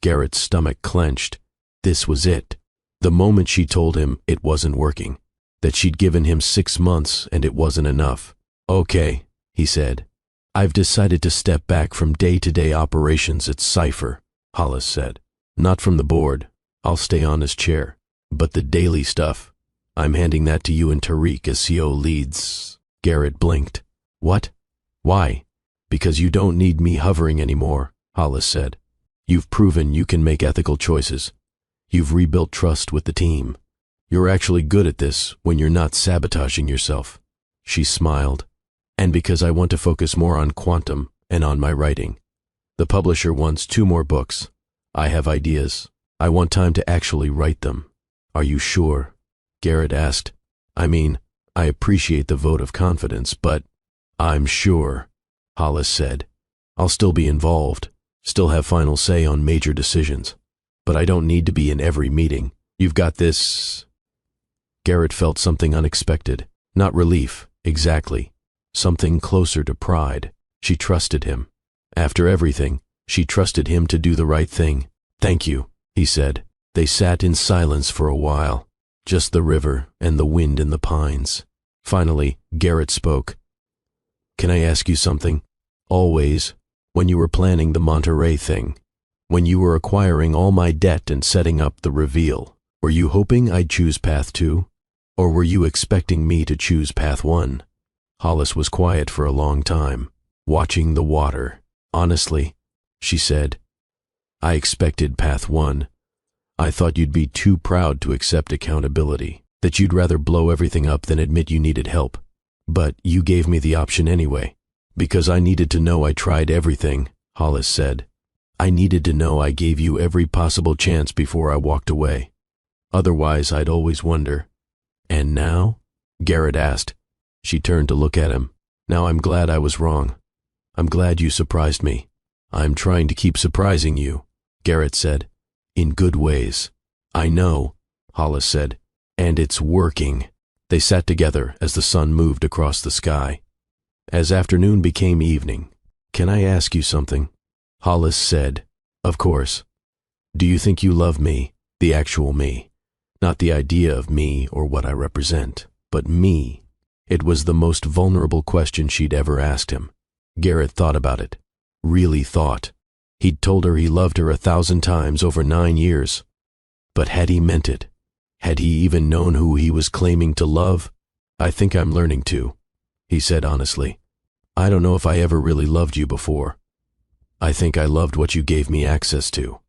Garrett's stomach clenched. This was it. The moment she told him it wasn't working, that she'd given him 6 months and it wasn't enough. "Okay," he said. "I've decided to step back from day-to-day operations at Cypher," Hollis said. "Not from the board. I'll stay on as chair. But the daily stuff, I'm handing that to you and Tariq as CO leads." Garrett blinked. "What? Why?" "Because you don't need me hovering anymore," Hollis said. "You've proven you can make ethical choices. You've rebuilt trust with the team. You're actually good at this when you're not sabotaging yourself." She smiled. "And because I want to focus more on quantum and on my writing. The publisher wants 2 more books. I have ideas. I want time to actually write them." "Are you sure?" Garrett asked. "I mean, I appreciate the vote of confidence, but—" "I'm sure," Hollis said. "I'll still be involved, still have final say on major decisions. But I don't need to be in every meeting. You've got this." Garrett felt something unexpected. Not relief, exactly. Something closer to pride. She trusted him. After everything, she trusted him to do the right thing. "Thank you," he said. They sat in silence for a while, just the river and the wind in the pines. Finally, Garrett spoke. "Can I ask you something? Always, when you were planning the Monterey thing, when you were acquiring all my debt and setting up the reveal, were you hoping I'd choose path 2? Or were you expecting me to choose path 1? Hollis was quiet for a long time, watching the water. "Honestly," she said, "I expected path 1. I thought you'd be too proud to accept accountability, that you'd rather blow everything up than admit you needed help. But you gave me the option anyway, because I needed to know I tried everything," Hollis said. "I needed to know I gave you every possible chance before I walked away. Otherwise, I'd always wonder." "And now?" Garrett asked. She turned to look at him. "Now I'm glad I was wrong. I'm glad you surprised me." "I'm trying to keep surprising you," Garrett said. "In good ways." "I know," Hollis said. "And it's working." They sat together as the sun moved across the sky. As afternoon became evening, "Can I ask you something?" Hollis said, "Of course. Do you think you love me, the actual me? Not the idea of me or what I represent, but me." It was the most vulnerable question she'd ever asked him. Garrett thought about it. Really thought. He'd told her he loved her 1,000 times over 9 years. But had he meant it? Had he even known who he was claiming to love? "I think I'm learning to," he said honestly. "I don't know if I ever really loved you before. I think I loved what you gave me access to,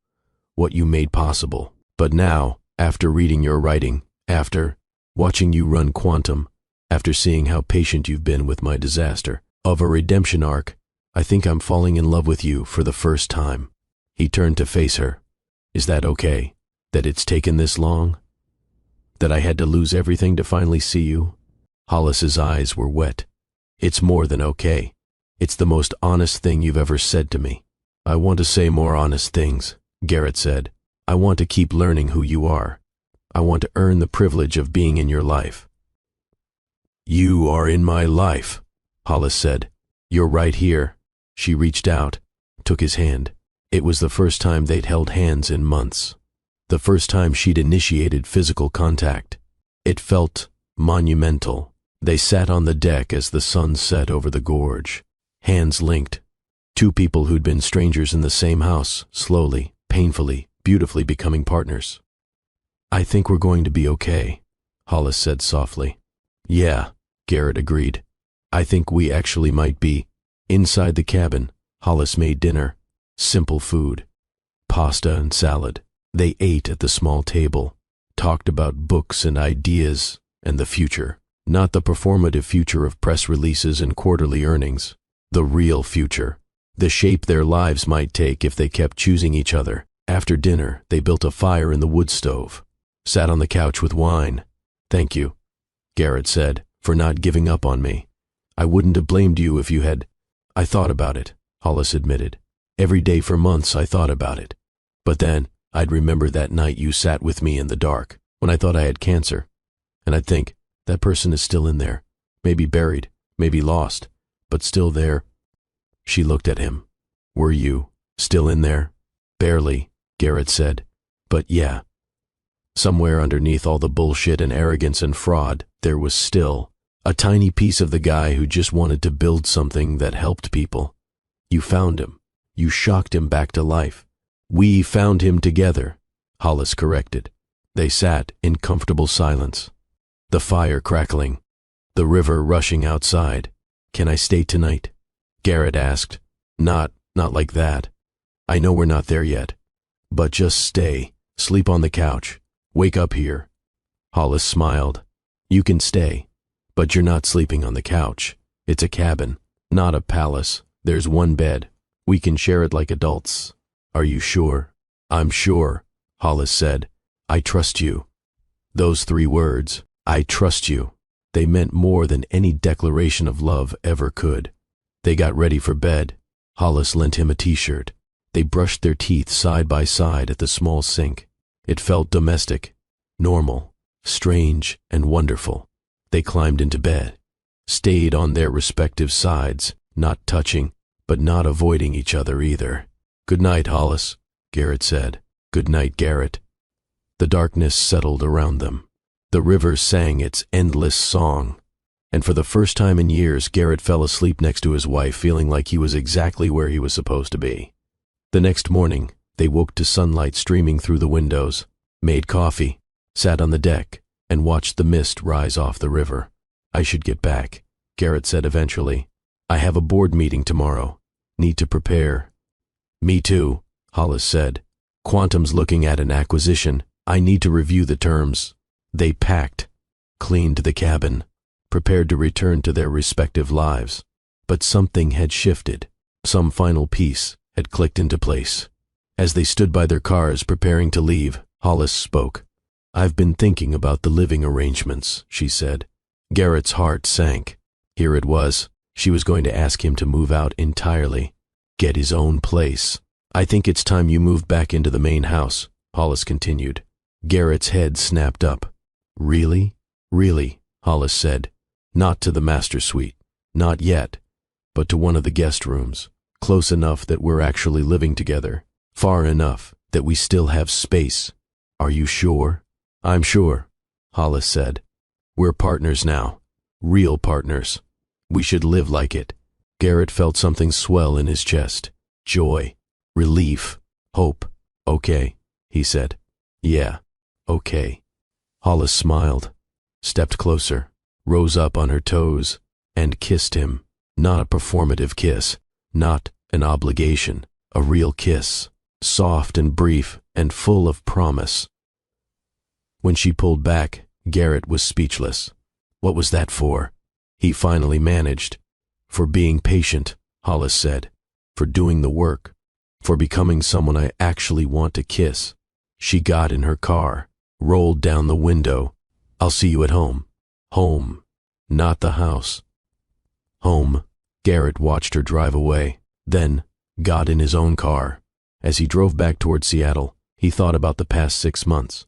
what you made possible. But now, after reading your writing, after watching you run quantum, after seeing how patient you've been with my disaster of a redemption arc, I think I'm falling in love with you for the first time." He turned to face her. "Is that okay? That it's taken this long? That I had to lose everything to finally see you?" Hollis's eyes were wet. "It's more than okay. It's the most honest thing you've ever said to me." "I want to say more honest things," Garrett said. "I want to keep learning who you are. I want to earn the privilege of being in your life." "You are in my life," Hollis said. "You're right here." She reached out, took his hand. It was the first time they'd held hands in months. The first time she'd initiated physical contact. It felt monumental. They sat on the deck as the sun set over the gorge, hands linked. 2 people who'd been strangers in the same house, slowly, painfully, beautifully becoming partners. "I think we're going to be okay," Hollis said softly. "Yeah," Garrett agreed. "I think we actually might be." Inside the cabin, Hollis made dinner. Simple food. Pasta and salad. They ate at the small table, talked about books and ideas and the future. Not the performative future of press releases and quarterly earnings. The real future. The shape their lives might take if they kept choosing each other. After dinner, they built a fire in the wood stove. Sat on the couch with wine. "Thank you," Garrett said, "for not giving up on me. I wouldn't have blamed you if you had." "I thought about it," Hollis admitted. "Every day for months I thought about it. But then I'd remember that night you sat with me in the dark, when I thought I had cancer. And I'd think, that person is still in there. Maybe buried, maybe lost, but still there." She looked at him. "Were you still in there?" "Barely," Garrett said. "But yeah. Somewhere underneath all the bullshit and arrogance and fraud, there was still a tiny piece of the guy who just wanted to build something that helped people. You found him. You shocked him back to life. We found him together," Hollis corrected. They sat in comfortable silence. The fire crackling. The river rushing outside. "Can I stay tonight?" Garrett asked. Not like that. I know we're not there yet. But just stay. Sleep on the couch. Wake up here." Hollis smiled. "You can stay. But you're not sleeping on the couch. It's a cabin, not a palace. There's one bed. We can share it like adults. Are you sure?" "I'm sure," Hollis said. "I trust you." Those 3 words, "I trust you," they meant more than any declaration of love ever could. They got ready for bed. Hollis lent him a t-shirt. They brushed their teeth side by side at the small sink. It felt domestic, normal, strange, and wonderful. They climbed into bed, stayed on their respective sides, not touching, but not avoiding each other either. "Good night, Hollis," Garrett said. "Good night, Garrett." The darkness settled around them. The river sang its endless song. And for the first time in years, Garrett fell asleep next to his wife, feeling like he was exactly where he was supposed to be. The next morning, they woke to sunlight streaming through the windows, made coffee, sat on the deck, and watched the mist rise off the river. "I should get back," Garrett said eventually. "I have a board meeting tomorrow. Need to prepare." "Me too," Hollis said. "Quantum's looking at an acquisition. I need to review the terms." They packed, cleaned the cabin, prepared to return to their respective lives. But something had shifted. Some final piece had clicked into place. As they stood by their cars preparing to leave, Hollis spoke. "I've been thinking about the living arrangements," she said. Garrett's heart sank. Here it was. She was going to ask him to move out entirely, get his own place. "I think it's time you moved back into the main house," Hollis continued. Garrett's head snapped up. "Really? Really," Hollis said. "Not to the master suite. Not yet. But to one of the guest rooms. Close enough that we're actually living together. Far enough that we still have space. Are you sure?" "I'm sure," Hollis said. "We're partners now. Real partners. We should live like it." Garrett felt something swell in his chest. Joy. Relief. Hope. "Okay," he said. "Yeah, okay." Hollis smiled, stepped closer, rose up on her toes, and kissed him. Not a performative kiss, not an obligation, a real kiss, soft and brief and full of promise. When she pulled back, Garrett was speechless. What was that for? He finally managed. "For being patient," Hollis said. "For doing the work. For becoming someone I actually want to kiss." She got in her car, rolled down the window. "I'll see you at home." Home. Not the house. Home. Garrett watched her drive away, then got in his own car. As he drove back toward Seattle, he thought about the past 6 months.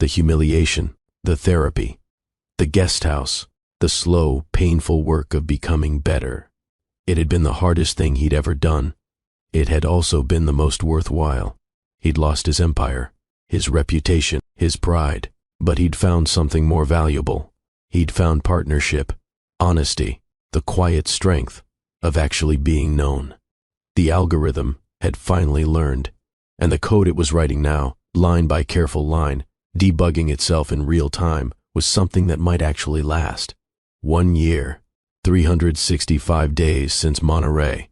The humiliation, the therapy, the guest house, the slow, painful work of becoming better. It had been the hardest thing he'd ever done. It had also been the most worthwhile. He'd lost his empire, his reputation, his pride, but he'd found something more valuable. He'd found partnership, honesty, the quiet strength of actually being known. The algorithm had finally learned, and the code it was writing now, line by careful line, debugging itself in real time, was something that might actually last. 1 year, 365 days since Monterey.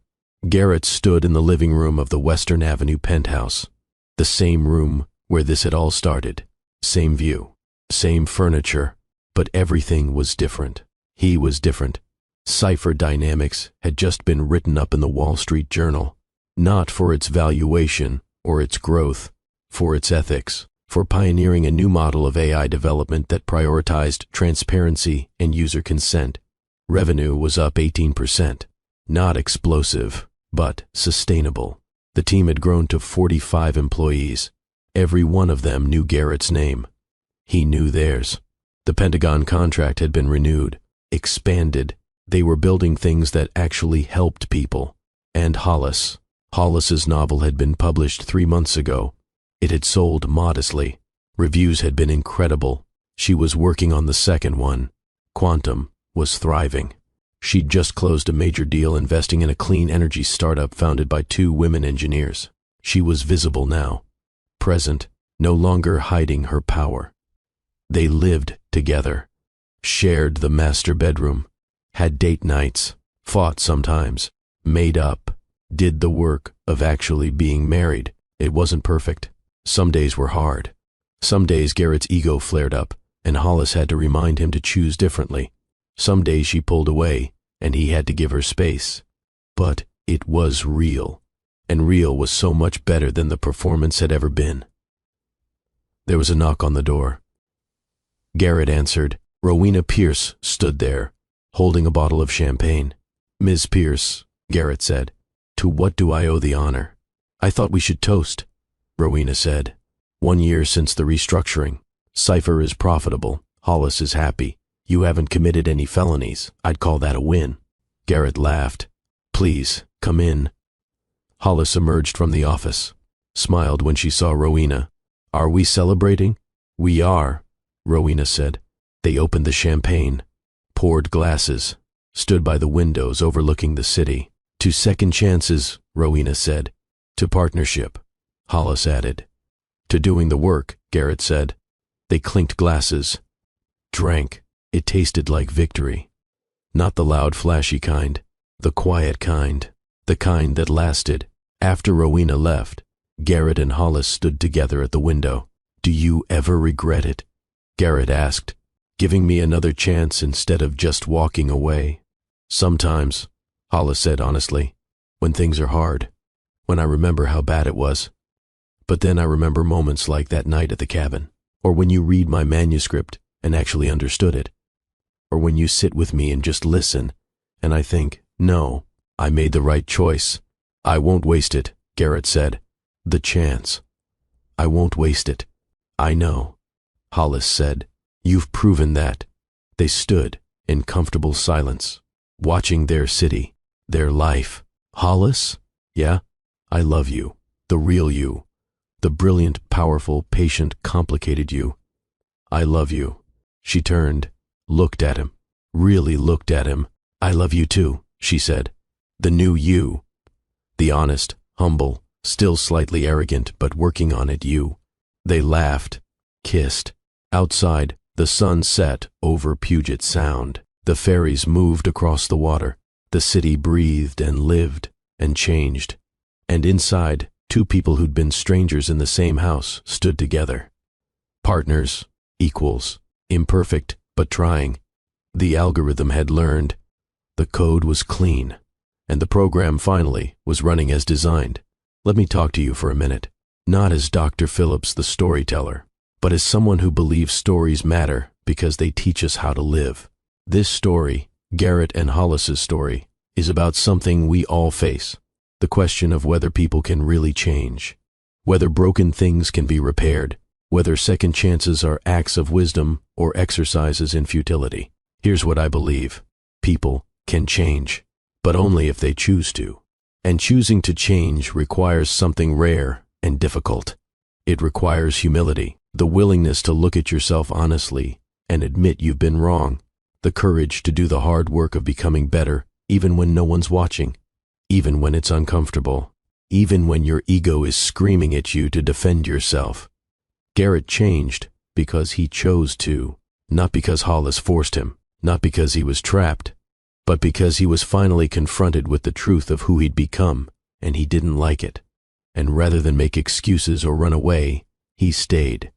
Garrett stood in the living room of the Western Avenue penthouse. The same room where this had all started. Same view, same furniture, but everything was different. He was different. Cipher Dynamics had just been written up in the Wall Street Journal, not for its valuation or its growth, for its ethics, for pioneering a new model of AI development that prioritized transparency and user consent. Revenue was up 18%, not explosive, but sustainable. The team had grown to 45 employees. Every one of them knew Garrett's name. He knew theirs. The Pentagon contract had been renewed, expanded. They were building things that actually helped people. And Hollis's novel had been published 3 months ago. It had sold modestly. Reviews had been incredible. She was working on the second one. Quantum was thriving. She'd just closed a major deal investing in a clean energy startup founded by 2 women engineers. She was visible now, present, no longer hiding her power. They lived together, shared the master bedroom, had date nights, fought sometimes, made up, did the work of actually being married. It wasn't perfect. Some days were hard. Some days Garrett's ego flared up, and Hollis had to remind him to choose differently. Some days she pulled away, and he had to give her space. But it was real, and real was so much better than the performance had ever been. There was a knock on the door. Garrett answered. Rowena Pierce stood there, holding a bottle of champagne. "Ms. Pierce," Garrett said, "to what do I owe the honor?" "I thought we should toast," Rowena said. 1 year since the restructuring. Cipher is profitable. Hollis is happy. You haven't committed any felonies. I'd call that a win. Garrett laughed. "Please, come in." Hollis emerged from the office, smiled when she saw Rowena. "Are we celebrating?" "We are," Rowena said. They opened the champagne, poured glasses, stood by the windows overlooking the city. "To second chances," Rowena said. "To partnership," Hollis added. "To doing the work," Garrett said. They clinked glasses, drank. It tasted like victory. Not the loud, flashy kind, the quiet kind, the kind that lasted. After Rowena left, Garrett and Hollis stood together at the window. "Do you ever regret it?" Garrett asked. "Giving me another chance instead of just walking away?" "Sometimes," Hollis said honestly, "when things are hard, when I remember how bad it was. But then I remember moments like that night at the cabin, or when you read my manuscript and actually understood it, or when you sit with me and just listen, and I think, no, I made the right choice. I won't waste it," Garrett said. "The chance. I won't waste it." "I know," Hollis said. "You've proven that." They stood in comfortable silence, watching their city, their life. "Hollis? Yeah? I love you. The real you. The brilliant, powerful, patient, complicated you. I love you." She turned, looked at him, really looked at him. "I love you too," she said. "The new you. The honest, humble, still slightly arrogant, but working on it you." They laughed, kissed. Outside, the sun set over Puget Sound. The ferries moved across the water. The city breathed and lived and changed. And inside, 2 people who'd been strangers in the same house stood together. Partners, equals, imperfect, but trying. The algorithm had learned. The code was clean. And the program finally was running as designed. Let me talk to you for a minute. Not as Dr. Phillips, the storyteller, but as someone who believes stories matter because they teach us how to live. This story, Garrett and Hollis's story, is about something we all face. The question of whether people can really change. Whether broken things can be repaired. Whether second chances are acts of wisdom or exercises in futility. Here's what I believe. People can change, but only if they choose to. And choosing to change requires something rare and difficult. It requires humility, the willingness to look at yourself honestly and admit you've been wrong, the courage to do the hard work of becoming better even when no one's watching, even when it's uncomfortable, even when your ego is screaming at you to defend yourself. Garrett changed because he chose to, not because Hollis forced him, not because he was trapped, but because he was finally confronted with the truth of who he'd become, and he didn't like it. And rather than make excuses or run away, he stayed.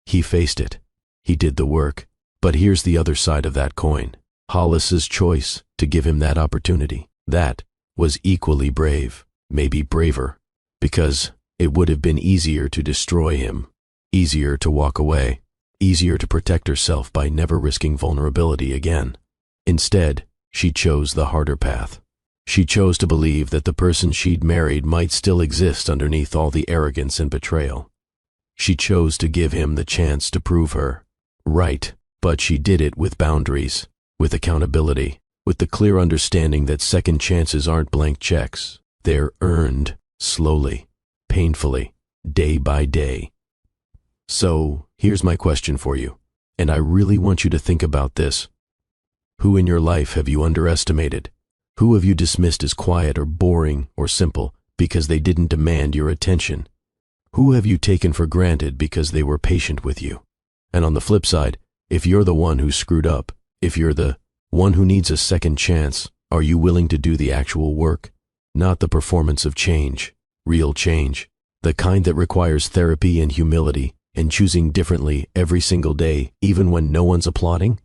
He faced it. He did the work. But here's the other side of that coin. Hollis's choice to give him that opportunity. That was equally brave, maybe braver, because it would have been easier to destroy him, easier to walk away, easier to protect herself by never risking vulnerability again. Instead, she chose the harder path. She chose to believe that the person she'd married might still exist underneath all the arrogance and betrayal. She chose to give him the chance to prove her right, but she did it with boundaries, with accountability, with the clear understanding that second chances aren't blank checks. They're earned, slowly, painfully, day by day. So, here's my question for you, and I really want you to think about this. Who in your life have you underestimated? Who have you dismissed as quiet or boring or simple because they didn't demand your attention? Who have you taken for granted because they were patient with you? And on the flip side, if you're the one who screwed up, if you're the one who needs a second chance, are you willing to do the actual work? Not the performance of change, real change, the kind that requires therapy and humility and choosing differently every single day, even when no one's applauding?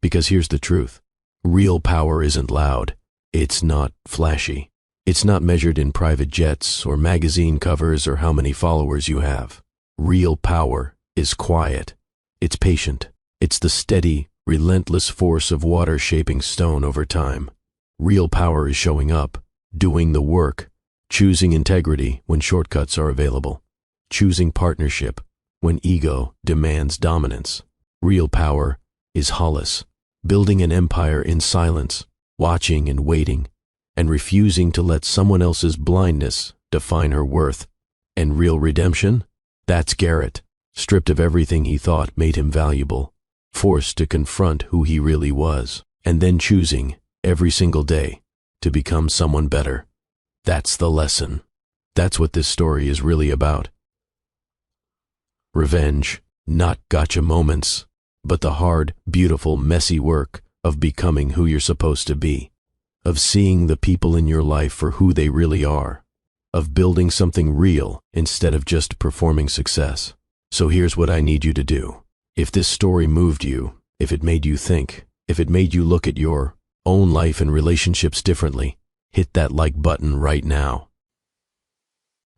Because here's the truth. Real power isn't loud. It's not flashy. It's not measured in private jets or magazine covers or how many followers you have. Real power is quiet. It's patient. It's the steady, relentless force of water shaping stone over time. Real power is showing up, doing the work, choosing integrity when shortcuts are available, choosing partnership when ego demands dominance. Real power is Hollis, building an empire in silence, watching and waiting, and refusing to let someone else's blindness define her worth. And real redemption? That's Garrett, stripped of everything he thought made him valuable, forced to confront who he really was, and then choosing, every single day, to become someone better. That's the lesson. That's what this story is really about. Revenge, not gotcha moments, but the hard, beautiful, messy work of becoming who you're supposed to be, of seeing the people in your life for who they really are, of building something real instead of just performing success. So here's what I need you to do. If this story moved you, if it made you think, if it made you look at your own life and relationships differently, hit that like button right now.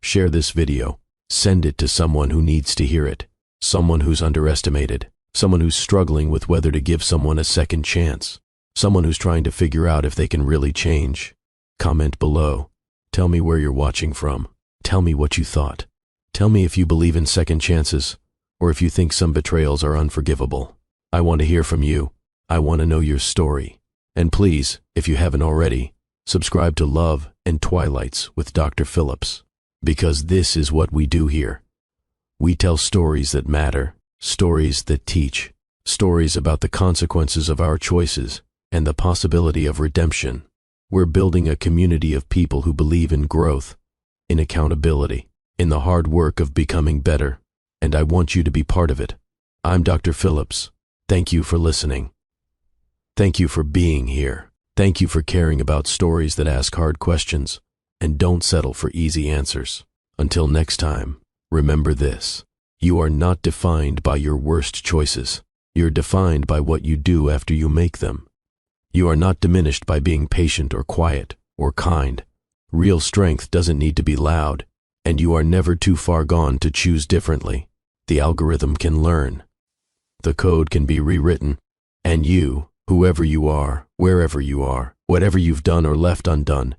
Share this video. Send it to someone who needs to hear it, someone who's underestimated, someone who's struggling with whether to give someone a second chance, someone who's trying to figure out if they can really change. Comment below. Tell me where you're watching from. Tell me what you thought. Tell me if you believe in second chances, or if you think some betrayals are unforgivable. I want to hear from you. I want to know your story. And please, if you haven't already, subscribe to Love and Twilights with Dr. Phillips, because this is what we do here. We tell stories that matter, stories that teach, stories about the consequences of our choices and the possibility of redemption. We're building a community of people who believe in growth, in accountability, in the hard work of becoming better, and I want you to be part of it. I'm Dr. Phillips. Thank you for listening. Thank you for being here. Thank you for caring about stories that ask hard questions and don't settle for easy answers. Until next time, remember this. You are not defined by your worst choices. You're defined by what you do after you make them. You are not diminished by being patient or quiet or kind. Real strength doesn't need to be loud, and you are never too far gone to choose differently. The algorithm can learn. The code can be rewritten, and you, whoever you are, wherever you are, whatever you've done or left undone,